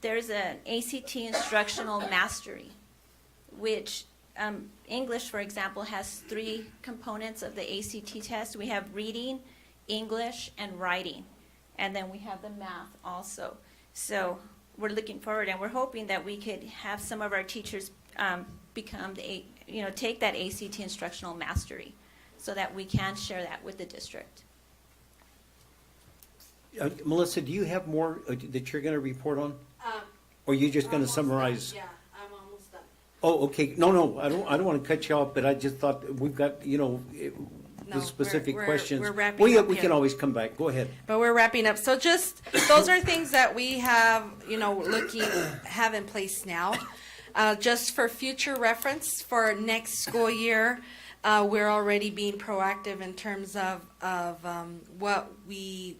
Speaker 12: there's an ACT instructional mastery, which English, for example, has 3 components of the ACT test. We have reading, English, and writing. And then we have the math also. So we're looking forward, and we're hoping that we could have some of our teachers take that ACT instructional mastery so that we can share that with the district.
Speaker 1: Melissa, do you have more that you're going to report on? Or are you just going to summarize?
Speaker 10: Yeah, I'm almost done.
Speaker 1: Oh, okay. No, I don't want to cut you off, but I just thought we've got, the specific questions.
Speaker 13: we're wrapping up
Speaker 1: We
Speaker 13: here.
Speaker 1: can always come back. Go ahead.
Speaker 13: But we're wrapping up. So just, those are things that we have, have in place now. Just for future reference, for next school year, we're already being proactive in terms of what we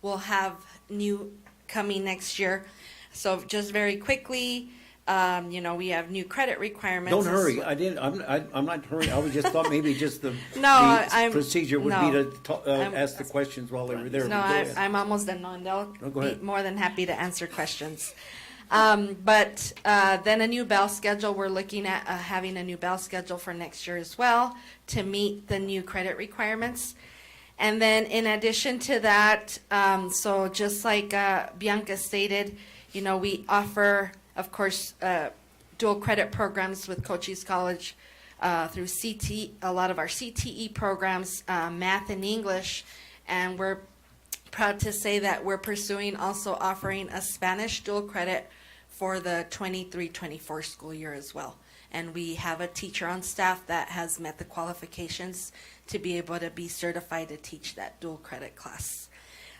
Speaker 13: will have new coming next year. So just very quickly, we have new credit requirements.
Speaker 1: Don't hurry. I'm not hurrying. I was just thought maybe just the procedure would be to ask the questions while they were there.
Speaker 13: No, I'm almost done. No, and they'll
Speaker 1: go
Speaker 13: be
Speaker 1: ahead.
Speaker 13: more than happy to answer questions. But then a new bell schedule. We're looking at having a new bell schedule for next year as well to meet the new credit requirements. And then in addition to that, so just like Bianca stated, we offer, of course, dual credit programs with Cochise College through CT, a lot of our CTE programs, math and English, and we're proud to say that we're pursuing also offering a Spanish dual credit for the 23-24 school year as well. And we have a teacher on staff that has met the qualifications to be able to be certified to teach that dual credit class.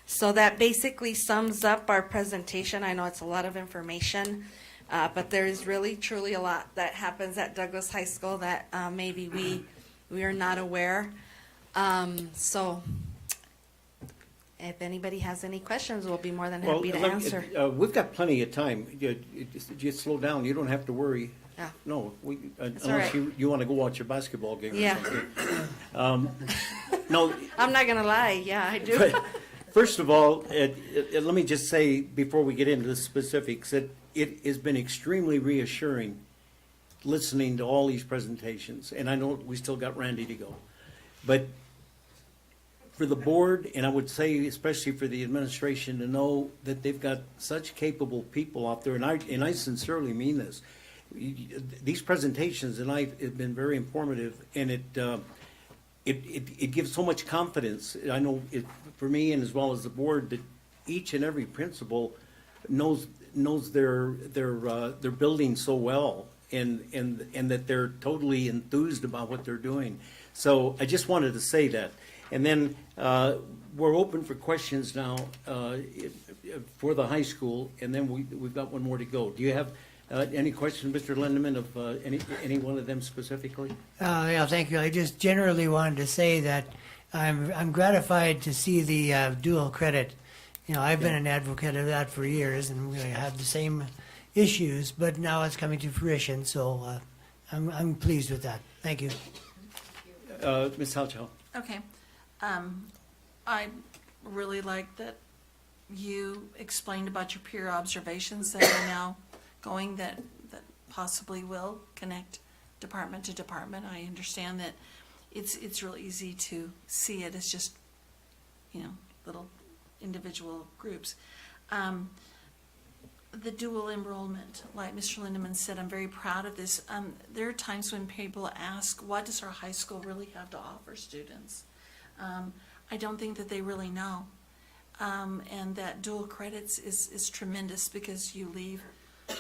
Speaker 13: So that basically sums up our presentation. I know it's a lot of information, but there is really truly a lot that happens at Douglas High School that maybe we are not aware. So if anybody has any questions, we'll be more than happy to answer.
Speaker 1: We've got plenty of time. Just slow down. You don't have to worry.
Speaker 13: Yeah.
Speaker 1: No, unless
Speaker 13: all right.
Speaker 1: you want to go watch a basketball game or
Speaker 13: Yeah.
Speaker 1: something. No,
Speaker 13: I'm not gonna lie, yeah, I do.
Speaker 1: but first of all, let me just say before we get into the specifics that it has been extremely reassuring listening to all these presentations, and I know we still got Randy to go. But for the board, and I would say especially for the administration to know that they've got such capable people out there, and I sincerely mean this. These presentations tonight have been very informative, and it gives so much confidence. I know for me and as well as the board that each and every principal knows their building so well, and that they're totally enthused about what they're doing. So I just wanted to say that. And then we're open for questions now for the high school, and then we've got one more to go. Do you have any questions, Mr. Lindeman, of any one of them specifically?
Speaker 4: Yeah, thank you. I just generally wanted to say that I'm gratified to see the dual credit. You know, I've been an advocate of that for years, and we have the same issues, but now it's coming to fruition. So I'm pleased with that. Thank you.
Speaker 1: Ms. Halchow?
Speaker 5: Okay. I really like that you explained about your peer observations that are now going that possibly will connect department to department. I understand that it's real easy to see it as just, little individual groups. The dual enrollment, like Mr. Lindeman said, I'm very proud of this. There are times when people ask, what does our high school really have to offer students? I don't think that they really know. And that dual credits is tremendous because you leave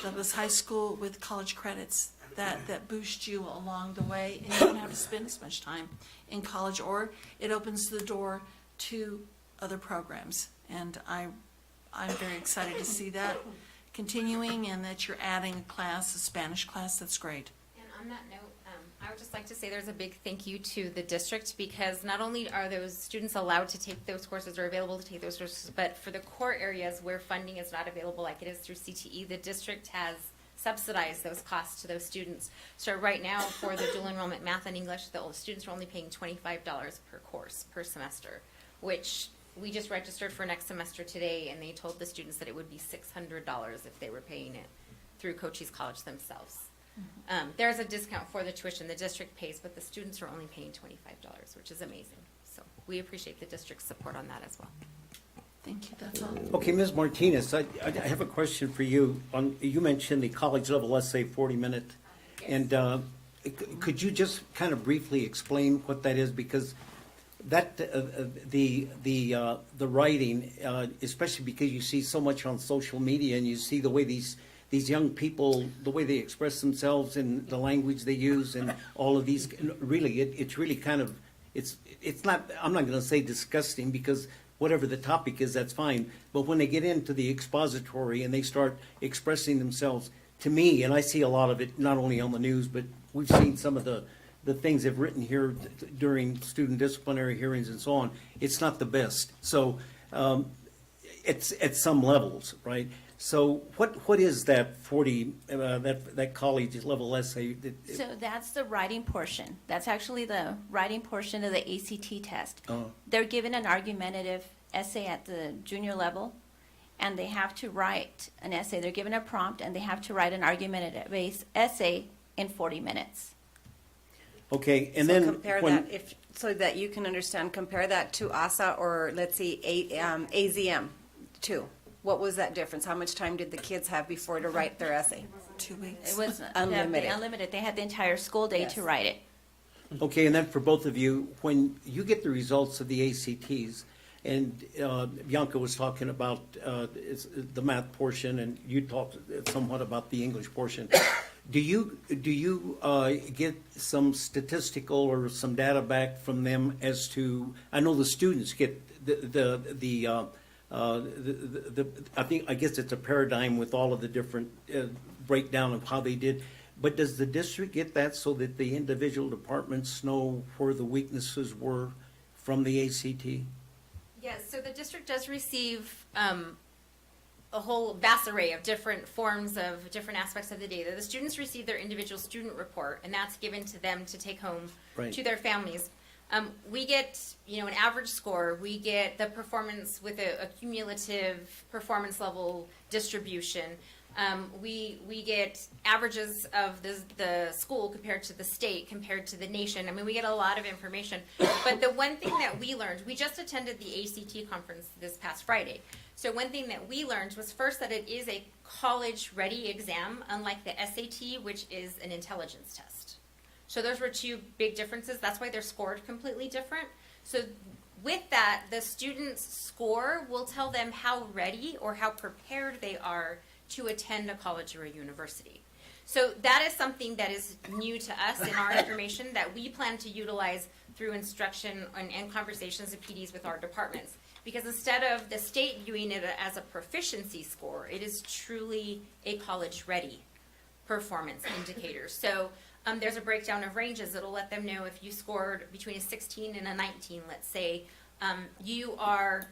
Speaker 5: Douglas High School with college credits that boost you along the way, and you don't have to spend as much time in college, or it opens the door to other programs. And I'm very excited to see that continuing, and that you're adding a class, a Spanish class. That's great.
Speaker 11: And on that note, I would just like to say there's a big thank you to the district, because not only are those students allowed to take those courses or available to take those courses, but for the core areas where funding is not available like it is through CTE, the district has subsidized those costs to those students. So right now for the dual enrollment math and English, the students are only paying $25 per course per semester, which we just registered for next semester today, and they told the students that it would be $600 if they were paying it through Cochise College themselves. There's a discount for the tuition the district pays, but the students are only paying $25, which is amazing. So we appreciate the district's support on that as well.
Speaker 5: Thank you. That's all.
Speaker 1: Okay, Ms. Martinez, I have a question for you. You mentioned the college level essay 40-minute, and could you just kind of briefly explain what that is? Because that the writing, especially because you see so much on social media, and you see the way these young people, the way they express themselves and the language they use, and all of these, really, it's really kind of, it's not, I'm not going to say disgusting, because whatever the topic is, that's fine. But when they get into the expository and they start expressing themselves, to me, and I see a lot of it not only on the news, but we've seen some of the things they've written here during student disciplinary hearings and so on, it's not the best. So it's at some levels, right? So what is that 40 that college level essay?
Speaker 12: So that's the writing portion. That's actually the writing portion of the ACT test.
Speaker 1: Oh.
Speaker 12: They're given an argumentative essay at the junior level, and they have to write an essay. They're given a prompt, and they have to write an argumentative essay in 40 minutes.
Speaker 1: Okay, and
Speaker 2: So
Speaker 1: then
Speaker 2: compare
Speaker 1: when,
Speaker 2: that, so that you can understand, compare that to ASA or, let's see, AZM too. What was that difference? How much time did the kids have before to write their essay?
Speaker 5: 2 weeks.
Speaker 12: It was
Speaker 2: Unlimited.
Speaker 12: Unlimited. They had the entire school day to
Speaker 2: Yes.
Speaker 12: write it.
Speaker 1: okay, and then for both of you, when you get the results of the ACTs, and Bianca was talking about the math portion, and you talked somewhat about the English portion. Do you get some statistical or some data back from them as to, I know the students get I guess it's a paradigm with all of the different breakdown of how they did, but does the district get that so that the individual departments know where the weaknesses were from the ACT?
Speaker 11: Yes, so the district does receive a whole vast array of different forms of different aspects of the data. The students receive their individual student report, and that's given to them to take home
Speaker 1: Right.
Speaker 11: to their families. We get, an average score. We get the performance with a cumulative performance level distribution. We get averages of the school compared to the state, compared to the nation. I mean, we get a lot of information. But the one thing that we learned, we just attended the ACT conference this past Friday. So one thing that we learned was first that it is a college-ready exam, unlike the SAT, which is an intelligence test. So those were two big differences. That's why they're scored completely different. So with that, the student's score will tell them how ready or how prepared they are to attend a college or a university. So that is something that is new to us in our information that we plan to utilize through instruction and conversations of PDs with our departments. Because instead of the state viewing it as a proficiency score, it is truly a college-ready performance indicator. So there's a breakdown of ranges that'll let them know if you scored between a 16 and a 19, let's say, you are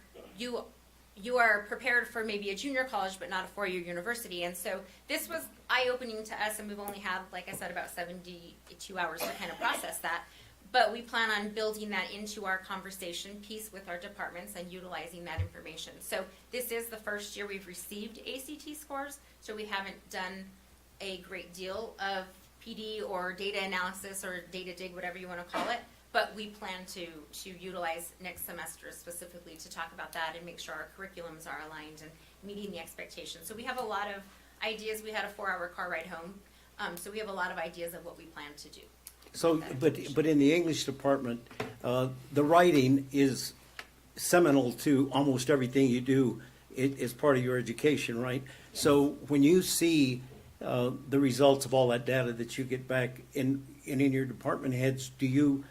Speaker 11: prepared for maybe a junior college but not a four-year university. And so this was eye-opening to us, and we've only had, like I said, about 72 hours to kind of process that. But we plan on building that into our conversation piece with our departments and utilizing that information. So this is the first year we've received ACT scores, so we haven't done a great deal of PD or data analysis or data dig, whatever you want to call it. But we plan to utilize next semester specifically to talk about that and make sure our curriculums are aligned and meeting the expectations. So we have a lot of ideas. We had a 4-hour car ride home, so we have a lot of ideas of what we plan to do.
Speaker 1: So, but in the English department, the writing is seminal to almost everything you do. It is part of your education, right? So when you see the results of all that data that you get back in your department heads, do you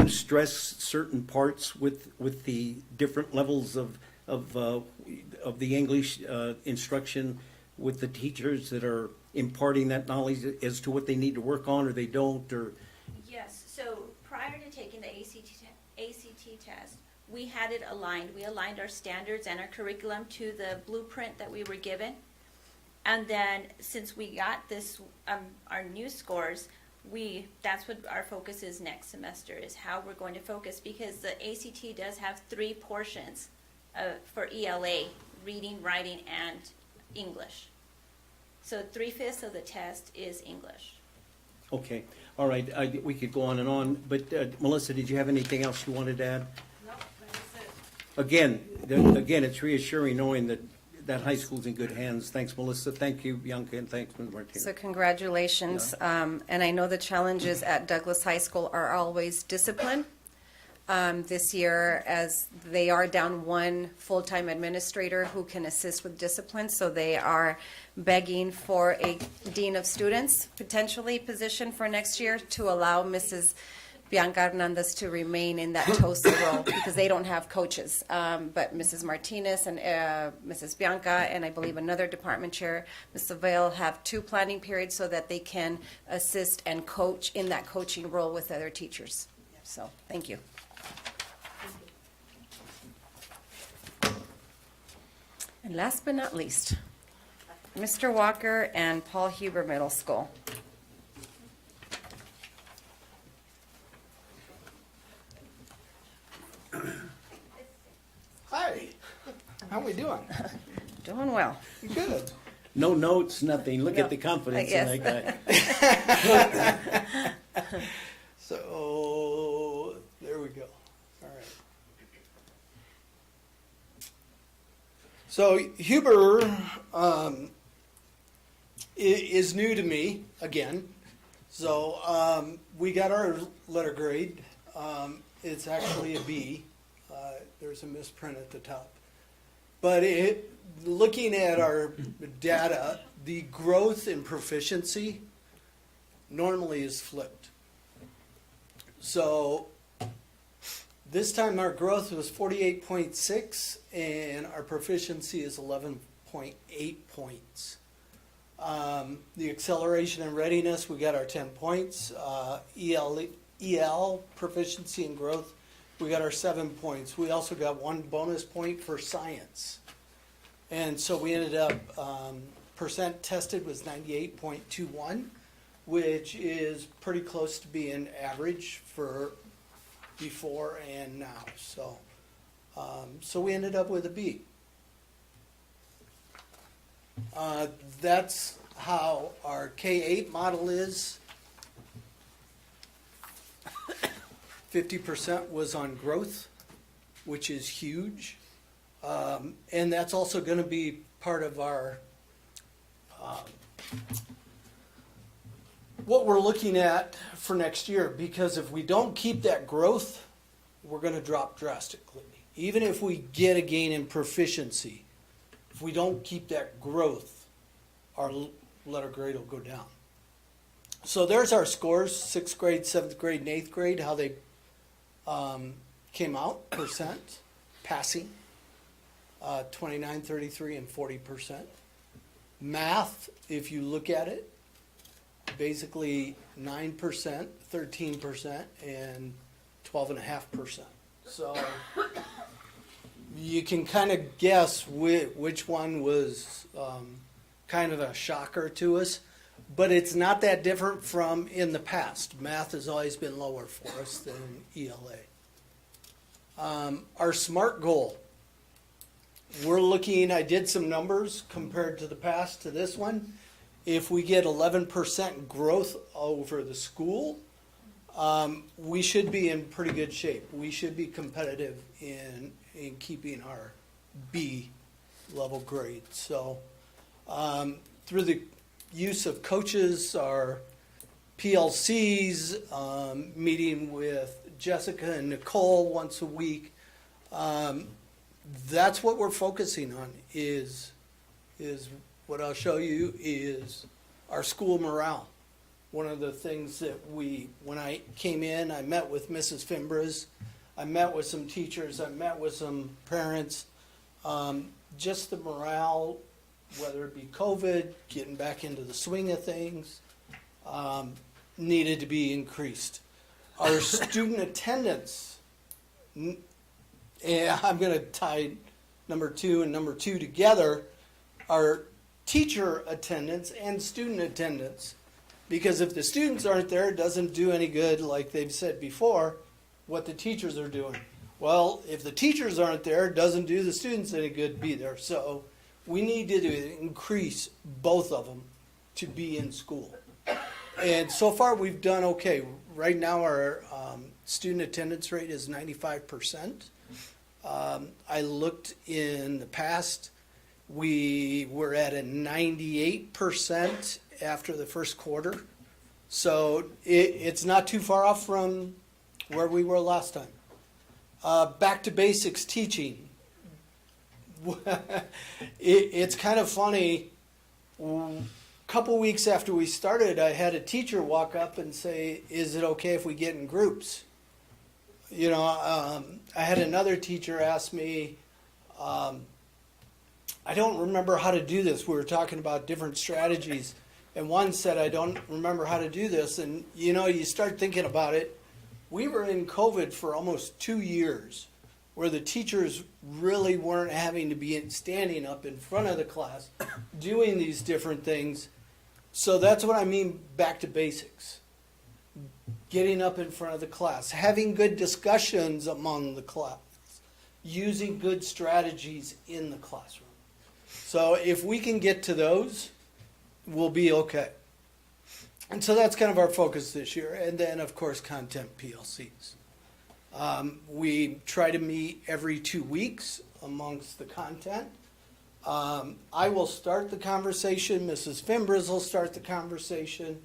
Speaker 1: stress certain parts with the different levels of the English instruction with the teachers that are imparting that knowledge as to what they need to work on or they don't, or?
Speaker 12: Yes, so prior to taking the ACT test, we had it aligned. We aligned our standards and our curriculum to the blueprint that we were given. And then since we got this, our new scores, that's what our focus is next semester, is how we're going to focus, because the ACT does have 3 portions for ELA, reading, writing, and English. So 3/5 of the test is English.
Speaker 1: Okay, all right, we could go on and on, but Melissa, did you have anything else you wanted to add?
Speaker 5: No, that's it.
Speaker 1: Again, it's reassuring knowing that high school's in good hands. Thanks, Melissa. Thank you, Bianca, and thanks, Ms. Martinez.
Speaker 2: So congratulations. And I know the challenges at Douglas High School are always discipline. This year, as they are down 1 full-time administrator who can assist with discipline, so they are begging for a dean of students, potentially position for next year, to allow Mrs. Bianca Hernandez to remain in that TOSA role, because they don't have coaches. But Mrs. Martinez and Mrs. Bianca, and I believe another department chair, Mr. Vale, have 2 planning periods so that they can assist and coach in that coaching role with other teachers. So, thank you. And last but not least, Mr. Walker and Paul Huber Middle School.
Speaker 14: Hi, how we doing?
Speaker 2: Doing well.
Speaker 14: Good.
Speaker 1: No notes, nothing. Look
Speaker 2: No,
Speaker 1: at the confidence
Speaker 2: I
Speaker 1: in that guy.
Speaker 14: So, there we go. All right. So, Huber is new to me again. So, we got our letter grade. It's actually a B. There's a misprint at the top. But looking at our data, the growth in proficiency normally is flipped. So this time our growth was 48.6 and our proficiency is 11.8 points. The acceleration and readiness, we got our 10 points. EL, proficiency and growth, we got our 7 points. We also got 1 bonus point for science. And so we ended up, percent tested was 98.21, which is pretty close to being average for before and now. So, so we ended up with a B. That's how our K-8 model is. 50% was on growth, which is huge. And that's also going to be part of our, what we're looking at for next year, because if we don't keep that growth, we're going to drop drastically. Even if we get a gain in proficiency, if we don't keep that growth, our letter grade will go down. So there's our scores, 6th grade, 7th grade, and 8th grade, how they came out, percent, passing, 29, 33, and 40%. Math, if you look at it, basically 9%, 13%, and 12.5%. So you can kind of guess which one was kind of a shocker to us, but it's not that different from in the past. Math has always been lower for us than ELA. Our SMART goal, we're looking, I did some numbers compared to the past to this one. If we get 11% growth over the school, we should be in pretty good shape. We should be competitive in keeping our B level grade. So through the use of coaches, our PLCs, meeting with Jessica and Nicole once a week, that's what we're focusing on, is what I'll show you is our school morale. One of the things that when I came in, I met with Mrs. Fimbres, I met with some teachers, I met with some parents, just the morale, whether it be COVID, getting back into the swing of things, needed to be increased. Our student attendance, and I'm going to tie number 2 and number 2 together, our teacher attendance and student attendance. Because if the students aren't there, it doesn't do any good, like they've said before, what the teachers are doing. Well, if the teachers aren't there, it doesn't do the students any good to be there. So we need to increase both of them to be in school. And so far we've done okay. Right now our student attendance rate is 95%. I looked in the past, we were at a 98% after the first quarter. So it's not too far off from where we were last time. Back to basics teaching. It's kind of funny. A couple weeks after we started, I had a teacher walk up and say, "Is it okay if we get in groups?" You know, I had another teacher ask me, I don't remember how to do this. We were talking about different strategies. And one said, I don't remember how to do this. And, you know, you start thinking about it. We were in COVID for almost 2 years where the teachers really weren't having to be standing up in front of the class doing these different things. So that's what I mean back to basics. Getting up in front of the class, having good discussions among the class, using good strategies in the classroom. So if we can get to those, we'll be okay. And so that's kind of our focus this year. And then, of course, content PLCs. We try to meet every 2 weeks amongst the content. I will start the conversation. Mrs. Fimbres will start the conversation.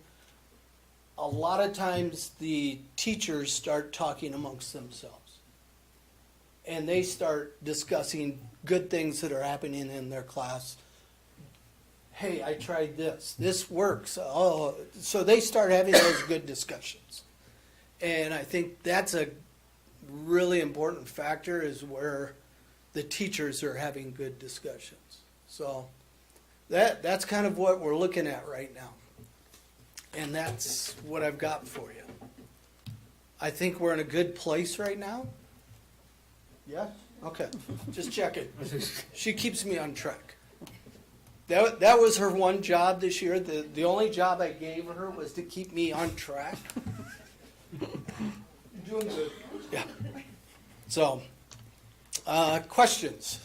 Speaker 14: A lot of times the teachers start talking amongst themselves. and they start discussing good things that are happening in their class. Hey, I tried this. This works. Oh, so they start having those good discussions. And I think that's a really important factor, is where the teachers are having good discussions. So that's kind of what we're looking at right now. And that's what I've got for you. I think we're in a good place right now. Yes? Okay, just checking. She keeps me on track. That was her one job this year. The only job I gave her was to keep me on track. You're doing good. Yeah. So, questions?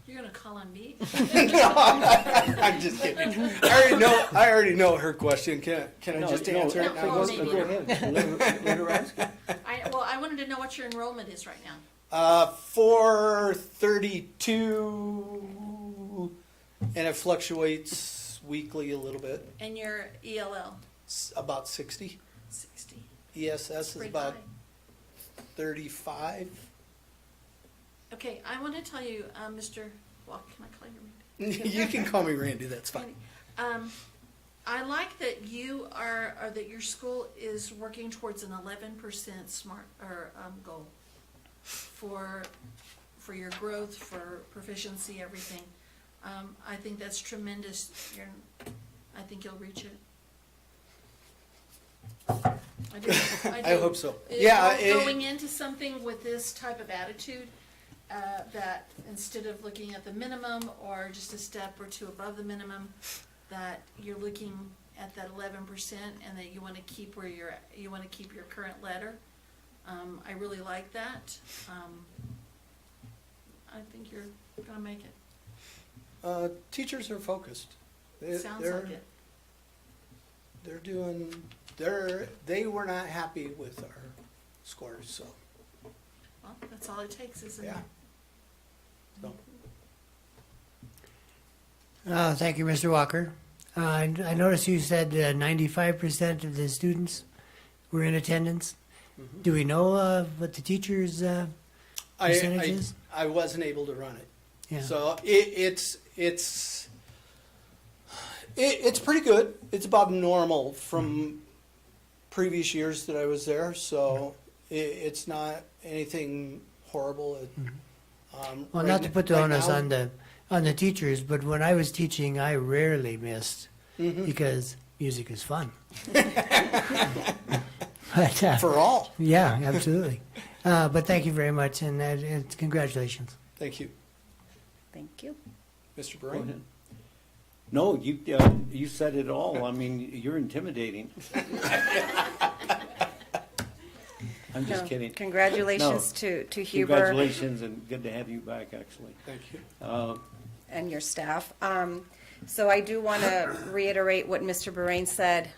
Speaker 5: You're gonna call on me?
Speaker 14: No, I'm just kidding. I already know her question. Can I just answer it now?
Speaker 5: No,
Speaker 1: Go ahead. Let her ask it.
Speaker 5: I wanted to know what your enrollment is right now.
Speaker 14: 432, and it fluctuates weekly a little bit.
Speaker 5: And your ELL,
Speaker 14: About 60.
Speaker 5: 60.
Speaker 14: ESS is
Speaker 5: Pretty
Speaker 14: about
Speaker 5: high.
Speaker 14: 35.
Speaker 5: Okay, I want to tell you, Mr. Well, can I call you Randy?
Speaker 14: You can call me Randy. That's fine.
Speaker 5: I like that you are, or that your school is working towards an 11% smart or goal for your growth, for proficiency, everything. I think that's tremendous. I think you'll reach it. I do.
Speaker 14: I hope so.
Speaker 5: Going into something with this type of attitude, that instead of looking at the minimum or just a step or two above the minimum, that you're looking at that 11% and that you want to keep where you're at, you want to keep your current letter. I really like that. I think you're gonna make it.
Speaker 14: Teachers are focused.
Speaker 5: Sounds like it.
Speaker 14: They're doing. They were not happy with our scores, so
Speaker 5: Well, that's all it takes, isn't
Speaker 14: yeah.
Speaker 5: it?
Speaker 14: So.
Speaker 4: Thank you, Mr. Walker. I noticed you said 95% of the students were in attendance.
Speaker 14: Mhm.
Speaker 4: Do we know what the teachers' percentage is?
Speaker 14: I wasn't able to run it.
Speaker 4: Yeah.
Speaker 14: So it's pretty good. It's about normal from previous years that I was there. So it's not anything horrible.
Speaker 4: Well,
Speaker 14: right
Speaker 4: not to put the
Speaker 14: right
Speaker 4: onus
Speaker 14: now-
Speaker 4: on the teachers, but when I was teaching, I rarely missed
Speaker 14: Mhm.
Speaker 4: because music is fun. But,
Speaker 14: For all.
Speaker 4: yeah, absolutely. But thank you very much, and congratulations.
Speaker 14: Thank you,
Speaker 2: Thank you.
Speaker 14: Mr.
Speaker 1: Go
Speaker 14: Brain.
Speaker 1: ahead. No, you said it all. I mean, you're intimidating. I'm just
Speaker 2: No,
Speaker 1: kidding.
Speaker 2: Congratulations to Huber
Speaker 1: Congratulations, and good to have you back, actually.
Speaker 14: Thank you.
Speaker 2: and your staff. So I do want to reiterate what Mr. Berain said.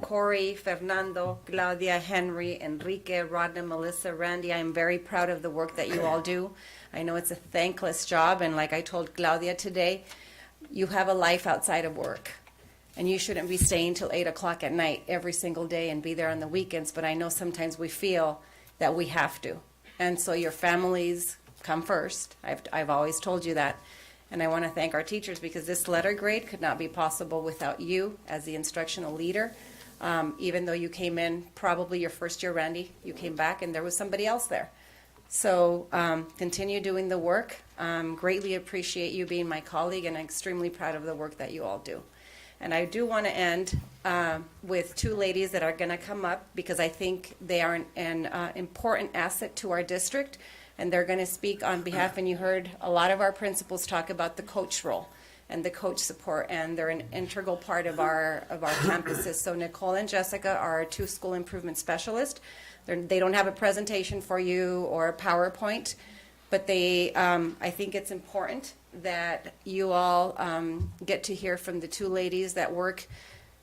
Speaker 2: Corey, Fernando, Claudia, Henry, Enrique, Rodna, Melissa, Randy, I am very proud of the work that you all do. I know it's a thankless job, and like I told Claudia today, you have a life outside of work. And you shouldn't be staying till 8 o'clock at night every single day and be there on the weekends, but I know sometimes we feel that we have to. And so your families come first. I've always told you that. And I want to thank our teachers, because this letter grade could not be possible without you as the instructional leader. Even though you came in probably your first year, Randy, you came back and there was somebody else there. So continue doing the work. Greatly appreciate you being my colleague, and I'm extremely proud of the work that you all do. And I do want to end with two ladies that are going to come up, because I think they are an important asset to our district, and they're going to speak on behalf. And you heard a lot of our principals talk about the coach role and the coach support, and they're an integral part of our campuses. So Nicole and Jessica are our two school improvement specialists. They don't have a presentation for you or a PowerPoint, but they, I think it's important that you all get to hear from the two ladies that work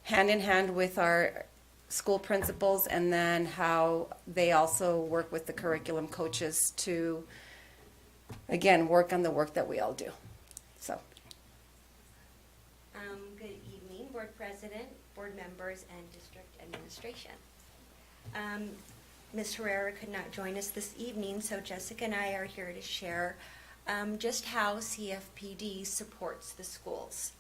Speaker 2: hand in hand with our school principals, and then how they also work with the curriculum coaches to, again, work on the work that we all do. So.
Speaker 15: Good evening, Board President, board members, and district administration. Ms. Herrera could not join us this evening, so Jessica and I are here to share just how CFPD supports the schools.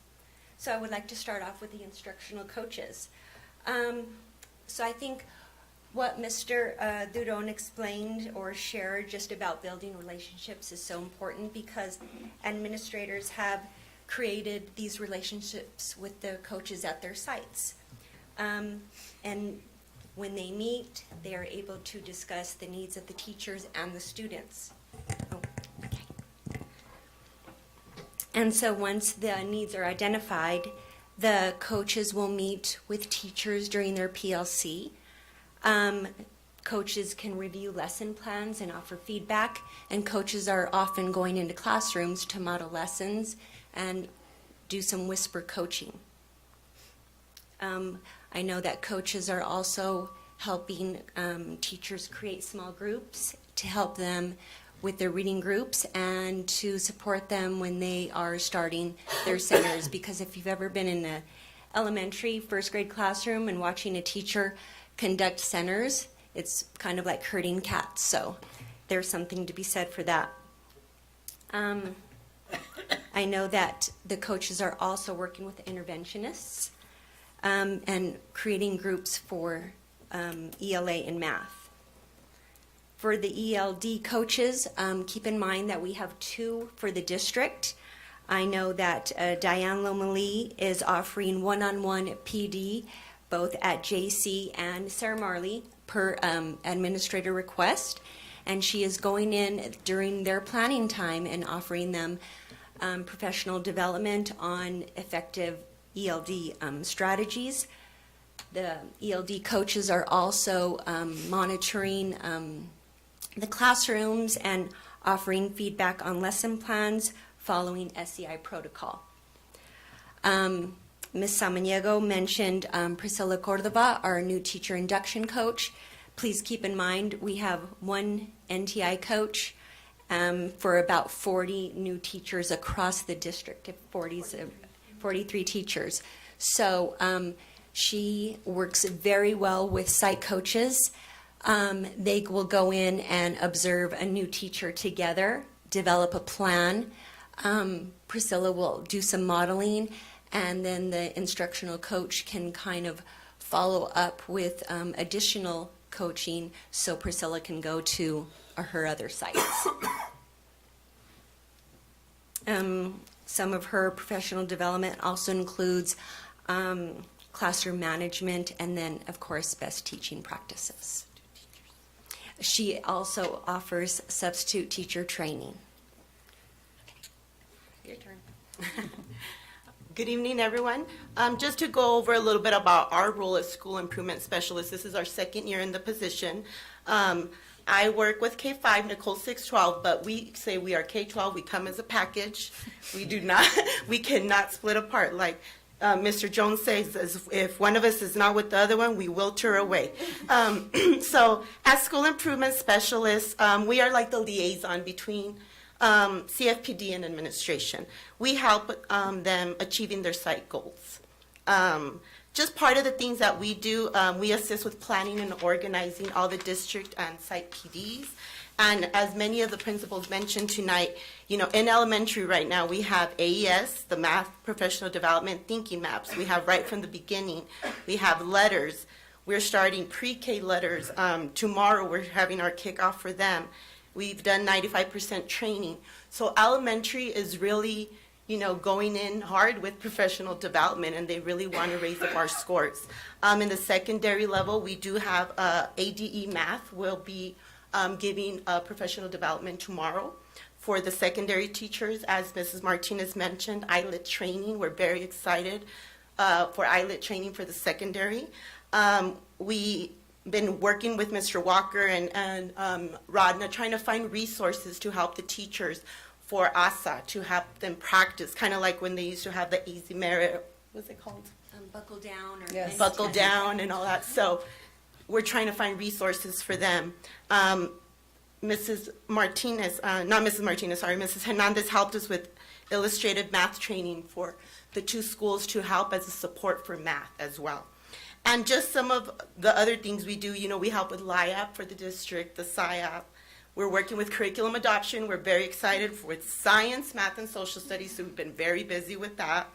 Speaker 15: So I would like to start off with the instructional coaches. So I think what Mr. Duron explained or shared just about building relationships is so important because administrators have created these relationships with the coaches at their sites. And when they meet, they are able to discuss the needs of the teachers and the students. Oh, okay. And so once the needs are identified, the coaches will meet with teachers during their PLC. Coaches can review lesson plans and offer feedback, and coaches are often going into classrooms to model lessons and do some whisper coaching. I know that coaches are also helping teachers create small groups to help them with their reading groups and to support them when they are starting their centers. Because if you've ever been in an elementary first grade classroom and watching a teacher conduct centers, it's kind of like herding cats. So there's something to be said for that. I know that the coaches are also working with interventionists and creating groups for ELA and math. For the ELD coaches, keep in mind that we have 2 for the district. I know that Diane Lomalee is offering one-on-one PD both at JC and Sarah Marley per administrator request, and she is going in during their planning time and offering them professional development on effective ELD strategies. The ELD coaches are also monitoring the classrooms and offering feedback on lesson plans following SEI protocol. Ms. Samaniego mentioned Priscilla Cordova, our new teacher induction coach. Please keep in mind we have 1 NTI coach for about 40 new teachers across the district, 43 teachers. So she works very well with site coaches. They will go in and observe a new teacher together, develop a plan. Priscilla will do some modeling, and then the instructional coach can kind of follow up with additional coaching so Priscilla can go to her other sites. Some of her professional development also includes classroom management and then, of course, best teaching practices. She also offers substitute teacher training. Your turn.
Speaker 16: Good evening, everyone. Just to go over a little bit about our role as school improvement specialists. This is our 2nd year in the position. I work with K-5, Nicole 612, but we say we are K-12. We come as a package. We do not, we cannot split apart. Like Mr. Jones says, if one of us is not with the other one, we wilter away. So as school improvement specialists, we are like the liaison between CFPD and administration. We help them achieving their site goals. Just part of the things that we do, we assist with planning and organizing all the district and site PDs. And as many of the principals mentioned tonight, you know, in elementary right now, we have AES, the Math Professional Development Thinking Maps. We have right from the beginning, we have letters. We're starting pre-K letters. Tomorrow, we're having our kickoff for them. We've done 95% training. So elementary is really, you know, going in hard with professional development, and they really want to raise up our scores. In the secondary level, we do have ADE Math. We'll be giving professional development tomorrow for the secondary teachers. As Mrs. Martinez mentioned, ILET training. We're very excited for ILET training for the secondary. We've been working with Mr. Walker and Rodna, trying to find resources to help the teachers for ASA, to help them practice, kind of like when they used to have the Easy Merit, what's it called?
Speaker 15: Buckle down or
Speaker 2: Yes.
Speaker 16: Buckle down and all that. So we're trying to find resources for them. Mrs. Martinez, not Mrs. Martinez, sorry, Mrs. Hernandez helped us with illustrated math training for the 2 schools to help as a support for math as well. And just some of the other things we do, we help with LIAP for the district, the SIAP. We're working with curriculum adoption. We're very excited with science, math, and social studies, so we've been very busy with that.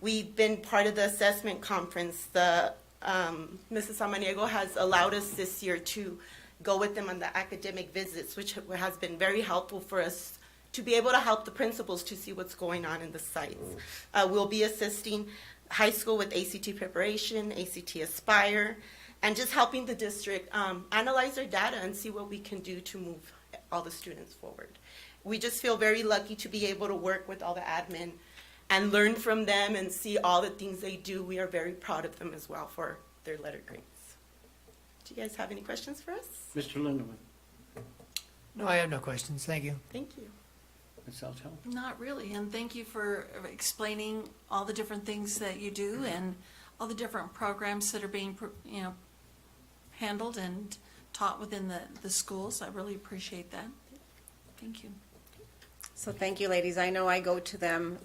Speaker 16: We've been part of the assessment conference. Mrs. Samaniego has allowed us this year to go with them on the academic visits, which has been very helpful for us to be able to help the principals to see what's going on in the sites. We'll be assisting high school with ACT preparation, ACT Aspire, and just helping the district analyze their data and see what we can do to move all the students forward. We just feel very lucky to be able to work with all the admin and learn from them and see all the things they do. We are very proud of them as well for their letter grades. Do you guys have any questions for us?
Speaker 1: Mr. Lindeman,
Speaker 4: No, I have no questions. Thank you.
Speaker 16: Thank you.
Speaker 1: Ms. Altel?
Speaker 5: Not really, and thank you for explaining all the different things that you do and all the different programs that are being, handled and taught within the schools. I really appreciate that. Thank you.
Speaker 2: So thank you, ladies. I know I go to them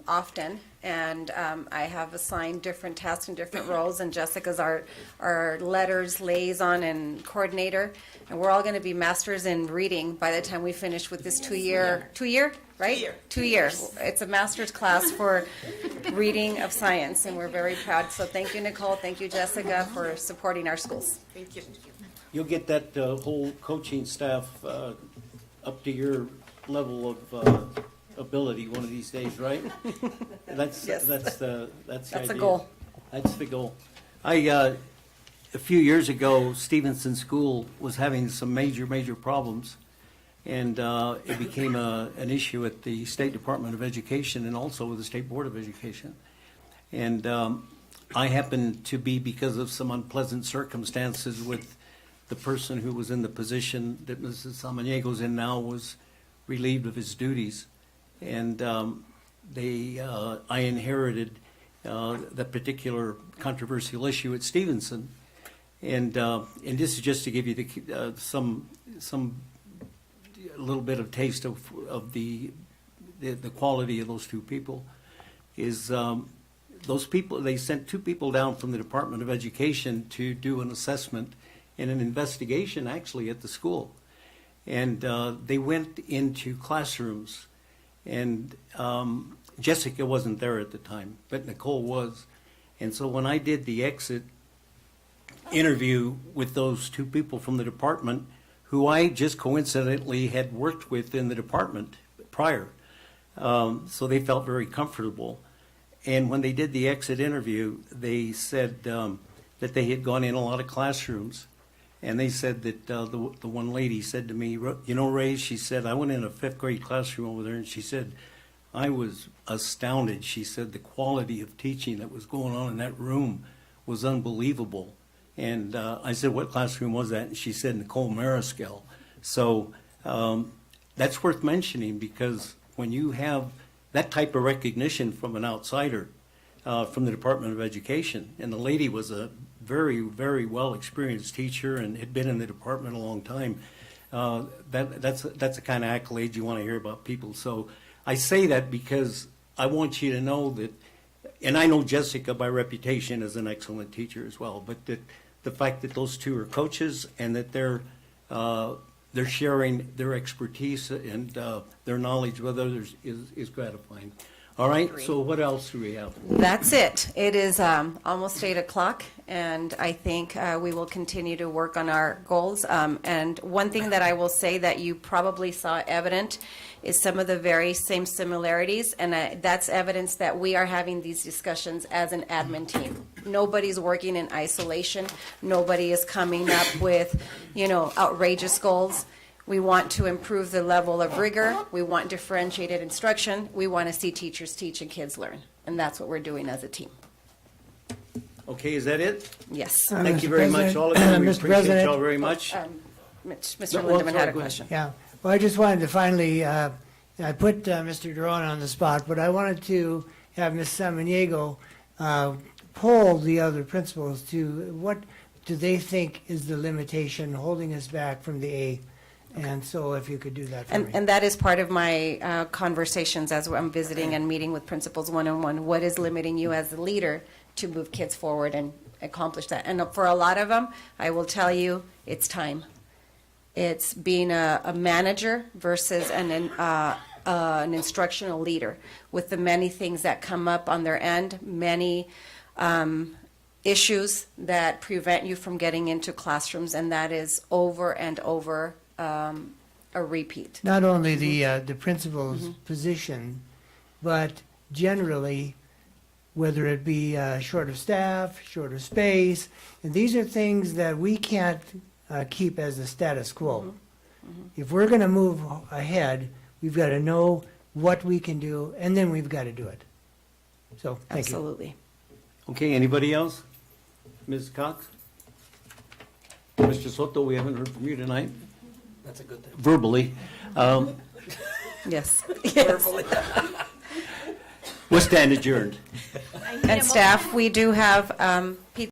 Speaker 2: often, and I have assigned different tasks and different roles, and Jessica's our letters liaison and coordinator, and we're all going to be masters in reading by the time we finish with this 2-year, right? 2 years. It's a master's class for reading of science, and we're very proud. So thank you, Nicole. Thank you, Jessica, for supporting our schools.
Speaker 16: Thank you.
Speaker 1: You'll get that whole coaching staff up to your level of ability one of these days, right? That's
Speaker 2: Yes.
Speaker 1: that's the
Speaker 2: That's a
Speaker 1: idea.
Speaker 2: goal.
Speaker 1: That's the goal. A few years ago, Stevenson School was having some major problems, and it became an issue at the State Department of Education and also with the State Board of Education. And I happened to be, because of some unpleasant circumstances with the person who was in the position that Mrs. Samaniego's in now, was relieved of his duties, and I inherited that particular controversial issue at Stevenson, and this is just to give you some a little bit of taste of the quality of those two people. Is those people, they sent 2 people down from the Department of Education to do an assessment and an investigation actually at the school. And they went into classrooms, and Jessica wasn't there at the time, but Nicole was. And so when I did the exit interview with those 2 people from the department, who I just coincidentally had worked with in the department prior, so they felt very comfortable. And when they did the exit interview, they said that they had gone in a lot of classrooms. And they said that the one lady said to me, Ray, she said, I went in a 5th grade classroom over there, and she said, I was astounded. She said the quality of teaching that was going on in that room was unbelievable. And I said, what classroom was that? And she said, Nicole Mariscal. So that's worth mentioning, because when you have that type of recognition from an outsider, from the Department of Education, and the lady was a very well experienced teacher and had been in the department a long time. That's the kind of accolade you want to hear about people. So I say that because I want you to know that, and I know Jessica by reputation as an excellent teacher as well, but that the fact that those 2 are coaches and that they're sharing their expertise and their knowledge with others is gratifying. All right, so what else do we have?
Speaker 2: That's it. It is almost 8 o'clock, and I think we will continue to work on our goals. And one thing that I will say that you probably saw evident is some of the very same similarities, and that's evidence that we are having these discussions as an admin team. Nobody's working in isolation. Nobody is coming up with, outrageous goals. We want to improve the level of rigor. We want differentiated instruction. We want to see teachers teach and kids learn. And that's what we're doing as a team.
Speaker 1: Okay, is that it?
Speaker 2: Yes.
Speaker 1: Thank you
Speaker 4: Mr.
Speaker 1: very much,
Speaker 4: President,
Speaker 1: all of you. We
Speaker 4: Mr.
Speaker 1: appreciate
Speaker 4: President.
Speaker 1: y'all very much.
Speaker 2: Mr.
Speaker 1: Well,
Speaker 2: Lindeman had
Speaker 1: sorry,
Speaker 2: a
Speaker 1: go
Speaker 2: question.
Speaker 4: Yeah. Well, I just wanted to finally, I put Mr. Duran on the spot, but I wanted to have Ms. Samaniego poll the other principals to what do they think is the limitation holding us back from the A. And so if you could do that for me.
Speaker 2: And that is part of my conversations as I'm visiting and meeting with principals one-on-one. What is limiting you as a leader to move kids forward and accomplish that. And for a lot of them, I will tell you, it's time. It's being a manager versus an instructional leader with the many things that come up on their end, many issues that prevent you from getting into classrooms, and that is over and over a repeat.
Speaker 4: Not only the principal's position, but generally, whether it be short of staff, short of space, and these are things that we can't keep as the status quo. If we're going to move ahead, we've got to know what we can do, and then we've got to do it. So, thank you.
Speaker 2: Absolutely.
Speaker 1: Okay, anybody else? Ms. Cox? Mr. Soto, we haven't heard from you tonight,
Speaker 9: That's a good thing.
Speaker 1: verbally.
Speaker 2: Yes. Yes.
Speaker 1: We'll stand adjourned.
Speaker 2: And staff, we do have